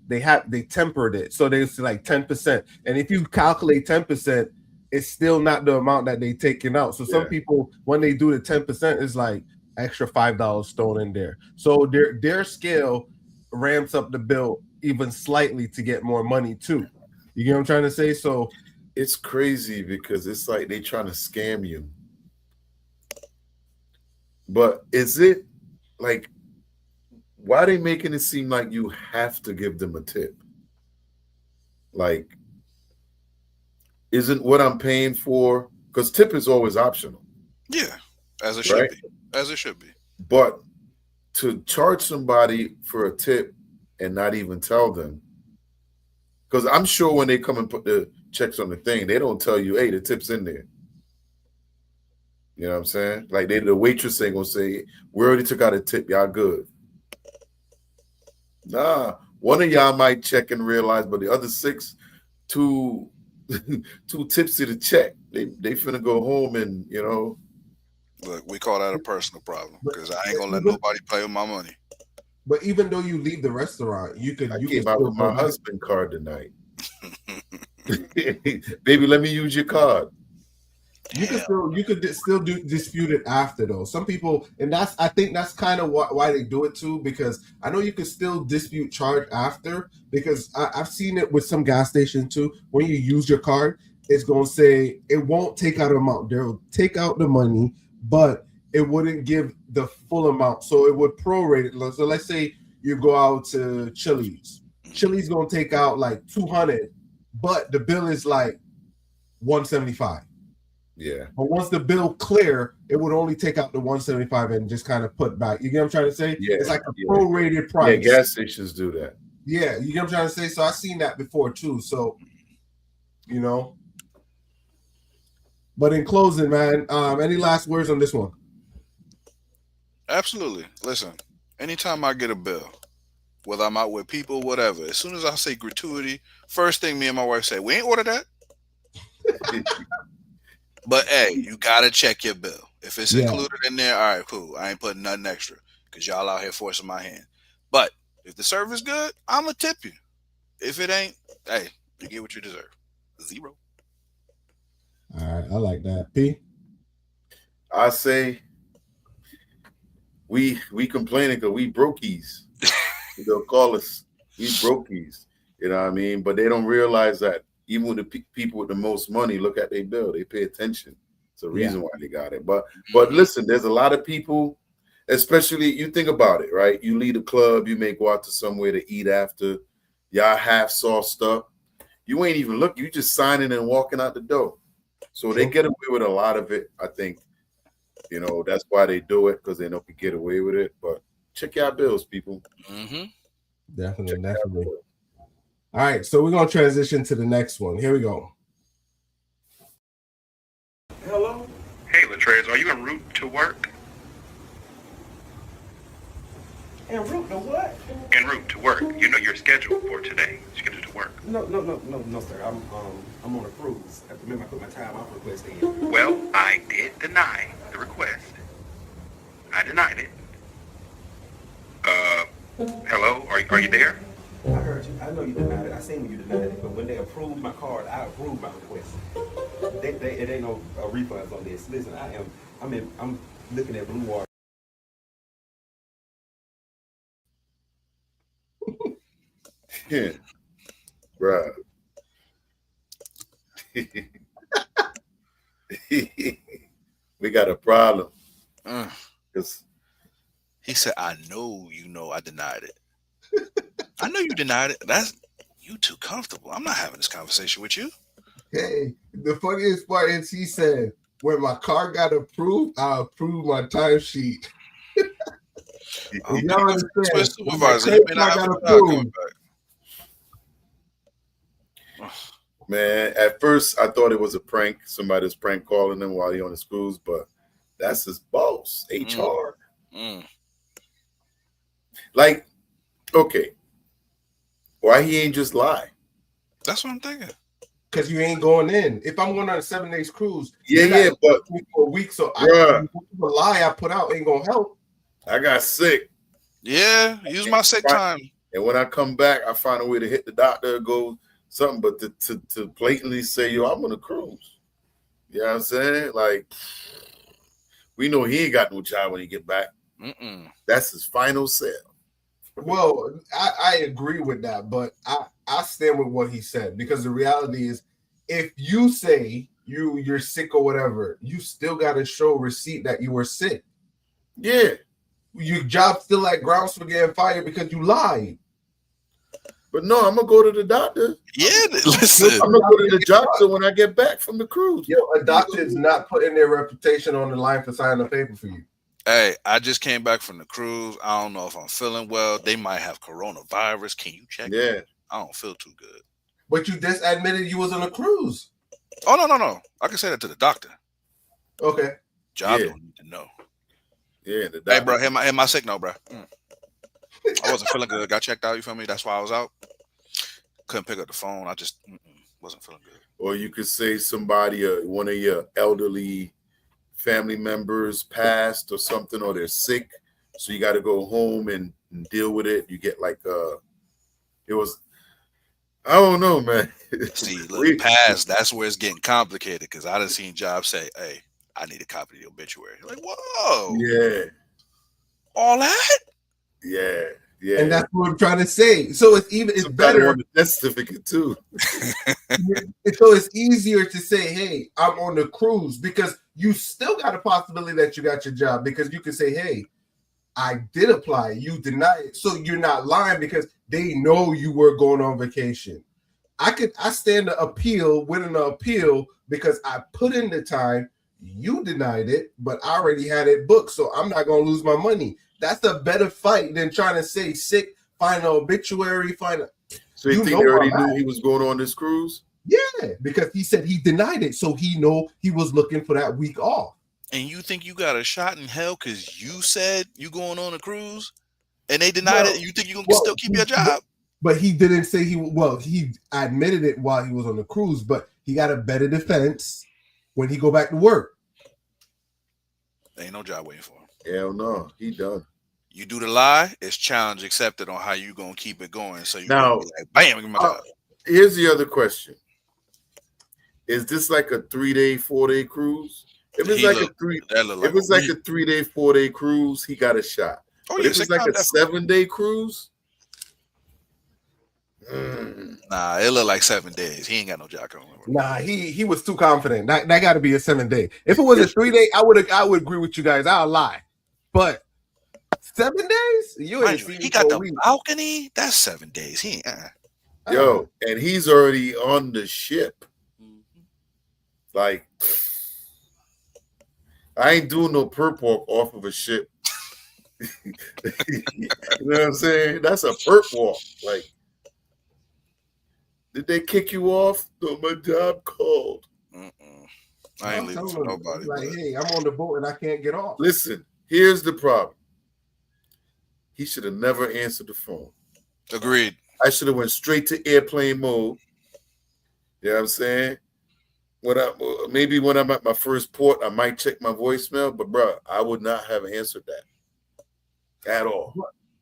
Speaker 2: they tempered it. So there's like 10%. And if you calculate 10%, it's still not the amount that they taking out. So some people, when they do the 10%, is like extra $5 thrown in there. So their scale ramps up the bill even slightly to get more money too. You get what I'm trying to say? So
Speaker 1: it's crazy because it's like they trying to scam you. But is it like why are they making it seem like you have to give them a tip? Like, isn't what I'm paying for? Because tip is always optional.
Speaker 4: Yeah, as it should be. As it should be.
Speaker 1: But to charge somebody for a tip and not even tell them, because I'm sure when they come and put the checks on the thing, they don't tell you, hey, the tip's in there. You know what I'm saying? Like the waitress ain't gonna say, we already took out a tip, y'all good. Nah, one of y'all might check and realize, but the other six, too tipsy to check. They finna go home and
Speaker 4: Look, we call that a personal problem because I ain't gonna let nobody play with my money.
Speaker 2: But even though you leave the restaurant, you
Speaker 1: I
Speaker 2: can
Speaker 1: came out
Speaker 2: still
Speaker 1: with my
Speaker 2: go back.
Speaker 1: husband card tonight. Baby, let me use your card.
Speaker 2: You could still do dispute it after though. Some people, and I think that's kind of why they do it too, because I know you can still dispute charge after, because I've seen it with some gas stations too. When you use your card, it's gonna say it won't take out an amount. They'll take out the money, but it wouldn't give the full amount. So it would prorate it. So let's say you go out to Chili's. Chili's gonna take out like 200, but the bill is like 175.
Speaker 1: Yeah.
Speaker 2: But once the bill clear, it would only take out the 175 and just kind of put back. You get what I'm trying to say?
Speaker 1: Yeah.
Speaker 2: It's like a prorated price.
Speaker 1: Yeah, gas stations do that.
Speaker 2: Yeah, you get what I'm trying to say? So I've seen that before too. So, But in closing, man, any last words on this one?
Speaker 4: Absolutely. Listen, anytime I get a bill, whether I'm out with people, whatever, as soon as I say gratuity, first thing me and my wife say, we ain't order that. But hey, you gotta check your bill. If it's included in there, all right, cool. I ain't putting nothing extra because y'all out here forcing my hand. But if the service good, I'ma tip you. If it ain't, hey, you get what you deserve. 0.
Speaker 2: All right, I like that. P.
Speaker 1: I say we complaining because we brokies. They'll call us we brokies. You know what I mean? But they don't realize that even with the people with the most money, look at their bill. They pay attention. It's a reason why they got it. But listen, there's a lot of people, especially you think about it, right? You leave a club, you may go out to somewhere to eat after. Y'all half sauced up. You ain't even looking. You just signing and walking out the door. So they get away with a lot of it. I think, that's why they do it, because they know we get away with it. But check your bills, people.
Speaker 2: Definitely. All right, so we're gonna transition to the next one. Here we go.
Speaker 16: Hello. Hey, Latrez, are you en route to work?
Speaker 6: En route to what?
Speaker 16: En route to work. You know your schedule for today. Scheduled to work.
Speaker 6: No, sir. I'm on a cruise. I remember I put my time off request in.
Speaker 16: Well, I did deny the request. I denied it. Hello? Are you there?
Speaker 6: I heard you. I know you denied it. I seen when you denied it. But when they approved my card, I approved my request. It ain't no refunds on this. Listen, I'm looking at Blue Water.
Speaker 1: Yeah, bruh. We got a problem.
Speaker 4: Mm.
Speaker 1: 'Cause
Speaker 4: He said, "I know you know I denied it. I know you denied it. That's you too comfortable. I'm not having this conversation with you."
Speaker 2: Hey, the funniest part is he said, when my car got approved, I approved my timesheet.
Speaker 4: I'm
Speaker 2: Y'all
Speaker 4: thinking to his
Speaker 2: understand? When my
Speaker 4: supervisor. He
Speaker 2: credit
Speaker 4: may not
Speaker 2: card
Speaker 4: have
Speaker 2: got
Speaker 4: a job coming
Speaker 2: approved.
Speaker 4: back.
Speaker 1: man, at first I thought it was a prank. Somebody's prank calling him while he on his cruise, but that's his boss, HR.
Speaker 4: Mm.
Speaker 1: Like, okay, why he ain't just lie?
Speaker 4: That's what I'm thinking.
Speaker 2: Because you ain't going in. If I'm going on a 7 days cruise,
Speaker 1: Yeah,
Speaker 2: you're not
Speaker 1: yeah, but
Speaker 2: me for a week, so
Speaker 1: bruh,
Speaker 2: the lie I put out ain't gonna help.
Speaker 1: I got sick.
Speaker 4: Yeah, use my sick time.
Speaker 1: And when I come back, I find a way to hit the doctor, go something, but to blatantly say, yo, I'm on a cruise. You know what I'm saying? Like, we know he ain't got no job when he get back.
Speaker 4: Mm-mm.
Speaker 1: That's his final sale.
Speaker 2: Well, I agree with that, but I stand with what he said, because the reality is, if you say you're sick or whatever, you still got to show receipt that you were sick.
Speaker 1: Yeah.
Speaker 2: Your job still at grounds for getting fired because you lied.
Speaker 1: But no, I'm gonna go to the doctor.
Speaker 4: Yeah, listen.
Speaker 1: I'm gonna go to the doctor when I get back from the cruise.
Speaker 2: Yo, a doctor is not putting their reputation on the line for signing a paper for you.
Speaker 4: Hey, I just came back from the cruise. I don't know if I'm feeling well. They might have coronavirus. Can you check?
Speaker 1: Yeah.
Speaker 4: I don't feel too good.
Speaker 2: But you just admitted you was on a cruise.
Speaker 4: Oh, no. I can say that to the doctor.
Speaker 2: Okay.
Speaker 4: Job
Speaker 1: Yeah.
Speaker 4: don't need to know.
Speaker 1: Yeah, the doctor.
Speaker 4: Hey, bro, hit my sick note, bro. I wasn't feeling good. Got checked out. You feel me? That's why I was out. Couldn't pick up the phone. I just wasn't feeling good.
Speaker 1: Or you could say somebody, one of your elderly family members passed or something, or they're sick, so you got to go home and deal with it. You get like it was, I don't know, man.
Speaker 4: See, look, past, that's where it's getting complicated, because I done seen jobs say, "Hey, I need a copy of the obituary." Like, whoa,
Speaker 1: Yeah,
Speaker 4: all that?
Speaker 1: yeah.
Speaker 2: And that's what I'm trying to say. So it's better
Speaker 1: on the death certificate too.
Speaker 2: So it's easier to say, hey, I'm on the cruise, because you still got a possibility that you got your job, because you can say, hey, I did apply, you deny it. So you're not lying, because they know you were going on vacation. I stand to appeal, winning the appeal, because I put in the time, you denied it, but I already had it booked, so I'm not going to lose my money. That's a better fight than trying to say sick, find an obituary,
Speaker 1: So you think they already knew he was going on this cruise?
Speaker 2: Yeah, because he said he denied it, so he know he was looking for that week off.
Speaker 4: And you think you got a shot in hell because you said you going on a cruise, and they denied it? You think you gonna still keep your job?
Speaker 2: But he didn't say he admitted it while he was on the cruise, but he got a better defense when he go back to work.
Speaker 4: There ain't no job waiting for him.
Speaker 1: Hell no, he done.
Speaker 4: You do the lie, it's challenge accepted on how you gonna keep it going. So you
Speaker 1: Now,
Speaker 4: gonna be like, bam, give me my job.
Speaker 1: Here's the other question: is this like a 3-day, 4-day cruise? If it's like a 3-day, 4-day cruise, he got a shot.
Speaker 4: Oh,
Speaker 1: but
Speaker 4: yeah,
Speaker 1: if it's like a 7-day cruise,
Speaker 4: nah, it look like 7 days. He ain't got no job coming.
Speaker 2: Nah, he was too confident. That got to be a 7-day. If it was a 3-day, I would agree with you guys. I'll lie, but 7 days,
Speaker 4: He got the balcony. That's 7 days. He ain't.
Speaker 1: Yo, and he's already on the ship. Like, I ain't doing no perp walk off of a ship. You know what I'm saying? That's a perp walk. Like, did they kick you off? No, my job called.
Speaker 4: I ain't leaving for nobody.
Speaker 2: Like, hey, I'm on the boat and I can't get off.
Speaker 1: Listen, here's the problem. He should have never answered the phone.
Speaker 4: Agreed.
Speaker 1: I should have went straight to airplane mode. You know what I'm saying? Maybe when I'm at my first port, I might check my voicemail, but bro, I would not have answered that at all.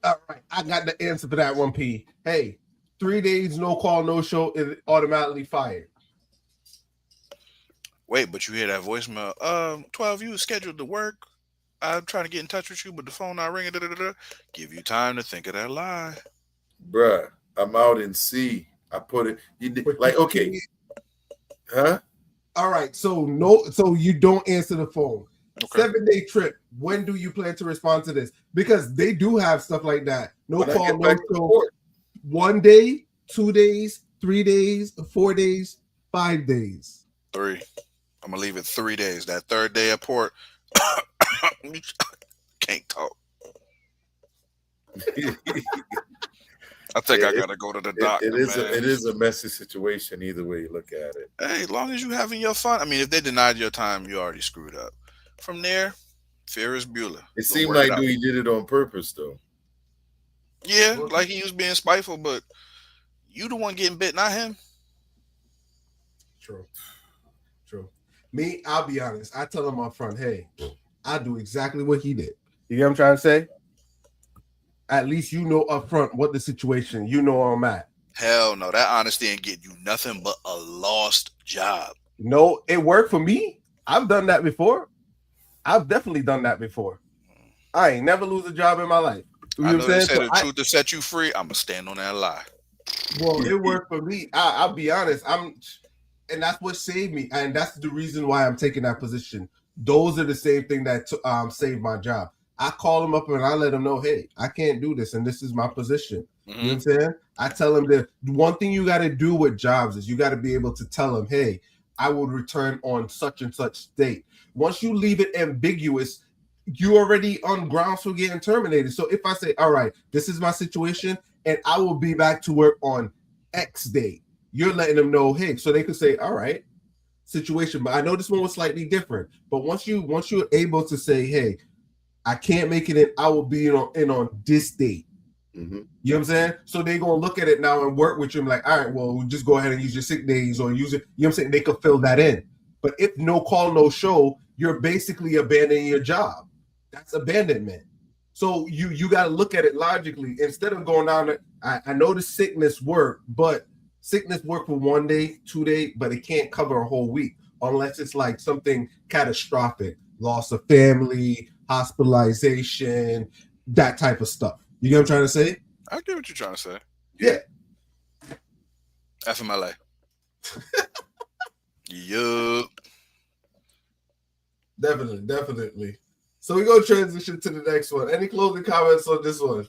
Speaker 2: All right, I got the answer for that one, P. Hey, 3 days, no call, no show, is automatically fired.
Speaker 4: Wait, but you hear that voicemail? 12, you scheduled to work. I'm trying to get in touch with you, but the phone not ringing. Give you time to think of that lie.
Speaker 1: Bruh, I'm out in C. I put it. You like okay, huh?
Speaker 2: All right. So you don't answer the phone. Okay. 7-day trip. When do you plan to respond to this? Because they do have stuff like that. No
Speaker 1: when
Speaker 2: call, no show. 1 day, 2 days, 3 days, 4 days, 5 days.
Speaker 4: 3. I'm gonna leave it 3 days. That third day at port, can't talk. I think I gotta go to the doctor.
Speaker 1: It is a messy situation either way you look at it.
Speaker 4: Hey, as long as you having your fun. I mean, if they denied your time, you already screwed up. From there, Ferris Bueller.
Speaker 1: It seemed like he did it on purpose, though.
Speaker 4: Yeah, like he was being spiteful, but you the one getting bit, not him.
Speaker 2: True. Me, I'll be honest. I tell him up front, hey, I do exactly what he did. You get what I'm trying to say? At least you know up front what the situation. You know where I'm at.
Speaker 4: Hell no, that honesty ain't get you nothing but a lost job.
Speaker 2: No, it worked for me. I've done that before. I've definitely done that before. I ain't never lose a job in my life.
Speaker 4: You know they said the truth to set you free. I'm gonna stand on that lie.
Speaker 2: Well, it worked for me. I'll be honest. And that's what saved me, and that's the reason why I'm taking that position. Those are the same thing that saved my job. I call them up and I let them know, hey, I can't do this, and this is my position. Mm-hmm. You know what I'm saying? I tell them that one thing you got to do with jobs is you got to be able to tell them, hey, I will return on such and such date. Once you leave it ambiguous, you already on grounds for getting terminated. So if I say, all right, this is my situation, and I will be back to work on X date, you're letting them know, hey, so they could say, all right, situation. But I know this one was slightly different. But once you're able to say, hey, I can't make it in, I will be in on this date. Mm-hmm. You know what I'm saying? So they're gonna look at it now and work with you and like, all right, well, we'll just go ahead and use your sick days or use it. You know what I'm saying? They could fill that in. But if no call, no show, you're basically abandoning your job. That's abandonment. So you got to look at it logically instead of going down. I know the sickness work, but sickness work for 1 day, 2 days, but it can't cover a whole week unless it's like something catastrophic, loss of family, hospitalization, that type of stuff. You get what I'm trying to say?
Speaker 4: I get what you're trying to say.
Speaker 2: Yeah.
Speaker 4: FMLA. Yup.
Speaker 2: Definitely. So we're going to transition to the next one. Any closing comments on this one?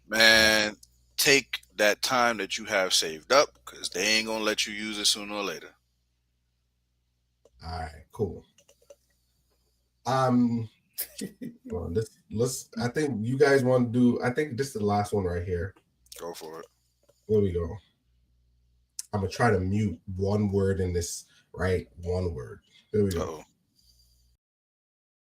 Speaker 4: Man, take that time that you have saved up because they ain't going to let you use it sooner or later.
Speaker 2: All right, cool. Well, I think you guys want to do, I think this is the last one right here.
Speaker 4: Go for it.
Speaker 2: There we go. I'm going to try to mute one word in this, right? One word. There we go.
Speaker 17: Uh-oh.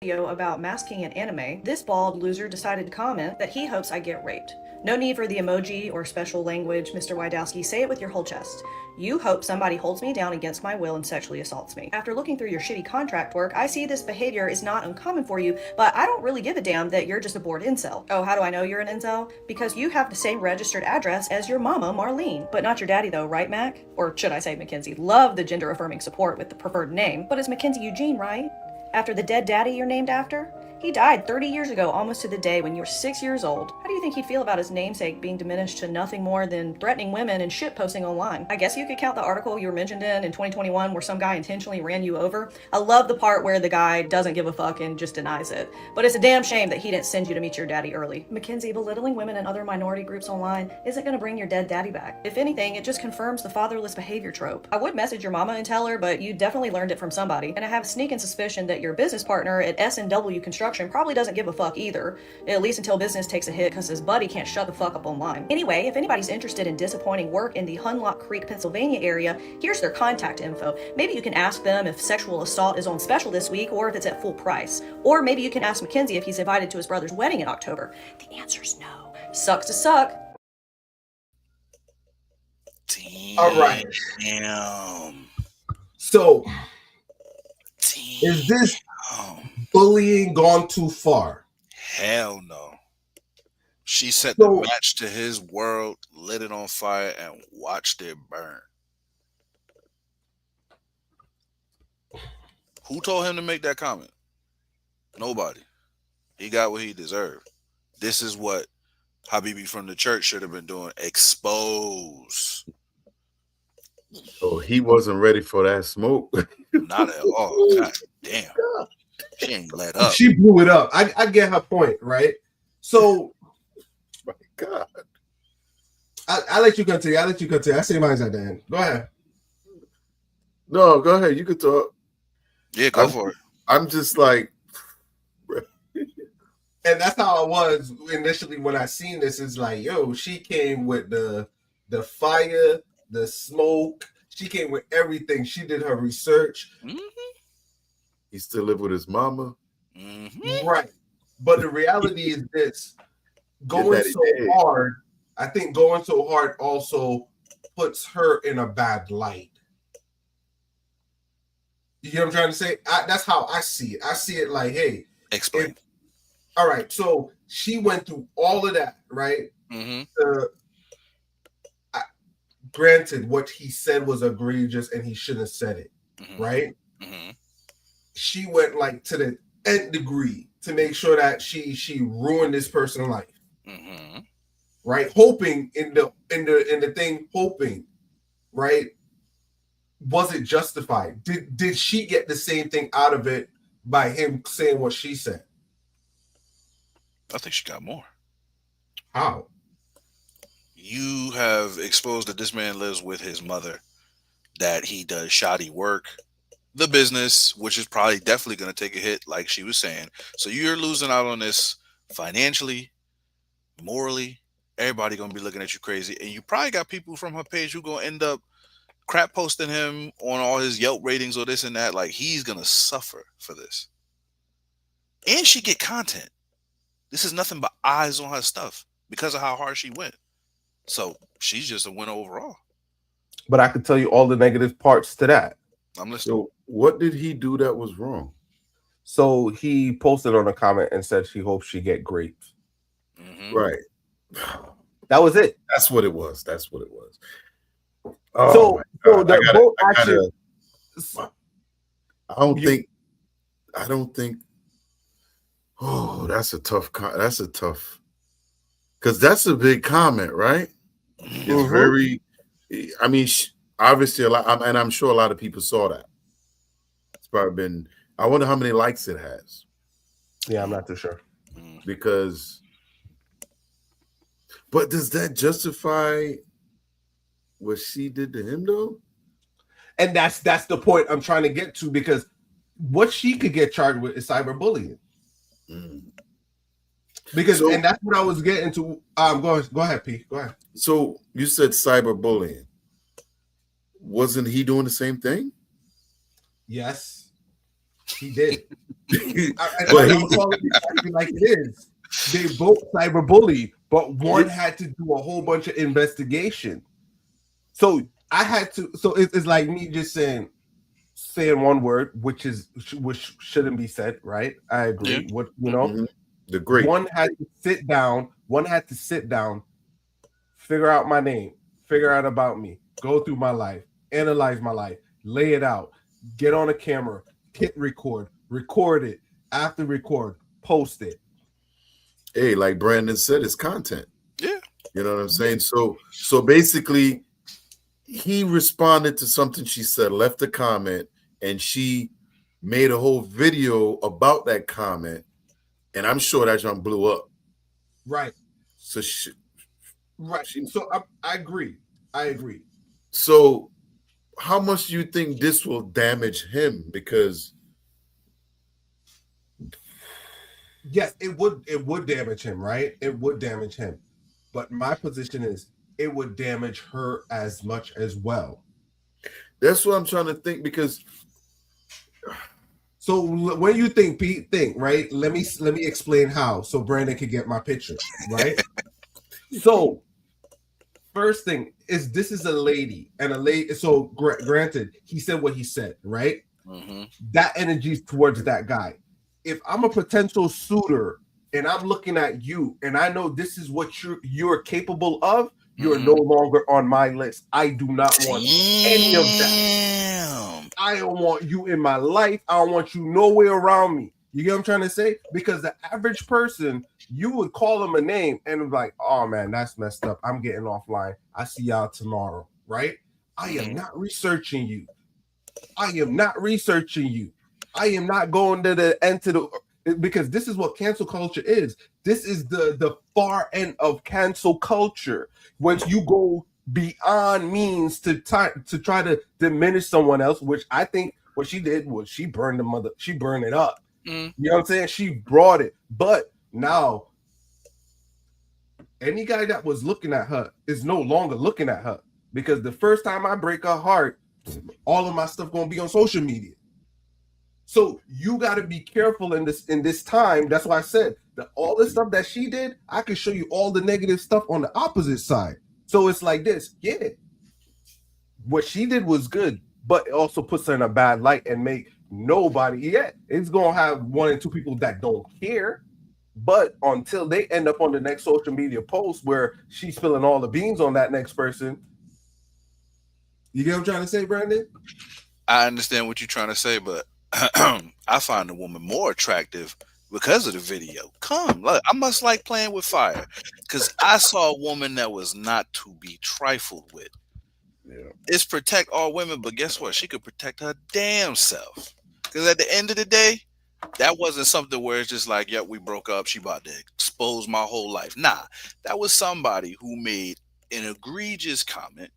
Speaker 17: Video about masking an anime, this bald loser decided to comment that he hopes I get raped. No need for the emoji or special language, Mr. Wydowski. Say it with your whole chest. You hope somebody holds me down against my will and sexually assaults me. After looking through your shitty contract work, I see this behavior is not uncommon for you, but I don't really give a damn that you're just a bored incel. Oh, how do I know you're an incel? Because you have the same registered address as your mama, Marlene. But not your daddy though, right, Mac? Or should I say Mackenzie? Love the gender-affirming support with the preferred name, but it's Mackenzie Eugene, right? After the dead daddy you're named after? He died 30 years ago, almost to the day when you were 6 years old. How do you think he'd feel about his namesake being diminished to nothing more than threatening women and shitposting online? I guess you could count the article you were mentioned in 2021 where some guy intentionally ran you over. I love the part where the guy doesn't give a fuck and just denies it. But it's a damn shame that he didn't send you to meet your daddy early. Mackenzie, belittling women and other minority groups online isn't going to bring your dead daddy back. If anything, it just confirms the fatherless behavior trope. I would message your mama and tell her, but you definitely learned it from somebody. And I have a sneaking suspicion that your business partner at S&W Construction probably doesn't give a fuck either, at least until business takes a hit because his buddy can't shut the fuck up online. Anyway, if anybody's interested in disappointing work in the Hunlock Creek, Pennsylvania area, here's their contact info. Maybe you can ask them if sexual assault is on special this week or if it's at full price. Or maybe you can ask Mackenzie if he's invited to his brother's wedding in October. The answer's no. Sucks to suck.
Speaker 4: Damn.
Speaker 2: All right. So, is this bullying gone too far?
Speaker 4: Hell no. She set the match to his world, lit it on fire, and watched it burn. Who told him to make that comment? Nobody. He got what he deserved. This is what Habibi from the church should have been doing expose.
Speaker 1: Oh, he wasn't ready for that smoke.
Speaker 4: Not at all. God damn. She ain't let up.
Speaker 2: She blew it up. I get her point, right? So,
Speaker 1: my God.
Speaker 2: I let you continue. I say mine's at the end. Go ahead.
Speaker 1: No, go ahead. You could talk.
Speaker 4: Yeah, go for it.
Speaker 1: I'm just like,
Speaker 2: and that's how I was initially when I seen this. Is like, yo, she came with the fire, the smoke. She came with everything. She did her research.
Speaker 1: He still live with his mama.
Speaker 2: Right. But the reality is this: going so hard. I think going so hard also puts her in a bad light. You get what I'm trying to say? That's how I see it. I see it like, hey,
Speaker 4: explain.
Speaker 2: All right, so she went through all of that, right? Granted, what he said was egregious, and he shouldn't have said it, right? She went like to the nth degree to make sure that she ruined this person's life, right? Hoping in the thing, hoping, right? Was it justified? Did she get the same thing out of it by him saying what she said?
Speaker 4: I think she got more.
Speaker 2: How?
Speaker 4: You have exposed that this man lives with his mother, that he does shoddy work, the business, which is probably definitely going to take a hit, like she was saying. So you're losing out on this financially, morally. Everybody going to be looking at you crazy. And you probably got people from her page who going to end up crap posting him on all his Yelp ratings or this and that. Like, he's going to suffer for this. And she get content. This is nothing but eyes on her stuff because of how hard she went. So she's just a winner overall.
Speaker 2: But I could tell you all the negative parts to that.
Speaker 4: I'm listening.
Speaker 1: So what did he do that was wrong?
Speaker 2: So he posted on a comment and said she hopes she get grapes.
Speaker 1: Right.
Speaker 2: That was it.
Speaker 1: That's what it was.
Speaker 2: Oh, so the boat action.
Speaker 1: I don't think. Oh, that's a tough. Because that's a big comment, right? It's very. I mean, obviously a lot, and I'm sure a lot of people saw that. It's probably been. I wonder how many likes it has.
Speaker 2: Yeah, I'm not too sure.
Speaker 1: Because. But does that justify what she did to him, though?
Speaker 2: And that's the point I'm trying to get to, because what she could get charged with is cyberbullying. Because and that's what I was getting to. Go ahead, P. Go ahead.
Speaker 1: So you said cyberbullying. Wasn't he doing the same thing?
Speaker 2: Yes, he did. I'm calling it like it is. They both cyberbully, but one had to do a whole bunch of investigation. So I had to. So it's like me just saying one word, which shouldn't be said, right? I agree.
Speaker 1: Yeah.
Speaker 2: What you know,
Speaker 1: the great
Speaker 2: one had to sit down. Figure out my name, figure out about me, go through my life, analyze my life, lay it out, get on a camera, hit record it, after record, post it.
Speaker 1: Hey, like Brandon said, it's content.
Speaker 4: Yeah.
Speaker 1: You know what I'm saying? So basically, he responded to something she said, left a comment, and she made a whole video about that comment, and I'm sure that junk blew up.
Speaker 2: Right.
Speaker 1: So
Speaker 2: so I agree.
Speaker 1: So how much do you think this will damage him? Because
Speaker 2: yes, it would damage him, right? It would damage him. But my position is it would damage her as much as well.
Speaker 1: That's what I'm trying to think, because
Speaker 2: so when you think, Pete, right? Let me explain how, so Brandon can get my picture, right? So first thing is, this is a lady, and a lady. So granted, he said what he said, right? That energy is towards that guy. If I'm a potential suitor and I'm looking at you, and I know this is what you're capable of, you're no longer on my list. I do not want any of that. I don't want you in my life. I don't want you nowhere around me. You get what I'm trying to say? Because the average person, you would call them a name and like, oh man, that's messed up. I'm getting offline. I see y'all tomorrow, right? I am not researching you. I am not researching you. I am not going to the end to the, because this is what cancel culture is. This is the far end of cancel culture. Once you go beyond means to try to diminish someone else, which I think what she did was she burned it up. You know what I'm saying? She brought it. But now any guy that was looking at her is no longer looking at her, because the first time I break her heart, all of my stuff gonna be on social media. So you got to be careful in this time. That's why I said that all the stuff that she did, I can show you all the negative stuff on the opposite side. So it's like this, yeah. What she did was good, but it also puts her in a bad light and make nobody. Yeah, it's gonna have one or two people that don't care. But until they end up on the next social media post where she's spilling all the beans on that next person, you get what I'm trying to say, Brandon?
Speaker 4: I understand what you're trying to say, but I find the woman more attractive because of the video. Look, I must like playing with fire, because I saw a woman that was not to be trifled with.
Speaker 1: Yeah.
Speaker 4: It's protect all women, but guess what? She could protect her damn self. Because at the end of the day, that wasn't something where it's just like, yep, we broke up. She about to expose my whole life. Nah, that was somebody who made an egregious comment.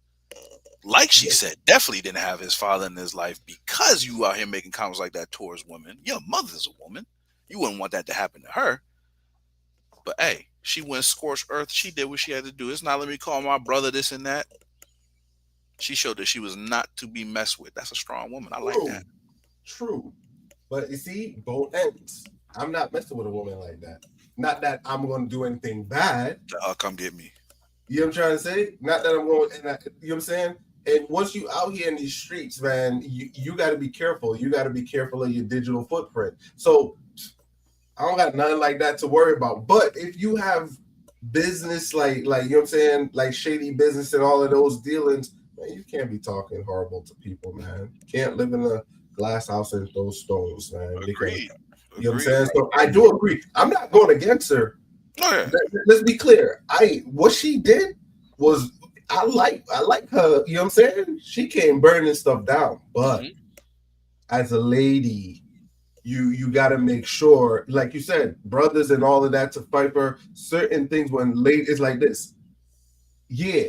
Speaker 4: Like she said, definitely didn't have his father in his life, because you out here making comments like that towards women. Your mother's a woman. You wouldn't want that to happen to her. But hey, she went scorched earth. She did what she had to do. It's not let me call my brother this and that. She showed that she was not to be messed with. That's a strong woman. I like that.
Speaker 2: True. But you see, both ends. I'm not messing with a woman like that. Not that I'm going to do anything bad.
Speaker 4: Come get me.
Speaker 2: You know what I'm trying to say? Not that I'm going, you know what I'm saying? And once you out here in these streets, man, you got to be careful. You got to be careful of your digital footprint. So I don't got nothing like that to worry about. But if you have business like you know what I'm saying, like shady business and all of those dealings, man, you can't be talking horrible to people, man. You can't live in a glass house and throw stones, man.
Speaker 4: Agreed.
Speaker 2: You know what I'm saying? So I do agree. I'm not going against her.
Speaker 4: Oh, yeah.
Speaker 2: Let's be clear. What she did was I like her. You know what I'm saying? She came burning stuff down, but as a lady, you got to make sure, like you said, brothers and all of that to fight for certain things. When lady is like this, yeah,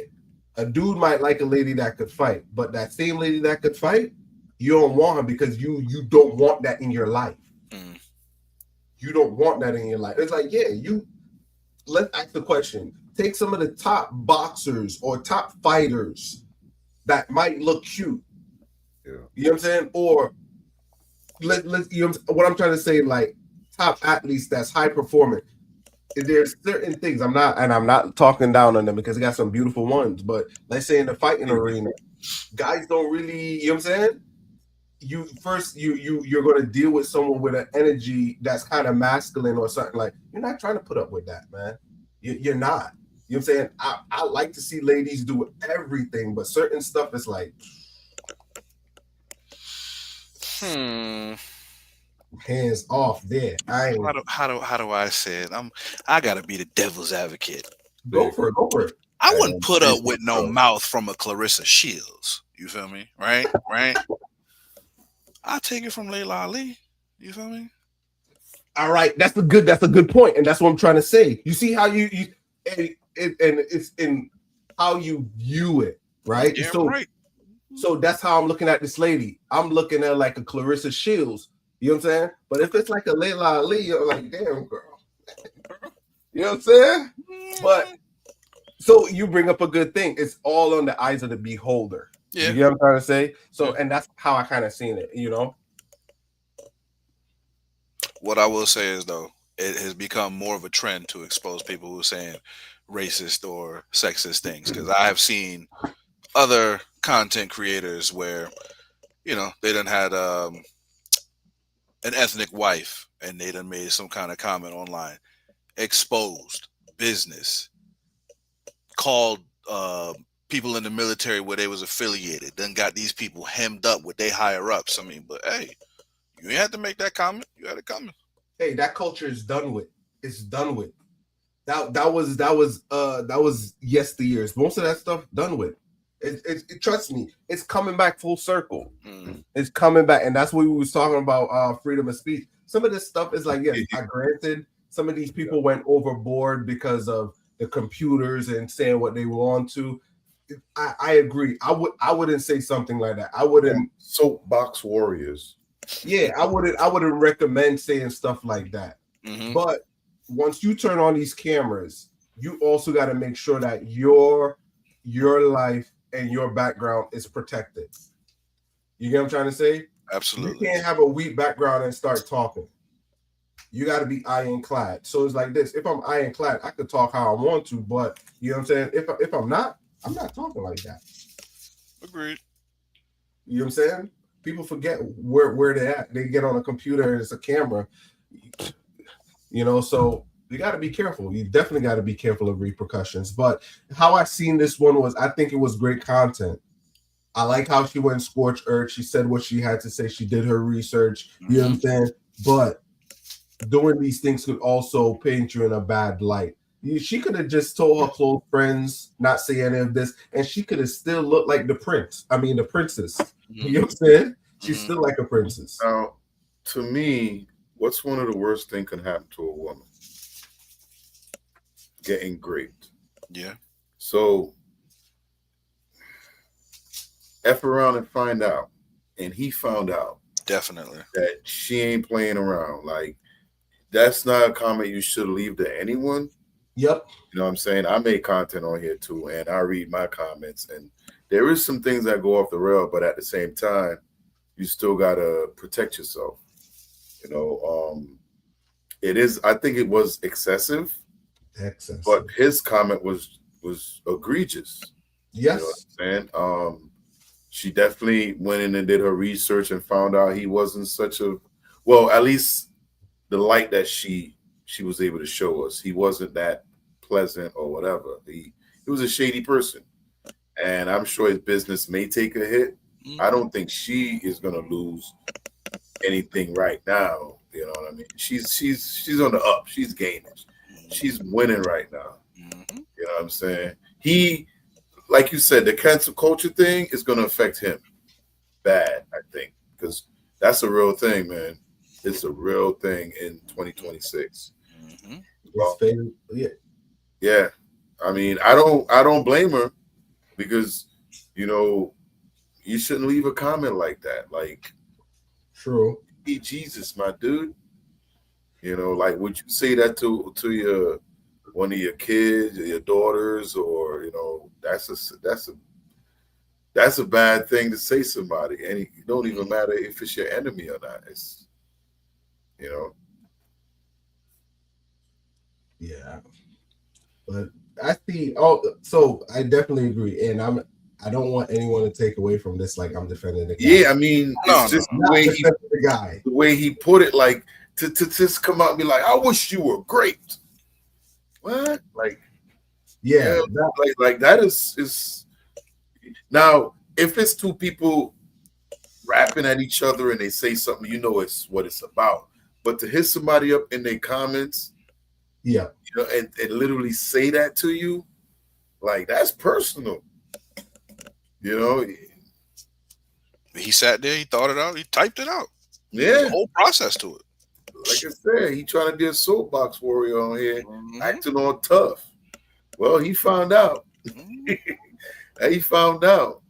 Speaker 2: a dude might like a lady that could fight, but that same lady that could fight, you don't want her because you don't want that in your life. You don't want that in your life. It's like, yeah, let's ask the question. Take some of the top boxers or top fighters that might look cute.
Speaker 1: Yeah.
Speaker 2: You know what I'm saying? Or let's you know what I'm trying to say, like top athletes that's high performing. There's certain things I'm not talking down on them because they got some beautiful ones, but let's say in the fighting arena, guys don't really, you know what I'm saying? You're going to deal with someone with an energy that's kind of masculine or something. Like, you're not trying to put up with that, man. You're not. You know what I'm saying? I like to see ladies do everything, but certain stuff is like hands off there.
Speaker 4: How do I say it? I gotta be the devil's advocate.
Speaker 2: Go for it.
Speaker 4: I wouldn't put up with no mouth from a Clarissa Shields. You feel me? Right? I'll take it from Layla Ali. You feel me?
Speaker 2: All right, that's a good point, and that's what I'm trying to say. You see how you and it's in how you view it, right?
Speaker 4: Yeah,
Speaker 2: so
Speaker 4: right.
Speaker 2: So that's how I'm looking at this lady. I'm looking at like a Clarissa Shields. You know what I'm saying? But if it's like a Layla Ali, you're like, damn, girl. You know what I'm saying? But so you bring up a good thing. It's all on the eyes of the beholder. Yeah. You get what I'm trying to say? So, and that's how I kind of seen it, you know?
Speaker 4: What I will say is, though, it has become more of a trend to expose people who are saying racist or sexist things. Because I have seen other content creators where, you know, they done had an ethnic wife and they done made some kind of comment online, exposed business, called people in the military where they was affiliated, then got these people hemmed up with they higher ups. I mean, but hey, you ain't had to make that comment. You had it coming.
Speaker 2: hey, that culture is done with. It's done with. That was yesteryears. Most of that stuff done with. Trust me, it's coming back full circle. It's coming back, and that's what we was talking about. Freedom of speech. Some of this stuff is like, yes, I granted some of these people went overboard because of the computers and saying what they want to. I agree. I wouldn't say something like that. I wouldn't
Speaker 1: soapbox warriors.
Speaker 2: Yeah, I wouldn't recommend saying stuff like that. But once you turn on these cameras, you also got to make sure that your life and your background is protected. You get what I'm trying to say?
Speaker 4: Absolutely.
Speaker 2: You can't have a weak background and start talking. You got to be ironclad. So it's like this. If I'm ironclad, I could talk how I want to, but you know what I'm saying? If I'm not talking like that.
Speaker 4: Agreed.
Speaker 2: You know what I'm saying? People forget where they're at. They get on a computer and it's a camera. You know, so you got to be careful. You definitely got to be careful of repercussions. But how I seen this one was, I think it was great content. I like how she went scorched earth. She said what she had to say. She did her research. You know what I'm saying? But doing these things could also paint you in a bad light. She could have just told her close friends, not say any of this, and she could have still looked like the princess. You know what I'm saying? She's still like a princess.
Speaker 1: Now, to me, what's one of the worst things can happen to a woman? Getting raped.
Speaker 4: Yeah.
Speaker 1: So, F around and find out. And he found out.
Speaker 4: Definitely.
Speaker 1: That she ain't playing around. Like, that's not a comment you should leave to anyone.
Speaker 2: Yep.
Speaker 1: You know what I'm saying? I make content on here too, and I read my comments, and there is some things that go off the rail, but at the same time, you still gotta protect yourself. You know, it is. I think it was excessive. But his comment was egregious.
Speaker 2: Yes.
Speaker 1: You know what I'm saying? She definitely went in and did her research and found out he wasn't such a, well, at least the light that she was able to show us. He wasn't that pleasant or whatever. He was a shady person. And I'm sure his business may take a hit. I don't think she is gonna lose anything right now. You know what I mean? She's on the up. She's gaining. She's winning right now. You know what I'm saying? He, like you said, the cancel culture thing is gonna affect him bad, I think, because that's a real thing, man. It's a real thing in 2026. Well, yeah. I mean, I don't blame her, because, you know, you shouldn't leave a comment like that. Like,
Speaker 2: true.
Speaker 1: Be Jesus, my dude. You know, like, would you say that to your one of your kids or your daughters, or, you know, that's a bad thing to say to somebody, and it don't even matter if it's your enemy or not. It's, you know.
Speaker 2: Yeah. But I see. Oh, so I definitely agree, and I don't want anyone to take away from this like I'm defending the guy.
Speaker 1: Yeah, I mean, it's just the way he put it, like to just come out and be like, "I wish you were great." What? Like,
Speaker 2: yeah,
Speaker 1: like that is now. If it's two people rapping at each other and they say something, you know it's what it's about. But to hit somebody up in their comments,
Speaker 2: yeah,
Speaker 1: you know, and literally say that to you, like, that's personal. You know,
Speaker 4: he sat there, he thought it out, he typed it out.
Speaker 1: Yeah,
Speaker 4: There's a whole process to it.
Speaker 1: Like I said, he trying to be a soapbox warrior on here, acting all tough. Well, he found out. He found out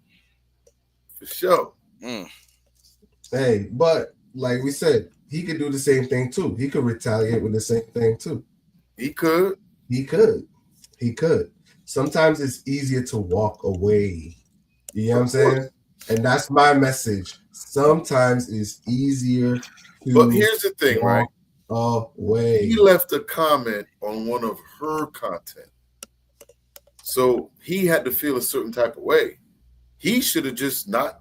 Speaker 1: for sure.
Speaker 2: Hey, but like we said, he could do the same thing too. He could retaliate with the same thing too.
Speaker 1: He could.
Speaker 2: Sometimes it's easier to walk away. You know what I'm saying? And that's my message. Sometimes it's easier to.
Speaker 1: But here's the thing, right?
Speaker 2: Away.
Speaker 1: He left a comment on one of her content, so he had to feel a certain type of way. He should have just not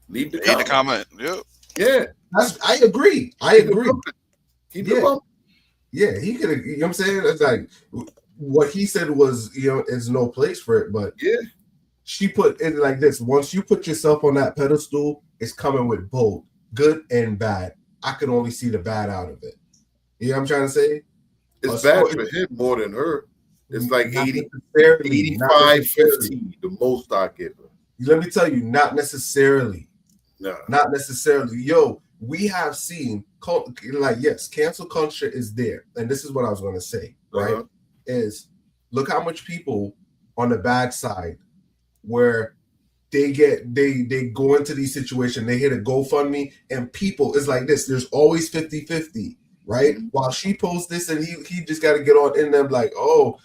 Speaker 1: leave the comment.
Speaker 4: Yep.
Speaker 1: Yeah.
Speaker 2: I agree.
Speaker 1: Keep it up.
Speaker 2: Yeah, he could have, you know what I'm saying? It's like what he said was, you know, there's no place for it, but
Speaker 1: yeah,
Speaker 2: she put it like this: once you put yourself on that pedestal, it's coming with both good and bad. I could only see the bad out of it. You know what I'm trying to say?
Speaker 1: It's bad for him more than her. It's like 80, 85, 15, the most I give her.
Speaker 2: Let me tell you, not necessarily.
Speaker 1: No.
Speaker 2: Not necessarily. Yo, we have seen, like, yes, cancel culture is there. And this is what I was going to say, right? Is look how much people on the bad side where they go into these situations, they hit a GoFundMe, and people, it's like this. There's always 50-50, right? While she posts this and he just got to get on in them like, oh,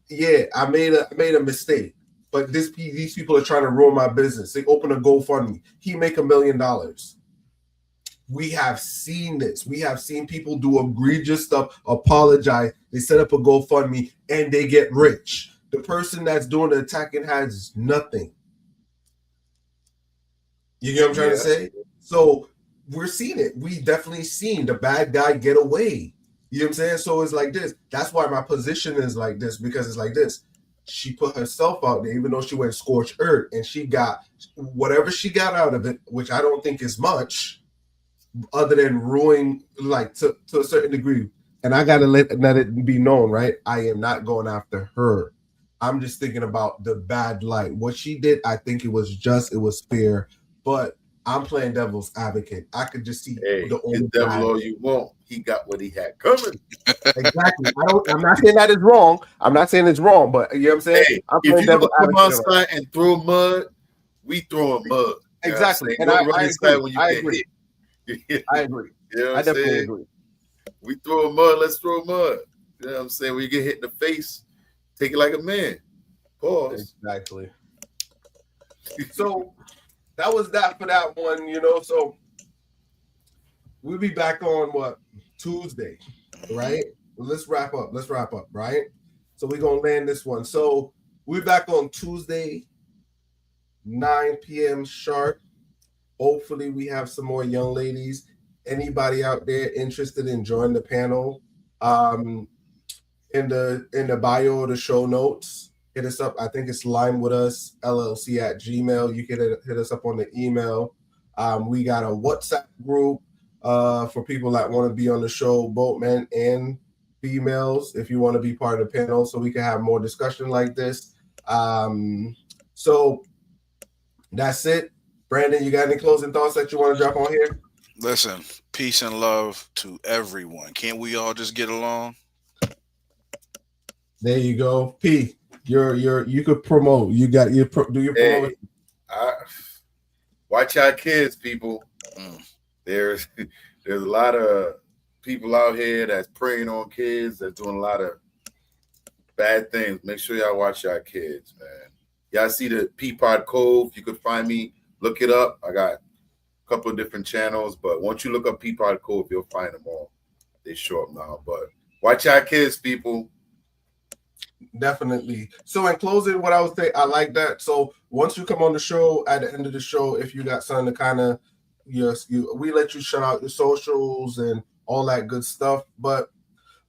Speaker 2: yeah, I made a mistake. But these people are trying to ruin my business. They open a GoFundMe. He make $1 million. We have seen this. We have seen people do egregious stuff, apologize. They set up a GoFundMe and they get rich. The person that's doing the attacking has nothing. You get what I'm trying to say? So we're seeing it. We definitely seen the bad guy get away. You know what I'm saying? So it's like this. That's why my position is like this, because it's like this. She put herself out there, even though she went scorched earth, and she got whatever she got out of it, which I don't think is much, other than ruining, like, to a certain degree. And I gotta let it be known, right? I am not going after her. I'm just thinking about the bad light. What she did, I think it was just, it was fair, but I'm playing devil's advocate. I could just see the only
Speaker 1: devil all you want. He got what he had coming.
Speaker 2: Exactly. I'm not saying that is wrong. I'm not saying it's wrong, but you know what I'm saying?
Speaker 1: Hey,
Speaker 2: I'm
Speaker 1: if you don't come
Speaker 2: advocate.
Speaker 1: outside and throw mud, we throwing mud.
Speaker 2: Exactly.
Speaker 1: And I agree.
Speaker 2: I agree. I agree.
Speaker 1: You know what
Speaker 2: I
Speaker 1: I'm
Speaker 2: definitely
Speaker 1: saying?
Speaker 2: agree.
Speaker 1: We throw mud, let's throw mud. You know what I'm saying? When you get hit in the face, take it like a man. Pause.
Speaker 2: Exactly. So that was that for that one, you know. So we'll be back on what, Tuesday, right? Let's wrap up, right? So we're gonna land this one. So we're back on Tuesday, 9 p.m. sharp. Hopefully we have some more young ladies. Anybody out there interested in joining the panel? In the bio of the show notes, hit us up. I think it's Lime With Us LLC at Gmail. You can hit us up on the email. We got a WhatsApp group for people that want to be on the show, both men and females, if you want to be part of the panel, so we can have more discussion like this. So that's it. Brandon, you got any closing thoughts that you want to drop on here?
Speaker 4: Listen, peace and love to everyone. Can't we all just get along?
Speaker 2: There you go. P, you could promote. You got do your promote.
Speaker 1: Watch out, kids, people. There's a lot of people out here that's preying on kids, that's doing a lot of bad things. Make sure y'all watch y'all kids, man. Y'all see the Peapod Cove? You could find me. Look it up. I got a couple of different channels, but once you look up Peapod Cove, you'll find them all. They show up now. But watch out, kids, people.
Speaker 2: Definitely. So in closing, what I would say, I like that. So once you come on the show, at the end of the show, if you got something to kind of, we let you shout out your socials and all that good stuff. But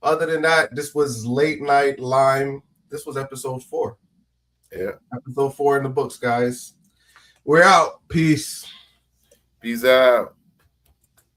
Speaker 2: other than that, this was Late Night Lime. This was episode 4.
Speaker 1: Yeah.
Speaker 2: Episode 4 in the books, guys. We're out. Peace.
Speaker 1: Peace out.